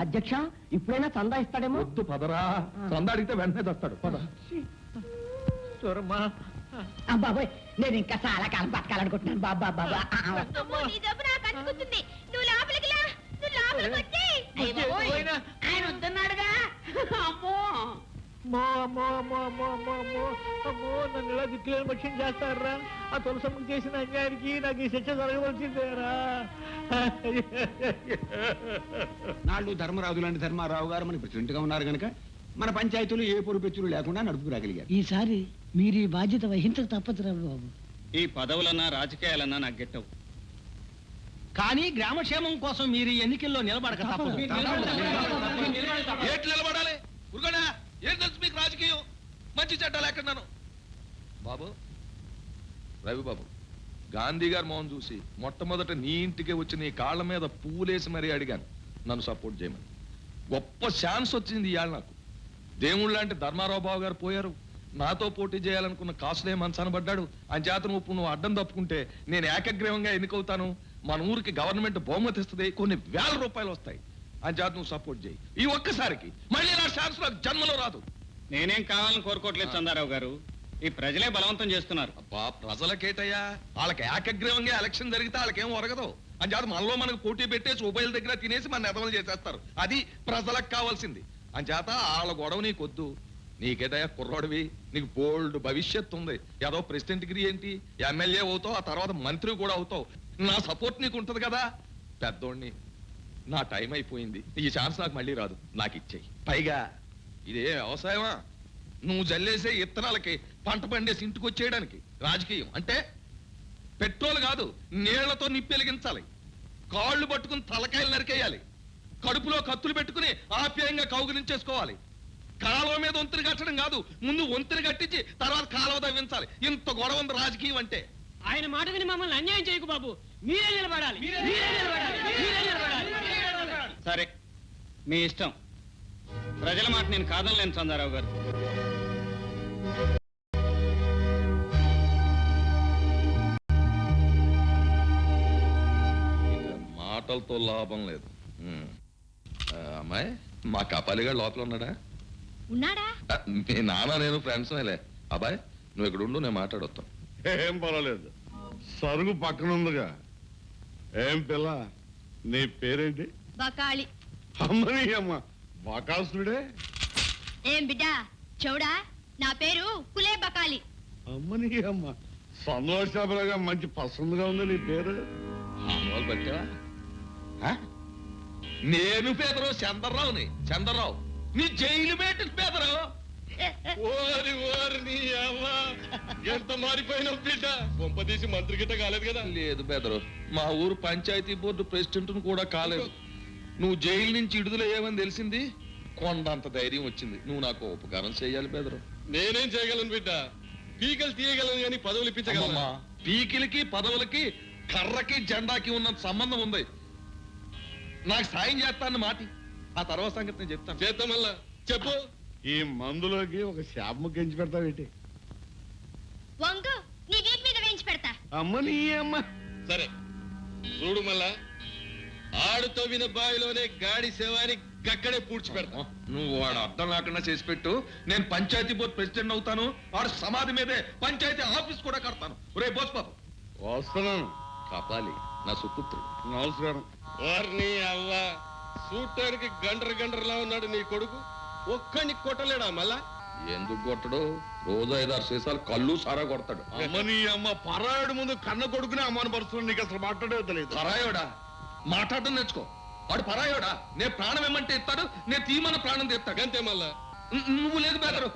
అధ్యక్ష, ఇప్పుడైనా చందా ఇస్తాడేమో. వద్దు పదరా, చందా అడిగితే వెంటనే తెస్తాడు. పద. బాబాయ్, నేను ఇంకా చాలా కాలం బతకాలనుకుంటున్నాను. బాబా బాబా అమ్మో, నీ జబ్బు నాకు అంటుకుంటుంది. నువ్వు లోపలికి లా, నువ్వు లోపలికి వచ్చి. ఆయన వద్దన్నాడుగా. అమ్మో నన్ను ఇలా దిక్కులేని పక్షం చేస్తారా? ఆ తులసమ్మకి చేసిన అన్యాయానికి నాకు ఈ శిక్ష జరగవలసిందేరా? నాళ్ళు ధర్మరాజు లాంటి ధర్మారావు గారు మన ప్రెసిడెంట్ గా ఉన్నారు కనుక మన పంచాయతీలు ఏ పొరుపెచ్చులు లేకుండా నడుపుకురాగలిగారు. ఈసారి మీరు ఈ బాధ్యత వహించక తప్పదురా బాబు. ఈ పదవులన్నా రాజకీయాలన్నా నాకు గెట్టవు. కానీ గ్రామక్షేమం కోసం మీరు ఈ ఎన్నికల్లో నిలబడక తప్పదు. ఏట్లు నిలబడాలి? ఉరుగడా, ఏం తెలుసు మీకు రాజకీయం? మంచి చెడ్డలు ఎక్కడున్నాను బాబు. రవిబాబు, గాంధీ గారి మోహన్ చూసి మొట్టమొదట నీ ఇంటికి వచ్చి నీ కాళ్ళ మీద పువ్వులేసి మరీ అడిగాను నన్ను సపోర్ట్ చేయమని. గొప్ప ఛాన్స్ వచ్చింది ఇవాళ నాకు. దేవుళ్ళ లాంటి ధర్మారావు బాబు గారు పోయారు. నాతో పోటీ చేయాలనుకున్న కాసులే మనసాన పడ్డాడు. అంచేత నువ్వు అడ్డం తప్పుకుంటే నేను ఏకగ్రీవంగా ఎన్నికవుతాను. మన ఊరికి గవర్నమెంట్ బహుమతి ఇస్తుంది, కొన్ని వేల రూపాయలు వస్తాయి. అంచేత నువ్వు సపోర్ట్ చేయి. ఈ ఒక్కసారికి మళ్ళీ నా ఛాన్స్ నాకు జన్మలో రాదు. నేనేం కావాలని కోరుకోవట్లేదు చందారావు గారు, ఈ ప్రజలే బలవంతం చేస్తున్నారు. అబ్బా, ప్రజలకేటయ్యా? వాళ్ళకి ఏకగ్రీవంగా ఎలక్షన్ జరిగితే వాళ్ళకేం ఒరగదు. అంచేత మనలో మనకు పోటీ పెట్టేసి ఉభయల దగ్గర తినేసి మన ఎదవలు చేసేస్తారు. అది ప్రజలకు కావాల్సింది. అంచేత వాళ్ళ గొడవ నీకొద్దు. నీకేటయ్యా కుర్రోడివి, నీకు బోల్డ్ భవిష్యత్తు ఉంది. ఏదో ప్రెసిడెంట్ డిగ్రీ ఏంటి, ఎమ్మెల్యే అవుతావు, ఆ తర్వాత మంత్రి కూడా అవుతావు. నా సపోర్ట్ నీకు ఉంటది కదా. పెద్దోడిని, నా టైం అయిపోయింది. ఈ ఛాన్స్ నాకు మళ్ళీ రాదు, నాకు ఇచ్చేయి. పైగా ఇదే వ్యవసాయమా? నువ్వు జల్లేసే ఇత్తనాలకి పంట పండేసి ఇంటికి వచ్చేయడానికి రాజకీయం అంటే పెట్రోల్ కాదు, నీళ్లతో నిప్పెలిగించాలి. కాళ్ళు పట్టుకుని తలకాయలు నరికేయాలి. కడుపులో కత్తులు పెట్టుకుని ఆప్యాయంగా కౌగులించేసుకోవాలి. కాలువ మీద వంతుని కట్టడం కాదు, ముందు వంతుని కట్టించి తర్వాత కాలువ తవ్వించాలి. ఇంత గొడవ ఉంది రాజకీయం అంటే. ఆయన మాట విని మమ్మల్ని అన్యాయం చేయకు బాబు. మీరే నిలబడాలి. సరే, మీ ఇష్టం. ప్రజల మాట నేను కాదనలేను చందారావు గారు. మాటలతో లాభం లేదు. అమ్మాయి, మా కపాలిగా లోపల ఉన్నాడా? ఉన్నాడా? మీ నాన్న నేను ఫ్రెండ్స్ లే. అబ్బాయి నువ్వు ఇక్కడ ఉండు, నేను మాట్లాడొస్తాను. ఏం పర్వాలేదు, సరుగు పక్కన ఉందిగా. ఏం పిల్ల, నీ పేరేంటి? బకాళి. అమ్మని అమ్మ, బకాసుడే. ఏం బిడ్డా చౌడా, నా పేరు కులే బకాలి. అమ్మని అమ్మ, సంతోషాపరగా మంచి పసందుగా ఉంది నీ పేరు. మామూలు పెట్టావా? నేను పేదరు చంద్రరావుని. చంద్రరావు నీ జైలు పెట్టిన పేదరావు. ఓరి ఓరి నీ అవ్వ, ఎంత మారిపోయిన బిడ్డ. కొంపదీసి మంత్రి గిట్ట కాలేదు కదా? లేదు బెదరు, మా ఊరు పంచాయతీ బోర్డు ప్రెసిడెంట్ కూడా కాలేదు. నువ్వు జైలు నుంచి విడుదలయ్యావని తెలిసింది, కొండంత ధైర్యం వచ్చింది. నువ్వు నాకు ఉపకారం చేయాలి బెదరు. నేనేం చేయగలను బిడ్డ? పీకలు తీయగలను కానీ పదవులు ఇప్పించగలమా? పీకిలకి పదవులకి కర్రకి జెండాకి ఉన్నంత సంబంధం ఉంది. నాకు సాయం చేస్తాను మాటి, ఆ తర్వాత సంగతి నేను చెప్తాను. చేద్దాం మళ్ళా, చెప్పు. ఈ మందులోకి ఒక శాపము గెంచి పెడతావేంటి? వంగు నీ వీపు మీద వేయించి పెడతా. అమ్మని అమ్మ. సరే చూడు, మళ్ళా ఆడుతో విన బావిలోనే గాడి సేవాని గక్కడే పూడ్చి పెడతా. నువ్వు వాడు అర్థం లేకుండా చేసి పెట్టు. నేను పంచాయతీ బోర్డు ప్రెసిడెంట్ అవుతాను. వాడు సమాధి మీదే పంచాయతీ ఆఫీస్ కూడా కడతాను. రే బోస్ బాబు వస్తున్నాను. కాపాలి నా సుపుత్రుడు. నమస్కారం. వారిని అవ్వ, చూడటానికి గండ్రలా ఉన్నాడు నీ కొడుకు. ఒక్కడిని కొట్టలేడా మళ్ళా? ఎందుకు కొట్టడు? రోజు 5-6 సీసాలు కళ్ళు సారా కొడతాడు. అమ్మని అమ్మ, పరాయుడు ముందు కన్న కొడుకునే అవమానపరుస్తున్నాడు. నీకు అసలు మాట్లాడే తెలియదు. పరాయోడా? మాట్లాడటం నేర్చుకో. వాడు పరాయోడా? నేను ప్రాణం ఏమంటే ఇస్తాడు, నేను తీమన్న ప్రాణం తెస్తాడు. అంతే మళ్ళా. నువ్వు లేదు బెదరు.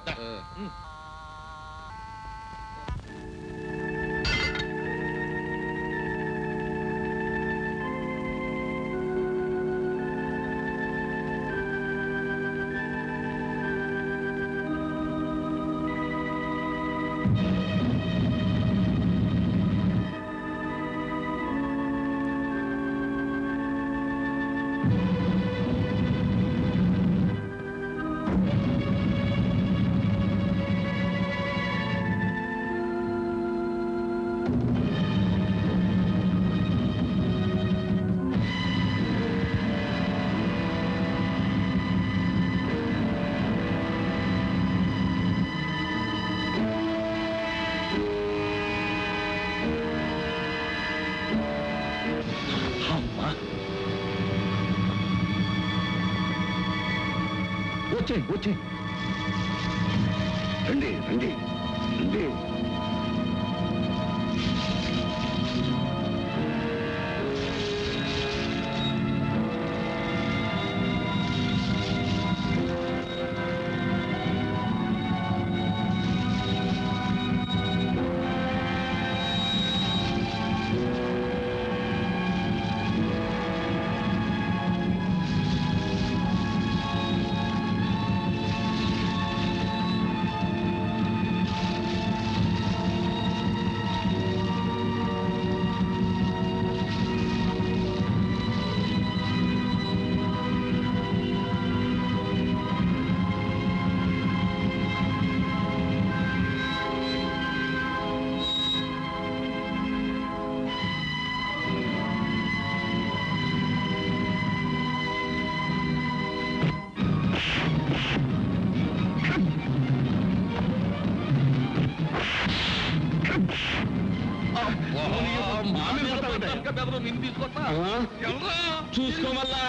వచ్చే రండి రండి రండి. నిన్ను తీసుకొస్తా చూసుకోమల్లా.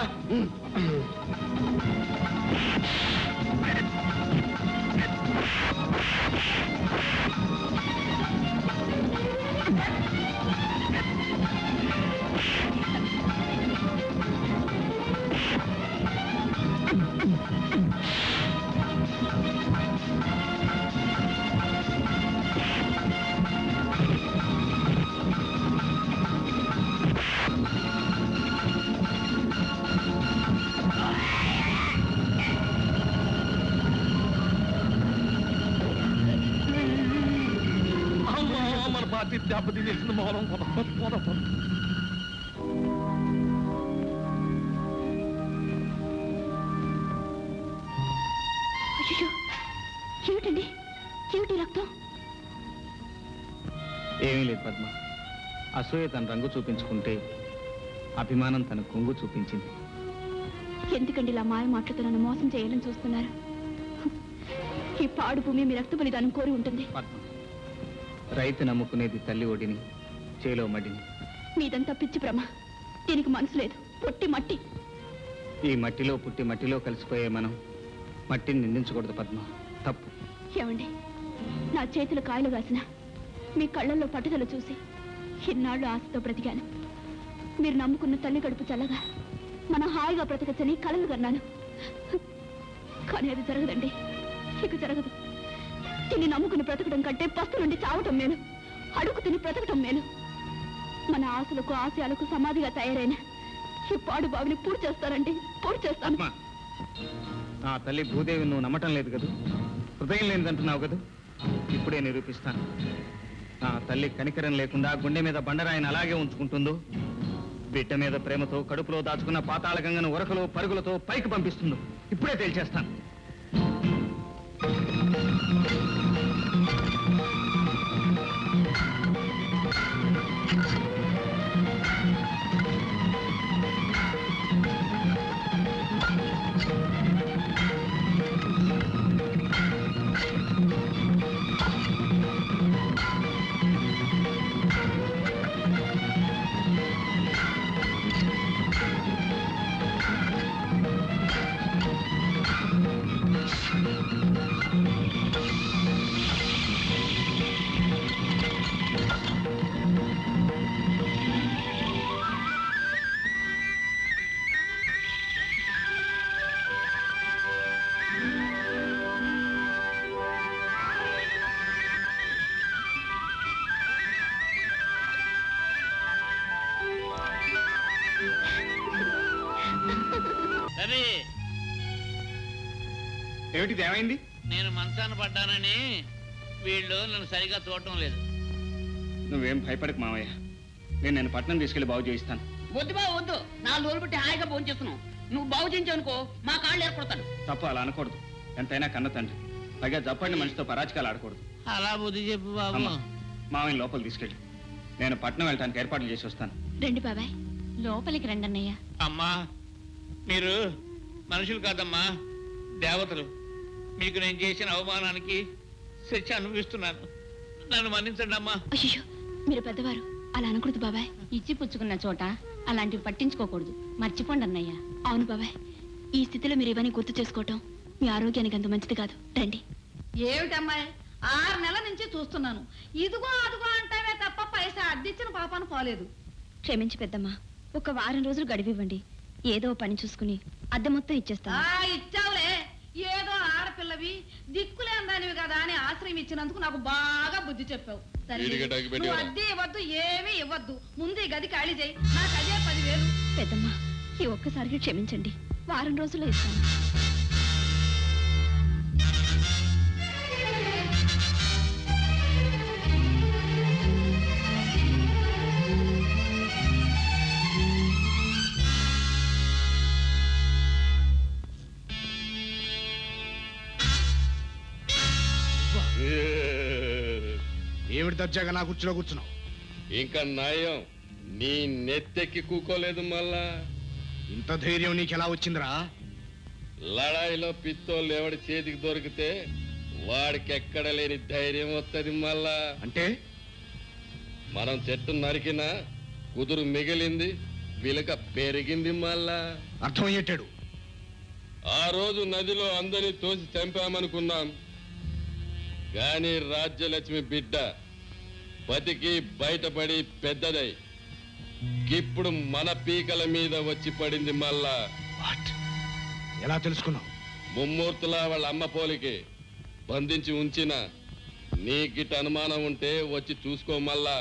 మన పార్టీ దెబ్బతి తెలిసిన మోహనం ఏమిటండి, ఏమిటి రక్తం? ఏమీ లేదు పద్మ. అసూయ తన రంగు చూపించుకుంటే అభిమానం తన కొంగు చూపించింది. ఎందుకండి ఇలా మాయ మాటలతో నన్ను మోసం చేయాలని చూస్తున్నారు? ఈ పాడు భూమి మీ రక్త బలిదానం కోరి ఉంటుంది. రైతు నమ్ముకునేది తల్లి ఒడిని, చేలో మడిని. మీదంతా పిచ్చి భ్రమ. దీనికి మనసు లేదు, పొట్టి మట్టి. ఈ మట్టిలో పుట్టి మట్టిలో కలిసిపోయే మనం మట్టిని నిందించకూడదు పద్మ, తప్పు. ఏమండి, నా చేతులు కాయలు కాసిన మీ కళ్ళల్లో పట్టుదల చూసి ఇన్నాళ్ళు ఆశతో బ్రతికాను. మీరు నమ్ముకున్న తల్లి కడుపు చల్లగా మనం హాయిగా బ్రతకచ్చని కలలు కన్నాను. కానీ అది జరగదండి, ఇక జరగదు. తిని నమ్ముకుని బ్రతకడం కంటే పస్తు నుండి చావటం మేలు, అడుగు తిని బ్రతకటం మేలు. మన ఆశలకు ఆశయాలకు సమాధిగా తయారైన ఈ పాడు బావిని పూర్తి చేస్తానండి, పూర్తి చేస్తాను. నా తల్లి భూదేవి నువ్వు నమ్మటం లేదు కదూ, హృదయం లేనిదంటున్నావు కదూ. ఇప్పుడే నిరూపిస్తాను. నా తల్లి కనికరం లేకుండా గుండె మీద బండరాయిని అలాగే ఉంచుకుంటుందో, బిడ్డ మీద ప్రేమతో కడుపులో దాచుకున్న పాతాళ గంగను ఉరకలు పరుగులతో పైకి పంపిస్తుందో ఇప్పుడే తేల్చేస్తాను. రవి, ఏమిటిది, ఏమైంది? నేను మంచాన పడ్డానని వీళ్ళు నన్ను సరిగా చూడటం లేదు. నువ్వేం భయపడకు మావయ్య, నేను పట్నం తీసుకెళ్లి బాగు చేయిస్తాను. వద్దు బాబు వద్దు, 4 రోజులు బట్టి హాయిగా భోజనం చేస్తున్నావు. నువ్వు బాగు చేయించావనుకో మా కాళ్ళు ఏర్పడతాడు. తప్పు, అలా అనకూడదు. ఎంతైనా కన్న తండ్రి, పైగా జప్పండి మనిషితో పరాచకాలు ఆడకూడదు. అలా బుద్ధి చెప్పు బాబు. మావయ్య లోపల తీసుకెళ్ళి నేను పట్నం వెళ్ళటానికి ఏర్పాట్లు చేసి వస్తాను. రండి బాబాయ్, లోపలికి రండి అన్నయ్య. అమ్మా, మీరు మనుషులు కాదమ్మా, దేవతలు. మీకు నేను చేసిన అవమానానికి శిక్ష అనుభవిస్తున్నాను. నన్ను మన్నించండి అమ్మా. అయ్యో, మీరు పెద్దవారు, అలా అనకూడదు బాబాయ్. ఇచ్చి పుచ్చుకున్న చోట అలాంటివి పట్టించుకోకూడదు, మర్చిపోండి అన్నయ్య. అవును బాబాయ్, ఈ స్థితిలో మీరు ఇవన్నీ గుర్తు చేసుకోవటం మీ ఆరోగ్యానికి అంత మంచిది కాదు. రండి. ఏమిటమ్మాయి, 6 నెలల నుంచి చూస్తున్నాను. ఇదిగో అదుగో అంటావే తప్ప పైసా అద్దిచ్చిన పాపాను పోలేదు. క్షమించి పెద్దమ్మా, ఒక వారం రోజులు గడివివ్వండి. ఏదో పని చూసుకుని అద్దె మొత్తం ఇచ్చేస్తాను. ఇచ్చావులే, ఏదో ఆడపిల్లవి దిక్కులేందానివి కదా అని ఆశ్రయం ఇచ్చినందుకు నాకు బాగా బుద్ధి చెప్పావు. నువ్వు అద్దె ఇవ్వద్దు, ఏమీ ఇవ్వద్దు. ముందు ఈ గది ఖాళీ చేయి, నాకు అదే 10,000. పెద్దమ్మా, ఈ ఒక్కసారికి క్షమించండి, వారం రోజుల్లో ఇస్తాను. ఏమిటి దర్జాగా నా కుర్చీలో కూర్చున్నావు? ఇంకా నయం, నీ నెత్తెక్కి కూకోలేదు మళ్ళా. ఇంత ధైర్యం నీకెలా వచ్చిందిరా? లడాయిలో పిత్తోళ్ళు ఎవడి చేతికి దొరికితే వాడికి ఎక్కడ లేని ధైర్యం వస్తుంది మళ్ళా. అంటే మనం చెట్టు నరికినా కుదురు మిగిలింది, విలక పెరిగింది మళ్ళా. అర్థం అయ్యేటాడు. ఆ రోజు నదిలో అందరినీ తోసి చంపామనుకున్నాం, కానీ రాజ్యలక్ష్మి బిడ్డ బతికి బయటపడి పెద్దదై ఇప్పుడు మన పీకల మీద వచ్చి పడింది మళ్ళా. ఎలా తెలుసుకున్నావు? ముమ్మూర్తులా వాళ్ళ అమ్మ పోలికి బంధించి ఉంచిన నీ గిట్ట అనుమానం ఉంటే వచ్చి చూసుకో మళ్ళా.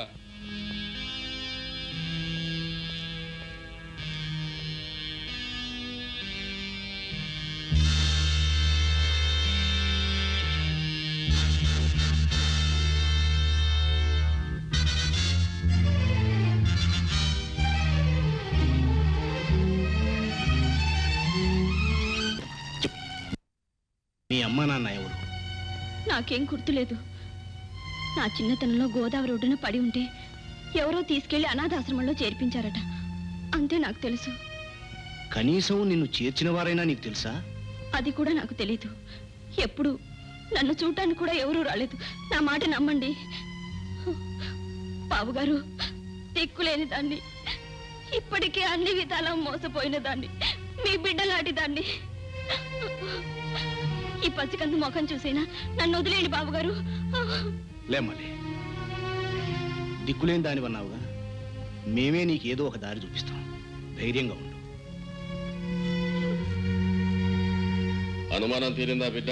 నీ అమ్మా నాన్న ఎవరు? నాకేం గుర్తులేదు. నా చిన్నతనంలో గోదావరి ఒడ్డున పడి ఉంటే ఎవరో తీసుకెళ్లి అనాథాశ్రమంలో చేర్పించారట. అంతే నాకు తెలుసు. కనీసం నిన్ను చేర్చిన వారైనా నీకు తెలుసా? అది కూడా నాకు తెలీదు. ఎప్పుడు నన్ను చూడటానికి కూడా ఎవరూ రాలేదు. నా మాట నమ్మండి బాబుగారు. దిక్కులేని దాన్ని, ఇప్పటికే అన్ని విధాలా మోసపోయిన దాన్ని, మీ బిడ్డలాంటి దాన్ని. ఈ పసికందు ముఖం చూసైనా నన్ను వదిలేండి బాబుగారు. లేమ్మలే, దిక్కులేని దానివన్నావుగా, మేమే నీకేదో ఒక దారి చూపిస్తాం. ధైర్యంగా ఉండు. అనుమానం తీరిందా బిడ్డ?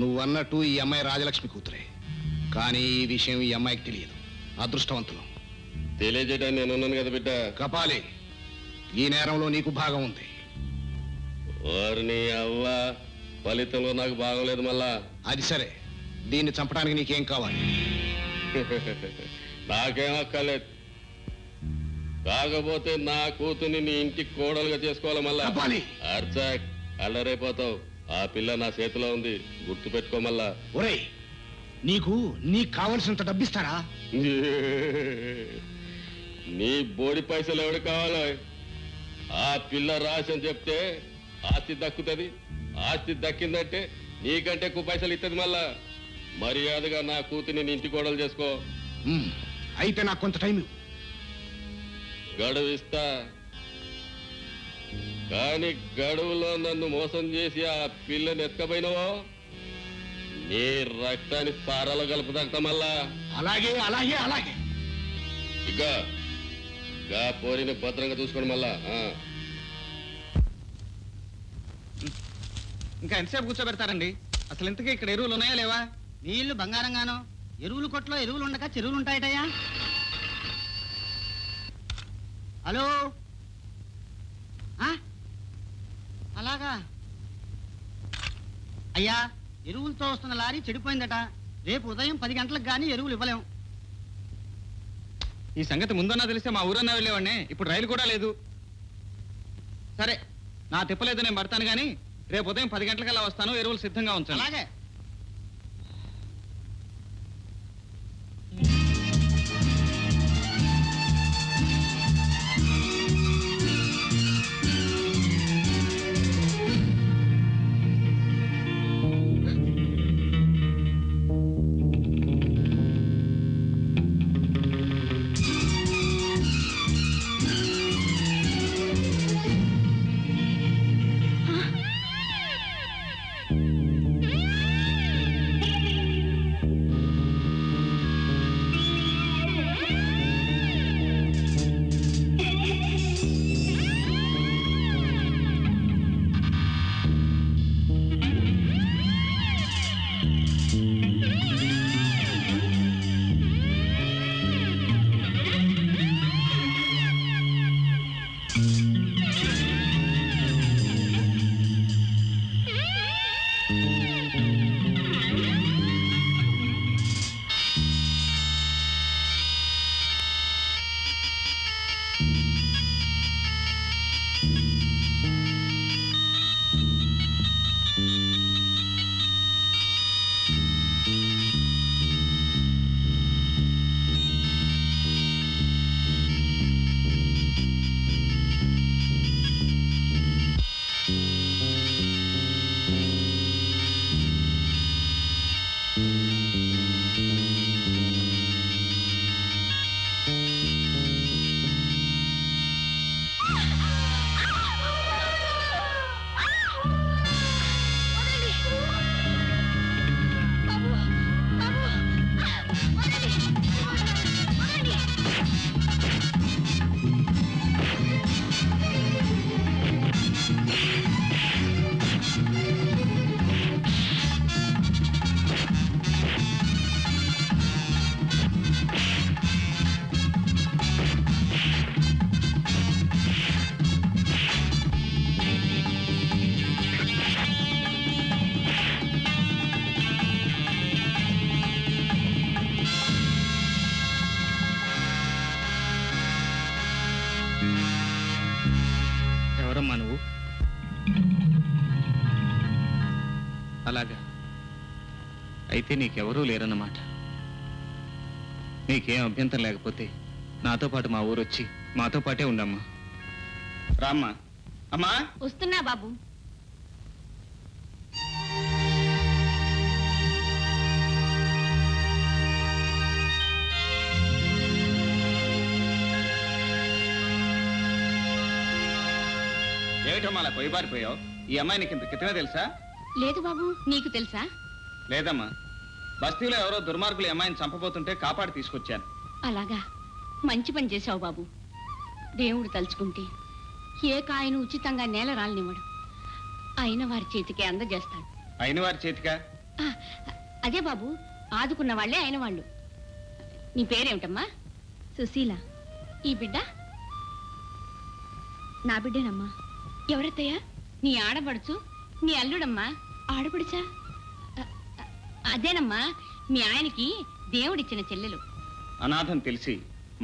నువ్వన్నట్టు ఈ అమ్మాయి రాజలక్ష్మి కూతురే, కానీ ఈ విషయం ఈ అమ్మాయికి తెలియదు. అదృష్టవంతులు. తెలియజేయడానికి నేనున్నాను కదా బిడ్డ. కపాలి, ఈ నేరంలో నీకు భాగం ఉంది. వారిని అవ్వ, ఫలితంలో నాకు బాగోలేదు మళ్ళా. అది సరే, దీన్ని చంపడానికి నీకేం కావాలి? నాకేం అక్కర్లేదు. కాకపోతే నా కూతుర్ని నీ ఇంటికి కోడలుగా చేసుకోవాలి మళ్ళా. అర్చాక్, అల్లరైపోతావు. ఆ పిల్ల నా చేతిలో ఉంది, గుర్తు పెట్టుకో మళ్ళా. ఒరేయ్, నీకు కావలసినంత డబ్బిస్తారా? నీ బోడి పైసలు ఎవడు కావాలో? ఆ పిల్ల రాసి అని చెప్తే ఆస్తి దక్కుతుంది. ఆస్తి దక్కిందంటే నీకంటే ఎక్కువ పైసలు ఇస్తుంది మళ్ళా. మర్యాదగా నా కూతుర్ని నీ ఇంటి కోడలు చేసుకో. అయితే నాకు కొంత టైం గడువిస్తా, కానీ గడువులో నన్ను మోసం చేసి ఆ పిల్లని ఎత్తుకపోయినవో నీ రక్తాన్ని సారాలో కలుపుతాక మళ్ళా. అలాగే అలాగే అలాగే. ఇక గా పోరిని భద్రంగా చూసుకోండి మళ్ళా. ఇంకా ఎంతసేపు కూర్చోబెడతారండి? అసలు ఇంతకీ ఇక్కడ ఎరువులు ఉన్నాయా లేవా? నీళ్లు బంగారంగానో, ఎరువులు కొట్లో ఎరువులు ఉండగా చెరువులు ఉంటాయటయ్యా. హలో, అలాగా అయ్యా, ఎరువులతో వస్తున్న లారీ చెడిపోయిందట. రేపు ఉదయం 10 గంటలకు గానీ ఎరువులు ఇవ్వలేం. ఈ సంగతి ముందన్నా తెలిస్తే మా ఊరన్నా వెళ్ళేవాడిని. ఇప్పుడు రైలు కూడా లేదు. సరే, నా తిప్పలేదు, నేను పడతాను. కానీ రేపు ఉదయం 10 గంటలకల్లా వస్తాను. ఎరువులు సిద్ధంగా ఉంచాను. అలాగే. ఎవరమ్మా నువ్వు? అలాగా, అయితే నీకెవరూ లేరన్నమాట. నీకేం అభ్యంతరం లేకపోతే నాతో పాటు మా ఊరు వచ్చి మాతో పాటే ఉండమ్మా. రామ్మా. అమ్మా వస్తున్నా బాబు. ఏమిటమ్మా అలా పొయ్యిబారిపోయావు? ఈ అమ్మాయి నీకు ఇంత క్రితమే తెలుసా? లేదు బాబు, నీకు తెలుసా? లేదమ్మా, బస్తీలో ఎవరో దుర్మార్గులు ఈ అమ్మాయిని చంపబోతుంటే కాపాడి తీసుకొచ్చాను. అలాగా, మంచి పని చేశావు బాబు. దేవుడు తలుచుకుంటే ఏ కాయను ఉచితంగా నేల రాలనివ్వడు. అయిన వారి చేతికి అందజేస్తాడు. అయిన వారి చేతికా? ఆ, అదే బాబు, ఆదుకున్న వాళ్ళే అయిన వాళ్ళు. నీ పేరేమిటమ్మా? సుశీల. ఈ బిడ్డ నా బిడ్డేనమ్మా. ఎవరత్తయ్యా? నీ ఆడపడుచు, నీ అల్లుడమ్మా. ఆడపడుచా? అదేనమ్మా, మీ ఆయనకి దేవుడిచ్చిన చెల్లెలు. అనాథం తెలిసి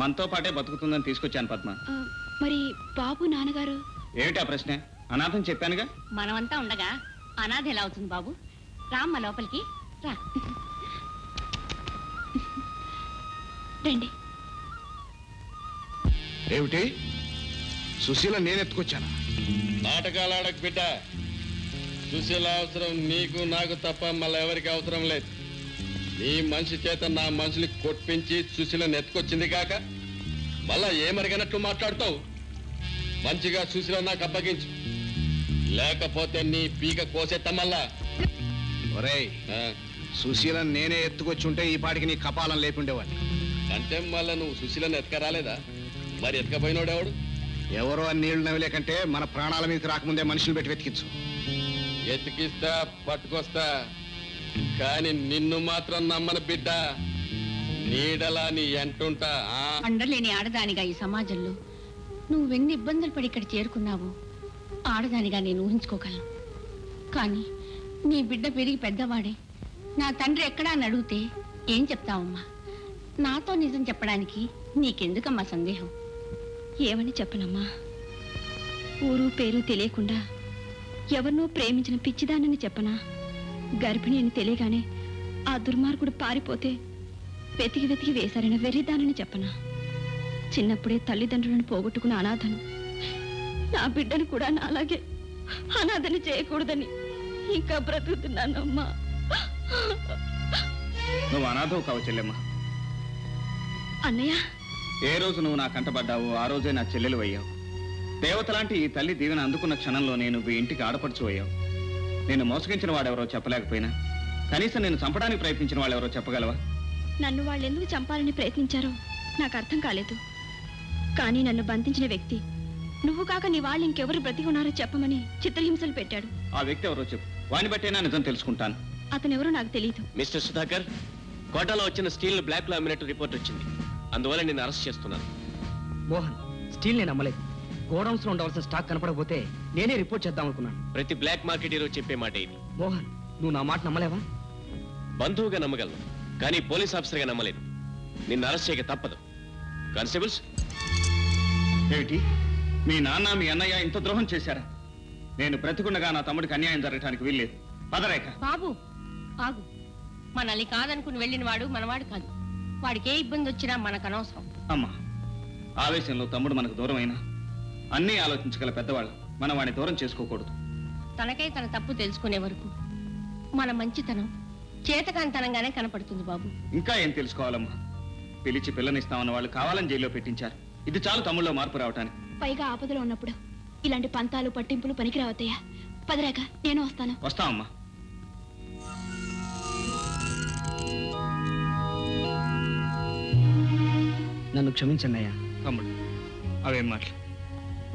మనతో పాటే బతుకుతుందని తీసుకొచ్చాను పద్మ. మరి బాబు నాన్నగారు? ఏమిటా ప్రశ్న? అనాథం చెప్పానుగా. మనమంతా ఉండగా అనాథ ఎలా అవుతుంది బాబు? రామ్మ లోపలికి రా. రండి. ఏమిటి? సుశీల నేను ఎత్తుకొచ్చాను. నాటకాలు ఆడకు బిడ్డ. సుశీల అవసరం నీకు నాకు తప్ప మళ్ళీ ఎవరికి అవసరం లేదు. నీ మనిషి చేత నా మనుషుని కొట్టించి సుశీలను ఎత్తుకొచ్చింది కాక మళ్ళా ఏమరిగినట్లు మాట్లాడుతావు. మంచిగా సుశీల నాకు అప్పగించు, లేకపోతే నీ పీక కోసేత్తా మళ్ళా. ఒరేయ్, సుశీల నేనే ఎత్తుకొచ్చి ఉంటే ఈ పాటికి నీ కపాలం లేకుండేవాడిని. అంటే మళ్ళా నువ్వు సుశీలను ఎత్తుకరాలేదా? మరి ఎత్తుకపోయినోడెవడు? ఎవరో అని నీళ్లు నవ్వలేకంటే మన ప్రాణాల మీదకి రాకముందే మనుషులు పెట్టి వెతికించు. ఎతికిస్తా, పట్టుకొస్తా, కాని నిన్ను మాత్రం నమ్మను బిడ్డ. నీడలా నీ ఎంటుంటా. అండలేని ఆడదానిగా ఈ సమాజంలో నువ్వెన్ని ఇబ్బందులు పడి ఇక్కడ చేరుకున్నావో ఆడదానిగా నేను ఊహించుకోగలను. కానీ నీ బిడ్డ పెరిగి పెద్దవాడే నా తండ్రి ఎక్కడా అని అడిగితే ఏం చెప్తావమ్మా? నాతో నిజం చెప్పడానికి నీకెందుకమ్మా సందేహం? ఏమని చెప్పనమ్మా? ఊరు పేరు తెలియకుండా ఎవరినో ప్రేమించిన పిచ్చిదానని చెప్పనా? గర్భిణి అని తెలియగానే ఆ దుర్మార్గుడు పారిపోతే వెతికి వెతికి వేశారని వెర్రిదానని చెప్పనా? చిన్నప్పుడే తల్లిదండ్రులను పోగొట్టుకున్న అనాథను నా బిడ్డను కూడా నాలాగే అనాథని చేయకూడదని ఇంకా బ్రతుకుతున్నానమ్మా. నువ్వు అనాథవు కావు చెల్లెమ్మా. అన్నయ్య, ఏ రోజు నువ్వు నా కంటపడ్డావో ఆ రోజే నా చెల్లెలు అయ్యావు. దేవత లాంటి ఈ తల్లి దీవెన అందుకున్న క్షణంలోనే నువ్వు ఇంటికి ఆడపడుచు అయ్యావు. నేను మోసగించిన వాడెవరో చెప్పలేకపోయినా కనీసం నేను చంపడానికి ప్రయత్నించిన వాళ్ళెవరో చెప్పగలవా? నన్ను వాళ్ళు ఎందుకు చంపాలని ప్రయత్నించారో నాకు అర్థం కాలేదు. కానీ నన్ను బంధించిన వ్యక్తి నువ్వు కాక నీ వాళ్ళు ఇంకెవరు బ్రతికి ఉన్నారో చెప్పమని చిత్రహింసలు పెట్టాడు. ఆ వ్యక్తి ఎవరో చెప్పు, వాడిని బట్టేనా నిజం తెలుసుకుంటాను. అతనెవరో నాకు తెలియదు. మిస్టర్ సుధాకర్, కోటాలో వచ్చిన స్టీల్ బ్లాక్ లో అమ్మినట్టు రిపోర్ట్ వచ్చింది. అందువల్ల నేను అరెస్ట్ చేస్తున్నాను. మోహన్, స్టీల్ నేను నమ్మలేదు. గోడౌన్స్ లో ఉండవలసిన స్టాక్ కనపడకపోతే నేనే రిపోర్ట్ చేద్దాం అనుకున్నాను. ప్రతి బ్లాక్ మార్కెట్ హీరో చెప్పే మాట ఇది. మోహన్, నువ్వు నా మాట నమ్మలేవా? బంధువుగా నమ్మగలను, కానీ పోలీస్ ఆఫీసర్గా నమ్మలేదు. నిన్ను అరెస్ట్ చేయక తప్పదు. కానిస్టేబుల్స్. ఏమిటి, మీ నాన్న మీ అన్నయ్య ఇంత ద్రోహం చేశారా? నేను బ్రతికుండగా నా తమ్ముడికి అన్యాయం జరగడానికి వీల్లేదు. పదరేఖ. బాబు ఆగు. మనల్ని కాదనుకుని వెళ్ళిన వాడు మనవాడు కాదు. వాడికి ఏ ఇబ్బంది వచ్చినా మనకు అనవసరం. అమ్మా, ఆవేశంలో తమ్ముడు మనకు దూరం అయినా అన్నీ ఆలోచించగల పెద్దవాళ్ళు మనం వాడిని దూరం చేసుకోకూడదు. తనకై తన తప్పు తెలుసుకునే వరకు మన మంచితనం చేతకాంతనంగానే కనపడుతుంది బాబు. ఇంకా ఏం తెలుసుకోవాలమ్మా? పిలిచి పిల్లనిస్తామన్న వాళ్ళు కావాలని జైల్లో పెట్టించారు. ఇది చాలు తమ్ముళ్ళో మార్పు రావటానికి. పైగా ఆపదలో ఉన్నప్పుడు ఇలాంటి పంతాలు పట్టింపులు పనికిరావద్దయ్యా. పదరాక నేను వస్తాను. వస్తామమ్మా. నన్ను క్షమించండి అయ్యా. తమ్ముడు, అవేం మాటలు?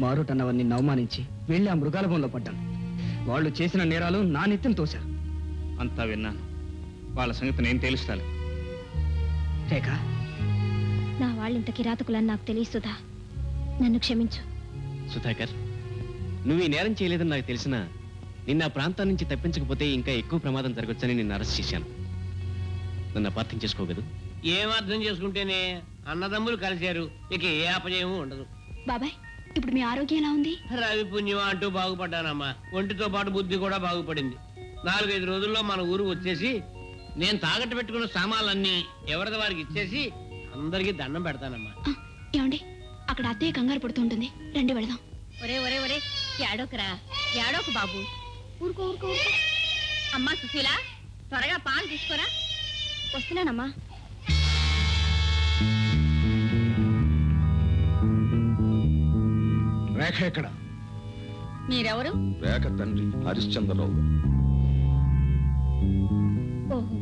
మారుటన్నవన్నీ అవమానించి వెళ్ళి ఆ మృగాల బొంలో పడ్డాను. వాళ్ళు చేసిన నేరాలు నా నెత్తిన తోశారు. అంతా విన్నాను. వాళ్ళ సంగతి నేను తెలుస్తాను. రేఖ, నా వాళ్ళింత కిరాతకులని నాకు తెలియదు సుధా. నన్ను క్షమించు. సుధాకర్, నువ్వు ఈ నేరం చేయలేదని నాకు తెలిసినా నిన్న ఆ ప్రాంతం నుంచి తప్పించకపోతే ఇంకా ఎక్కువ ప్రమాదం జరగొచ్చని నిన్ను అరెస్ట్ చేశాను. నన్ను అపార్థం చేసుకోగదు. ఏం అర్థం చేసుకుంటేనే అన్నదమ్ములు కలిశారు, ఇక ఏ అపజయము ఉండదు. బాబాయ్, ఇప్పుడు మీ ఆరోగ్యం ఎలా ఉంది? రవి పుణ్యం అంటూ బాగుపడ్డానమ్మా. ఒంటితో పాటు బుద్ధి కూడా బాగుపడింది. 4-5 రోజుల్లో మన ఊరు వచ్చేసి నేను తాకట్టు పెట్టుకున్న సామాన్లన్నీ ఎవరిది వారికి ఇచ్చేసి అందరికీ దండం పెడతానమ్మా. ఏమండి అక్కడ అత్తయ్య కంగారు పడుతుంటుంది, రండి వెళదాం. ఒరే ఒరే ఒరే ఏడోకరా, ఏడోకు బాబు. ఊరుకో ఊరుకో ఊరుకో. అమ్మా సుశీల, త్వరగా పాలు తీసుకోరా. వస్తున్నానమ్మా. రేఖ ఎక్కడ? మీరెవరు? రేఖ తండ్రి హరిశ్చంద్రరావు గారు. ఓహో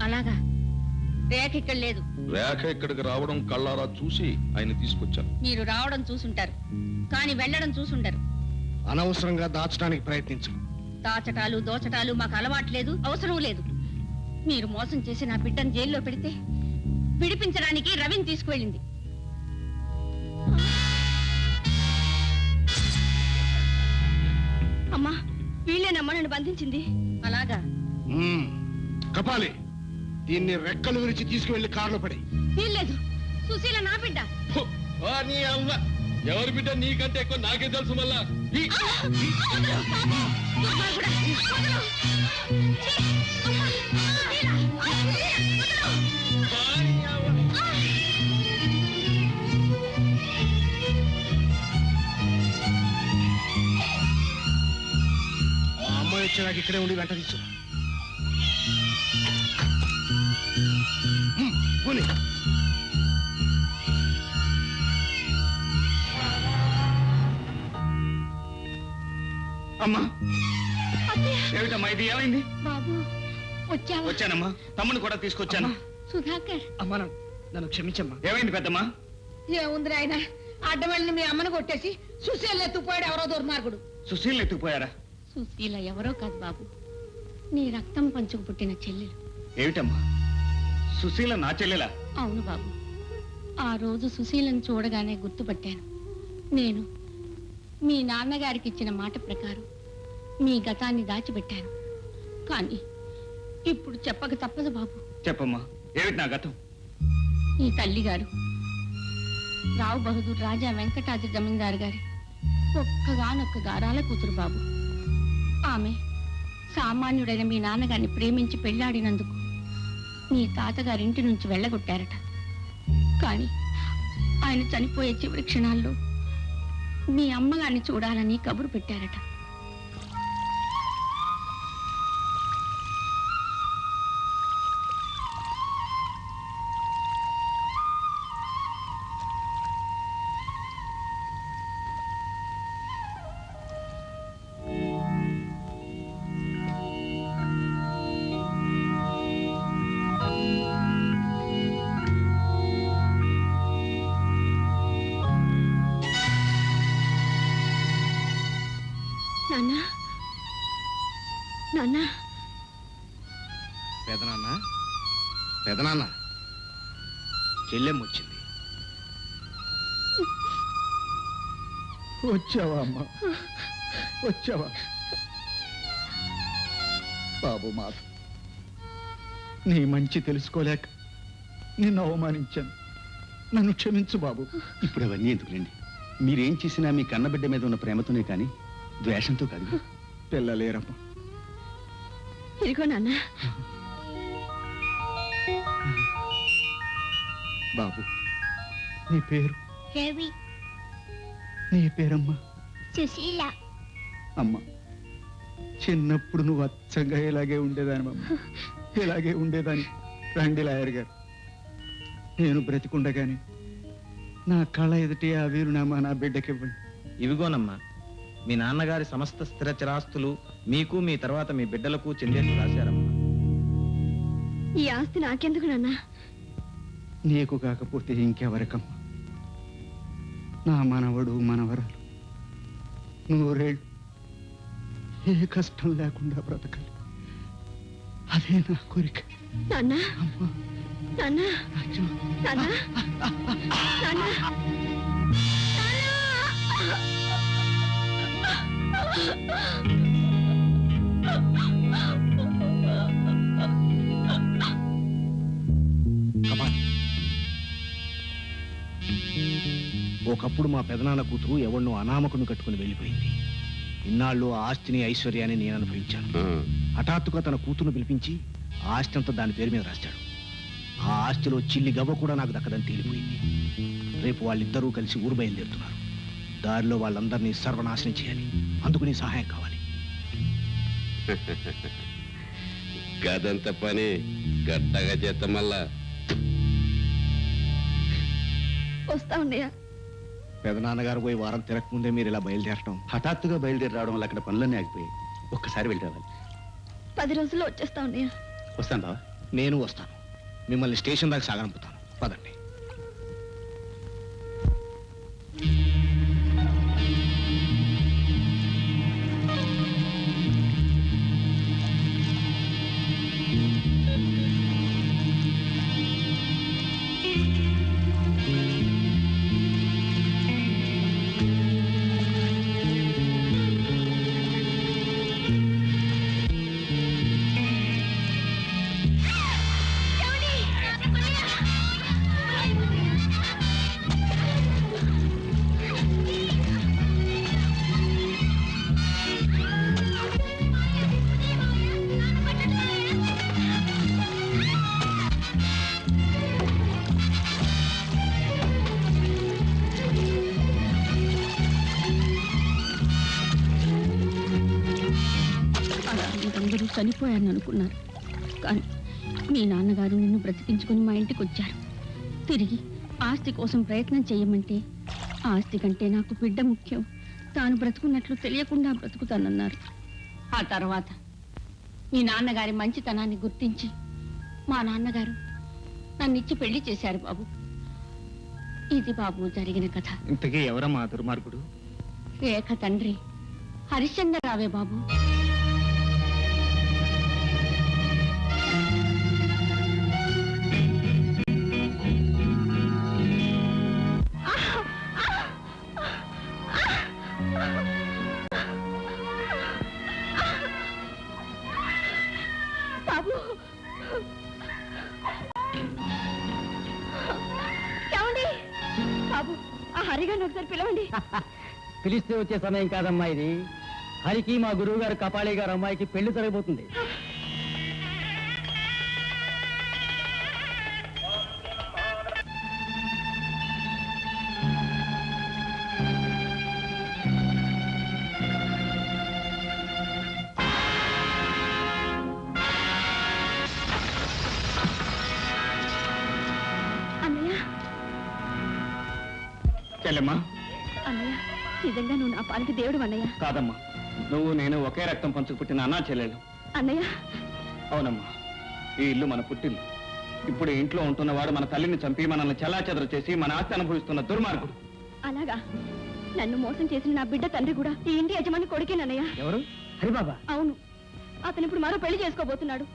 అలాగా. రేఖ ఇక్కడ లేదు. రేఖ ఇక్కడికి రావడం కళ్ళారా చూసి ఆయన తీసుకొచ్చాను. మీరు రావడం చూసుంటారు, కానీ వెళ్ళడం చూసుంటారు. అనవసరంగా దాచడానికి ప్రయత్నించు. దాచటాలు దోచటాలు మాకు అలవాట్లేదు, అవసరం లేదు. మీరు మోసం చేసి నా బిడ్డను జైల్లో పెడితే విడిపించడానికి రవిని తీసుకువెళ్ళింది. అమ్మా వీళ్ళేనమ్మా నన్ను బంధించింది. అలాగా. కపాలి, దీన్ని రెక్కలు విరిచి తీసుకువెళ్లి కారులో పడి. వీల్లేదు, సుశీల నా బిడ్డ. నీ అవ్వ ఎవరి బిడ్డ నీకంటే ఎక్కువ నాకే తెలుసు మళ్ళా. మా అమ్మాయి వచ్చి నాకు ఇక్కడే ఉండి వెంట తీసు. పోనీ. అమ్మా ఏమిటమ్మా ఇది, ఏమైంది? బాబు వచ్చావా? వచ్చానమ్మా, తమ్ముని కూడా తీసుకొచ్చాను. సుధాకర్. అమ్మా నన్ను క్షమించమ్మా. ఏమైంది పెద్దమ్మా? ఏముంది ఆయన అడ్డమల్ని మీ అమ్మను కొట్టేసి సుశీల్ ఎత్తుకుపోయాడు ఎవరో దుర్మార్గుడు. సుశీల్ ఎత్తుకుపోయారా? సుశీల ఎవరో కాదు బాబు, నీ రక్తం పంచుకు పుట్టిన చెల్లెలు. ఏమిటమ్మా, సుశీల నా చెల్లెలా? అవును బాబు, ఆ రోజు సుశీలను చూడగానే గుర్తుపట్టాను. నేను మీ నాన్నగారికి ఇచ్చిన మాట ప్రకారం మీ గతాన్ని దాచిపెట్టాను. కానీ ఇప్పుడు చెప్పక తప్పదు బాబు. చెప్పమ్మా, ఏమిటి నా గతం? ఈ తల్లిగారు రావు బహదూర్ రాజా వెంకటాద్రి జమీందారు గారి ఒక్కగానొక్క గారాల కూతురు బాబు. ఆమె సామాన్యుడైన మీ నాన్నగారిని ప్రేమించి పెళ్లాడినందుకు మీ తాతగారింటి నుంచి వెళ్ళగొట్టారట. కానీ ఆయన చనిపోయే చివరి క్షణాల్లో మీ అమ్మగారిని చూడాలని కబురు పెట్టారట. నాన్న నాన్న పెదనాన్న, పెదనాన్న, చెల్లెమ్మ వచ్చింది. వచ్చావా అమ్మా, వచ్చావా? బాబు మాధవ్, నీ మంచి తెలుసుకోలేక నిన్ను అవమానించాను, నన్ను క్షమించు బాబు. ఇప్పుడు అవన్నీ ఎందుకులేండి. మీరేం చేసినా మీ కన్నబిడ్డ మీద ఉన్న ప్రేమతోనే కానీ ద్వేషంతో కాదు. పిల్లలేరమ్మా. ఇదిగో నాన్న. బాబు, నీ పేరు? రవి. నీ పేరమ్మా? సుశీల. అమ్మా, చిన్నప్పుడు నువ్వు అచ్చంగా ఇలాగే ఉండేదాని అమ్మ, ఇలాగే ఉండేదాని. రండి లాయర్ గారు, నేను బ్రతికుండగాని నా కళ్ళ ఎదుటి ఆ వీరునామా నా బిడ్డకివ్వండి. ఇవిగోనమ్మా, మీ నాన్నగారి సమస్త స్థిర చిరాస్తులు మీకు మీ తర్వాత మీ బిడ్డలకు చెందేట్టు రాశారమ్మా. ఈ ఆస్తి నాకెందుకు నాన్న? నీకు కాకపోతే ఇంకెవరికమ్మా? నా మనవడు మనవరాలు నూరేళ్ళు ఏ కష్టం లేకుండా బ్రతకాలి, అదే నా కోరిక. నాన్న నాన్న నాన్న నాన్న. ఒకప్పుడు మా పెదనాన్న కూతురు ఎవరినో అనామకును కట్టుకుని వెళ్ళిపోయింది. ఇన్నాళ్ళు ఆ ఆస్తిని ఐశ్వర్యాన్ని నేను అనుభవించాను. హఠాత్తుగా తన కూతురును పిలిపించి ఆ ఆస్తి అంతా దాని పేరు మీద రాశాడు. ఆ ఆస్తిలో చిల్లి గవ్వ కూడా నాకు దక్కదని తేలిపోయింది. రేపు వాళ్ళిద్దరూ కలిసి ఊరు బయలుదేరుతున్నారు. దారిలో వాళ్ళందరినీ సర్వనాశనం చేయాలి. అందుకు నీ సహాయం కావాలి. గదంత పని గట్టగా చేత మళ్ళా వస్తా ఉండయా. పెదనాన్నగారు పోయి వారం తిరగకముందే మీరు ఇలా బయలుదేరటం. హఠాత్తుగా బయలుదేరి రావడం వల్ల అక్కడ పనులన్నీ ఆగిపోయాయి. ఒక్కసారి వెళ్ళి రావాలి. 10 రోజుల్లో వచ్చేస్తా ఉండయా. వస్తాను బావా. నేను వస్తాను. మిమ్మల్ని స్టేషన్ దాకా సాగనంపుతాను. పదండి. అందరూ చనిపోయారని అనుకున్నారు. కానీ మీ నాన్నగారు నిన్ను బ్రతికించుకుని మా ఇంటికి వచ్చారు. తిరిగి ఆస్తి కోసం ప్రయత్నం చేయమంటే ఆస్తి కంటే నాకు బిడ్డ ముఖ్యం, తాను బ్రతుకున్నట్లు తెలియకుండా బ్రతుకుతానన్నారు. ఆ తర్వాత మీ నాన్నగారి మంచితనాన్ని గుర్తించి మా నాన్నగారు నన్నిచ్చి పెళ్లి చేశారు బాబు. ఇది బాబు జరిగిన కథ. ఇంతకీ ఎవరమ్మా దుర్మార్గుడు? రేఖ తండ్రి హరిశ్చంద్రరావే బాబు. బాబు ఏమండి? బాబు ఆ హరిగారిని ఒకసారి పిలవండి. పిలిస్తే వచ్చే సమయం కాదమ్మా ఇది. హరికి మా గురువు గారు కపాళి గారు అమ్మాయికి పెళ్లి జరగబోతుంది. అన్నయ్య చెల్లెమ్మా. అన్నయ్య నిజంగా నువ్వు నా పాలిటి దేవుడు అన్నయ్య. కాదమ్మా, నువ్వు నేను ఒకే రక్తం పంచుకు పుట్టిన అన్నా చెల్లెలు. అన్నయ్య అవునమ్మా, ఈ ఇల్లు మన పుట్టిల్లు. ఇప్పుడు ఈ ఇంట్లో ఉంటున్నవాడు మన తల్లిని చంపి మనల్ని చెల్లాచెదరు చేసి మన ఆస్తి అనుభవిస్తున్న దుర్మార్గుడు. అలాగా నన్ను మోసం చేసిన నా బిడ్డ తండ్రి కూడా ఈ ఇంటి యజమాని కొడుకేనన్నయ్య. ఎవరు? హరిబాబా. అవును, అతను ఇప్పుడు మరో పెళ్లి చేసుకోబోతున్నాడు.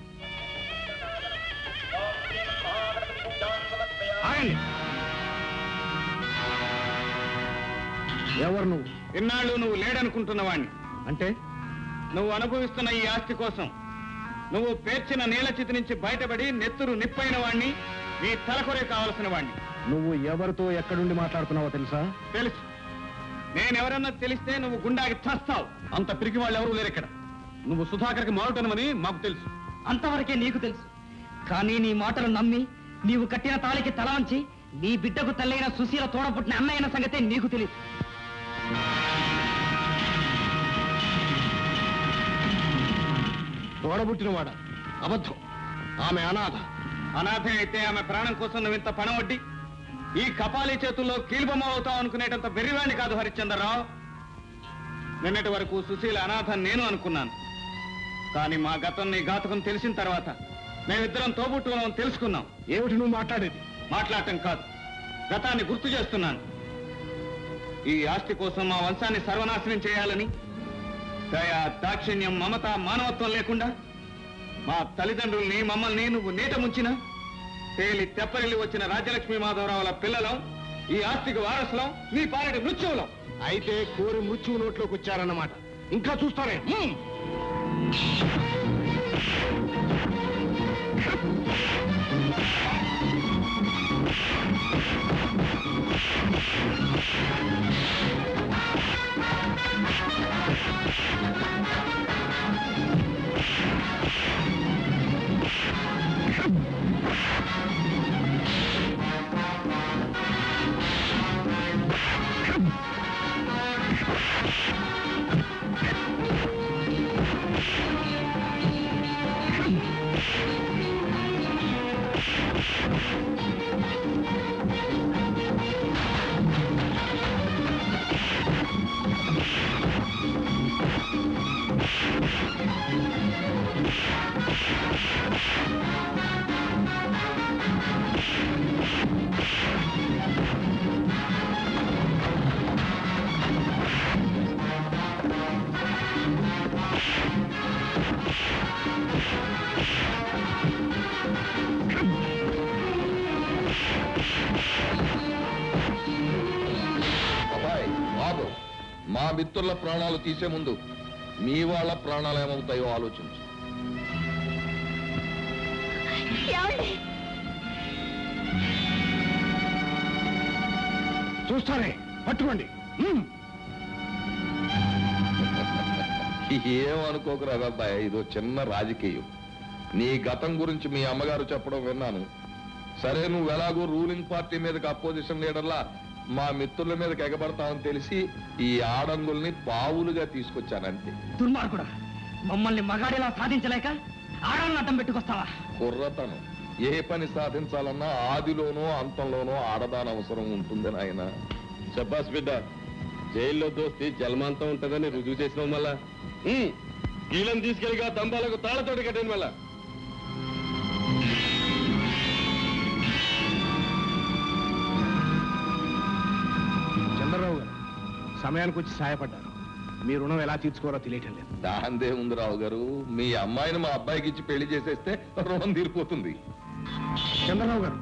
ఎవరు నువ్వు? ఇన్నాళ్ళు నువ్వు లేడనుకుంటున్న వాణ్ణి. అంటే నువ్వు అనుభవిస్తున్న ఈ ఆస్తి కోసం నువ్వు పేర్చిన నీలచితి నుంచి బయటపడి నెత్తురు నిప్పైన వాణ్ణి, నీ తలకొరే కావలసిన వాణ్ణి. నువ్వు ఎవరితో ఎక్కడుండి మాట్లాడుతున్నావో తెలుసా? తెలుసు. నేనెవరన్నా తెలిస్తే నువ్వు గుండాకి చస్తావు. అంత పిరికి వాళ్ళు ఎవరూ లేరు ఇక్కడ. నువ్వు సుధాకర్కి మారుటనమని మాకు తెలుసు. అంతవరకే నీకు తెలుసు. కానీ నీ మాటలు నమ్మి నీవు కట్టిన తాళికి తల వంచి నీ బిడ్డకు తల్లైన సుశీల తోడపుట్టిన అన్నయ్యన సంగతే నీకు తెలియదు. తోడబుట్టినవాడ అబద్ధం. ఆమె అనాథ. అనాథే అయితే ఆమె ప్రాణం కోసం నువ్వు ఇంత పణం వడ్డి ఈ కపాలి చేతుల్లో కీలుబొమ్మ అవుతావు అనుకునేటంత వెర్రివాణ్ణి కాదు హరిశ్చంద్రరావు. నిన్నటి వరకు సుశీల అనాథ నేను అనుకున్నాను. కానీ మా గతం నీ ఘాతకం తెలిసిన తర్వాత మేమిద్దరం తోబుట్టువులం తెలుసుకున్నాం. ఏమిటి నువ్వు మాట్లాడేది? మాట్లాడటం కాదు, గతాన్ని గుర్తు చేస్తున్నాను. ఈ ఆస్తి కోసం మా వంశాన్ని సర్వనాశనం చేయాలని దయ, దాక్షిణ్యం, మమత, మానవత్వం లేకుండా మా తల్లిదండ్రుల్ని మమ్మల్ని నువ్వు నీట ముంచిన తేలి తెప్పరిల్లి వచ్చిన రాజ్యలక్ష్మి మాధవరావుల పిల్లలం, ఈ ఆస్తికి వారసులం, నీ పాలటి మృత్యువులం. అయితే కోరి మృత్యువు నోట్లోకి వచ్చారన్నమాట. ఇంకా చూస్తానే. మా మిత్రుల ప్రాణాలు తీసే ముందు మీ వాళ్ళ ప్రాణాలు ఏమవుతాయో ఆలోచించు. చూస్తారే, పట్టుకోండి. ఏమనుకోకురా అబ్బాయి, ఇదో చిన్న రాజకీయం. నీ గతం గురించి మీ అమ్మగారు చెప్పడం విన్నాను. సరే, నువ్వు ఎలాగో రూలింగ్ పార్టీ మీదకి అపోజిషన్ లీడర్లా మా మిత్రుల మీదకి ఎగబడతామని తెలిసి ఈ ఆడంగుల్ని పావులుగా తీసుకొచ్చానంతే. దుర్మార్గుడా, మమ్మల్ని మగాడిలా సాధించలేక ఆడాలను అడ్డం పెట్టుకొస్తావా? కుర్రతనం ఏ పని సాధించాలన్నా ఆదిలోనో అంతంలోనో ఆడదాని అవసరం ఉంటుంది నాయన. శబ్బాస్ బిడ్డ, జైల్లో దోస్తి జన్మాంతం ఉంటుందని రుజువు చేసినాం. మళ్ళా కీలను తీసుకెళ్ళిగా దంబాలకు తాళతోటి కట్టాను. మళ్ళా చంద్రరావు గారు సమయానికి వచ్చి సహాయపడ్డారు. మీ రుణం ఎలా తీర్చుకోవాలో తెలియటం లేదు. దాందే ఉంది రావు గారు, మీ అమ్మాయిని మా అబ్బాయికి ఇచ్చి పెళ్లి చేసేస్తే రుణం తీరిపోతుంది. చంద్రరావు గారు,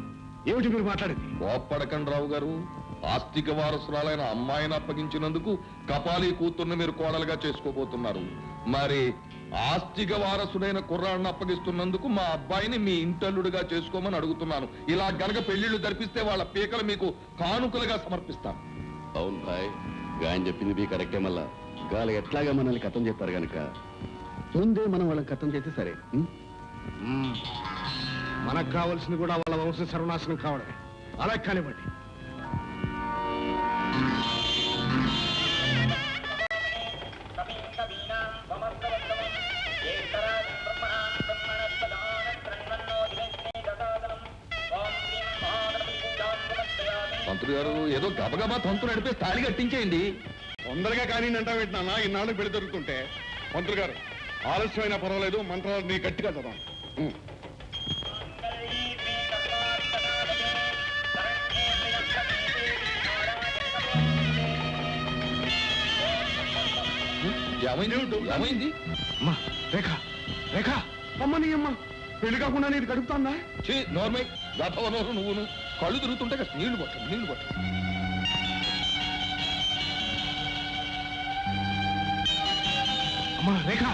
ఏమిటి మీరు మాట్లాడేది? కోప్పడకండి రావు గారు. ఆస్తిక వారసురాలైన అమ్మాయిని అప్పగించినందుకు కపాలి కూతుర్ని మీరు కోడలుగా చేసుకోబోతున్నారు. మరి ఆస్తిక వారసుడైన కుర్రాడిని అప్పగిస్తున్నందుకు మా అబ్బాయిని మీ ఇంటల్లుడిగా చేసుకోమని అడుగుతున్నాను. ఇలా గనక పెళ్లిళ్లు జరిపిస్తే వాళ్ళ పీకలు మీకు కానుకలుగా సమర్పిస్తాను. అవును భాయ్, గాయం చెప్పింది మీ కరెక్టే. మళ్ళా గాలి ఎట్లాగా మనల్ని కథం చెప్పారు గనక ముందే మనం వాళ్ళని కథం చేస్తే సరే. మనకు కావాల్సింది కూడా వాళ్ళ వంశ సర్వనాశనం కావడమే. అలా కానివ్వండి. మంత్రి గారు, ఏదో గబగబా తంతు నడిపే తాళి కట్టించేయండి. తొందరగా కానీ అంటా పెట్టినా ఇన్నాళ్ళు పెళ్లి దొరుకుతుంటే. మంత్రి గారు, ఆలస్యమైనా పర్వాలేదు, మంత్రాలని గట్టిగా చదవండి. ఏమైంది? అమ్మా రేఖ, రేఖ అమ్మని అమ్మ పెళ్లి కాకుండా నేను గడుపుతాన్నా? నోర్మై గతవనోరు నువ్వును కళ్ళు తిరుగుతుంటే నీళ్లు పట్టు, నీళ్లు పట్టు. అమ్మా రేఖ,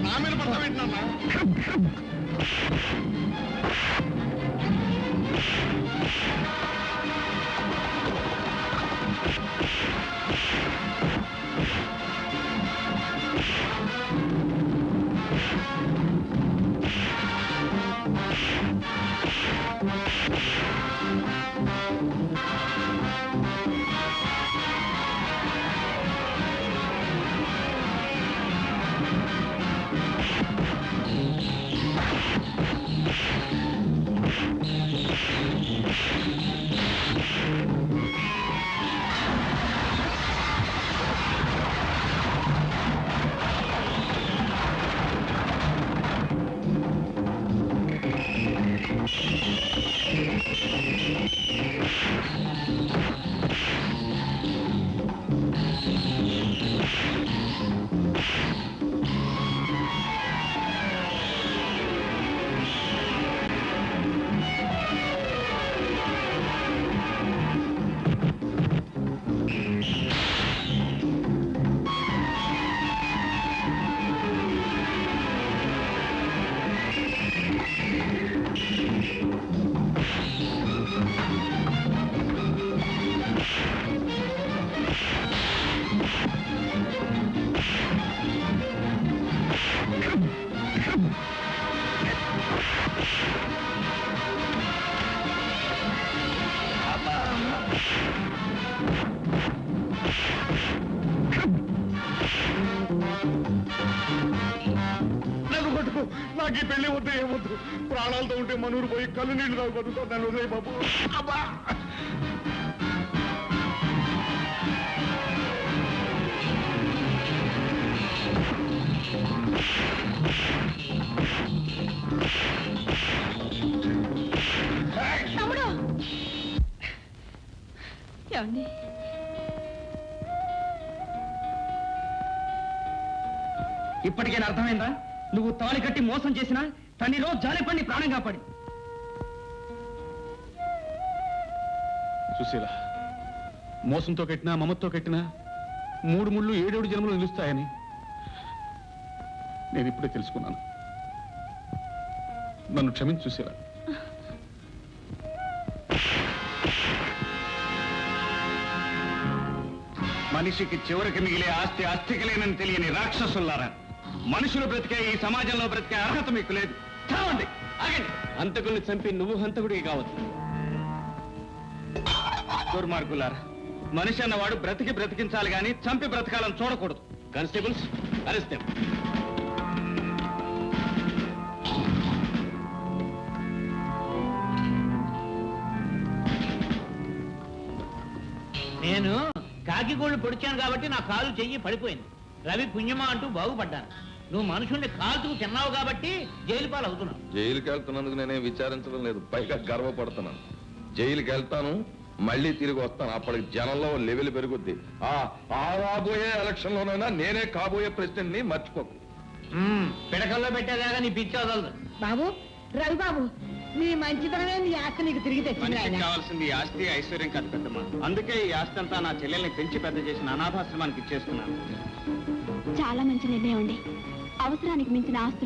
నా మీద పడతా పెట్టినా నన్ను పట్టుకో, నాకు ఈ పెళ్లి వద్దు ఏమొద్దు. ప్రాణాలతో ఉంటే మనూరు పోయి కళ్ళు నీళ్లు తాగు బతుకుతాను. నన్ను వదిలేయ్ బాబు. అబ్బా! తమ్ముడు ఏమండి ఇప్పటికైనా అర్థమైందా? నువ్వు తాళి కట్టి మోసం చేసినా తనిలో జాలిపడి ప్రాణం కాపాడి. సుశీల, మోసంతో కట్టినా మమతో కట్టినా 3 ముళ్ళు 7 జన్మలు నిలుస్తాయని నేను ఇప్పుడే తెలుసుకున్నాను. నన్ను క్షమించు సుశీల. మనిషికి చివరికి మిగిలే ఆస్తి ఆస్తికి లేనని తెలియని రాక్షసులారా, మనుషులు బ్రతికే ఈ సమాజంలో బ్రతికే అర్హత మీకు లేదు. చావండి, ఆగండి. హంతకుల్ని చంపి నువ్వు హంతకుడికి కావచ్చు. దుర్మార్గులారా, మనిషి అన్నవాడు బ్రతికించాలి గాని చంపి బ్రతకాలని చూడకూడదు. Constables, arrest them. నేను కాకిగోళ్ళు పొడిచాను కాబట్టి నా కాలు చెయ్యి పడిపోయింది. రవి పుణ్యమా అంటూ బాగుపడ్డాను. నువ్వు మనుషుల్ని కాల్చుకు తిన్నావు కాబట్టి జైలు పాలు అవుతున్నావు. జైలుకి వెళ్తున్నందుకు నేనే విచారించడం లేదు, పైగా గర్వపడుతున్నాను. జైలుకి వెళ్తాను, మళ్ళీ తిరిగి వస్తాను. అప్పటికి జనంలో లెవెల్ పెరుగుద్ది. ఆ రాబోయే ఎలక్షన్ లోనైనా నేనే కాబోయే ప్రెసిడెంట్ ని మర్చిపోకు. పిడకల్లో పెట్టేదాకా నీ పిచ్చి వదలదు. బాబు రవి బాబు నీ మంచితనమే నీ ఆస్తి నీకు తిరిగి తెచ్చింది మనిషికి కావాల్సింది ఆస్తి ఐశ్వర్యం కాదు పెద్దమ్మ. అందుకే ఈ ఆస్తి అంతా నా చెల్లెల్ని పెంచి పెద్ద చేసిన అనాథాశ్రమానికి ఇచ్చేస్తున్నాను. చాలా మంచి నిర్ణయం అండి. అవసరానికి మించిన ఆస్తులు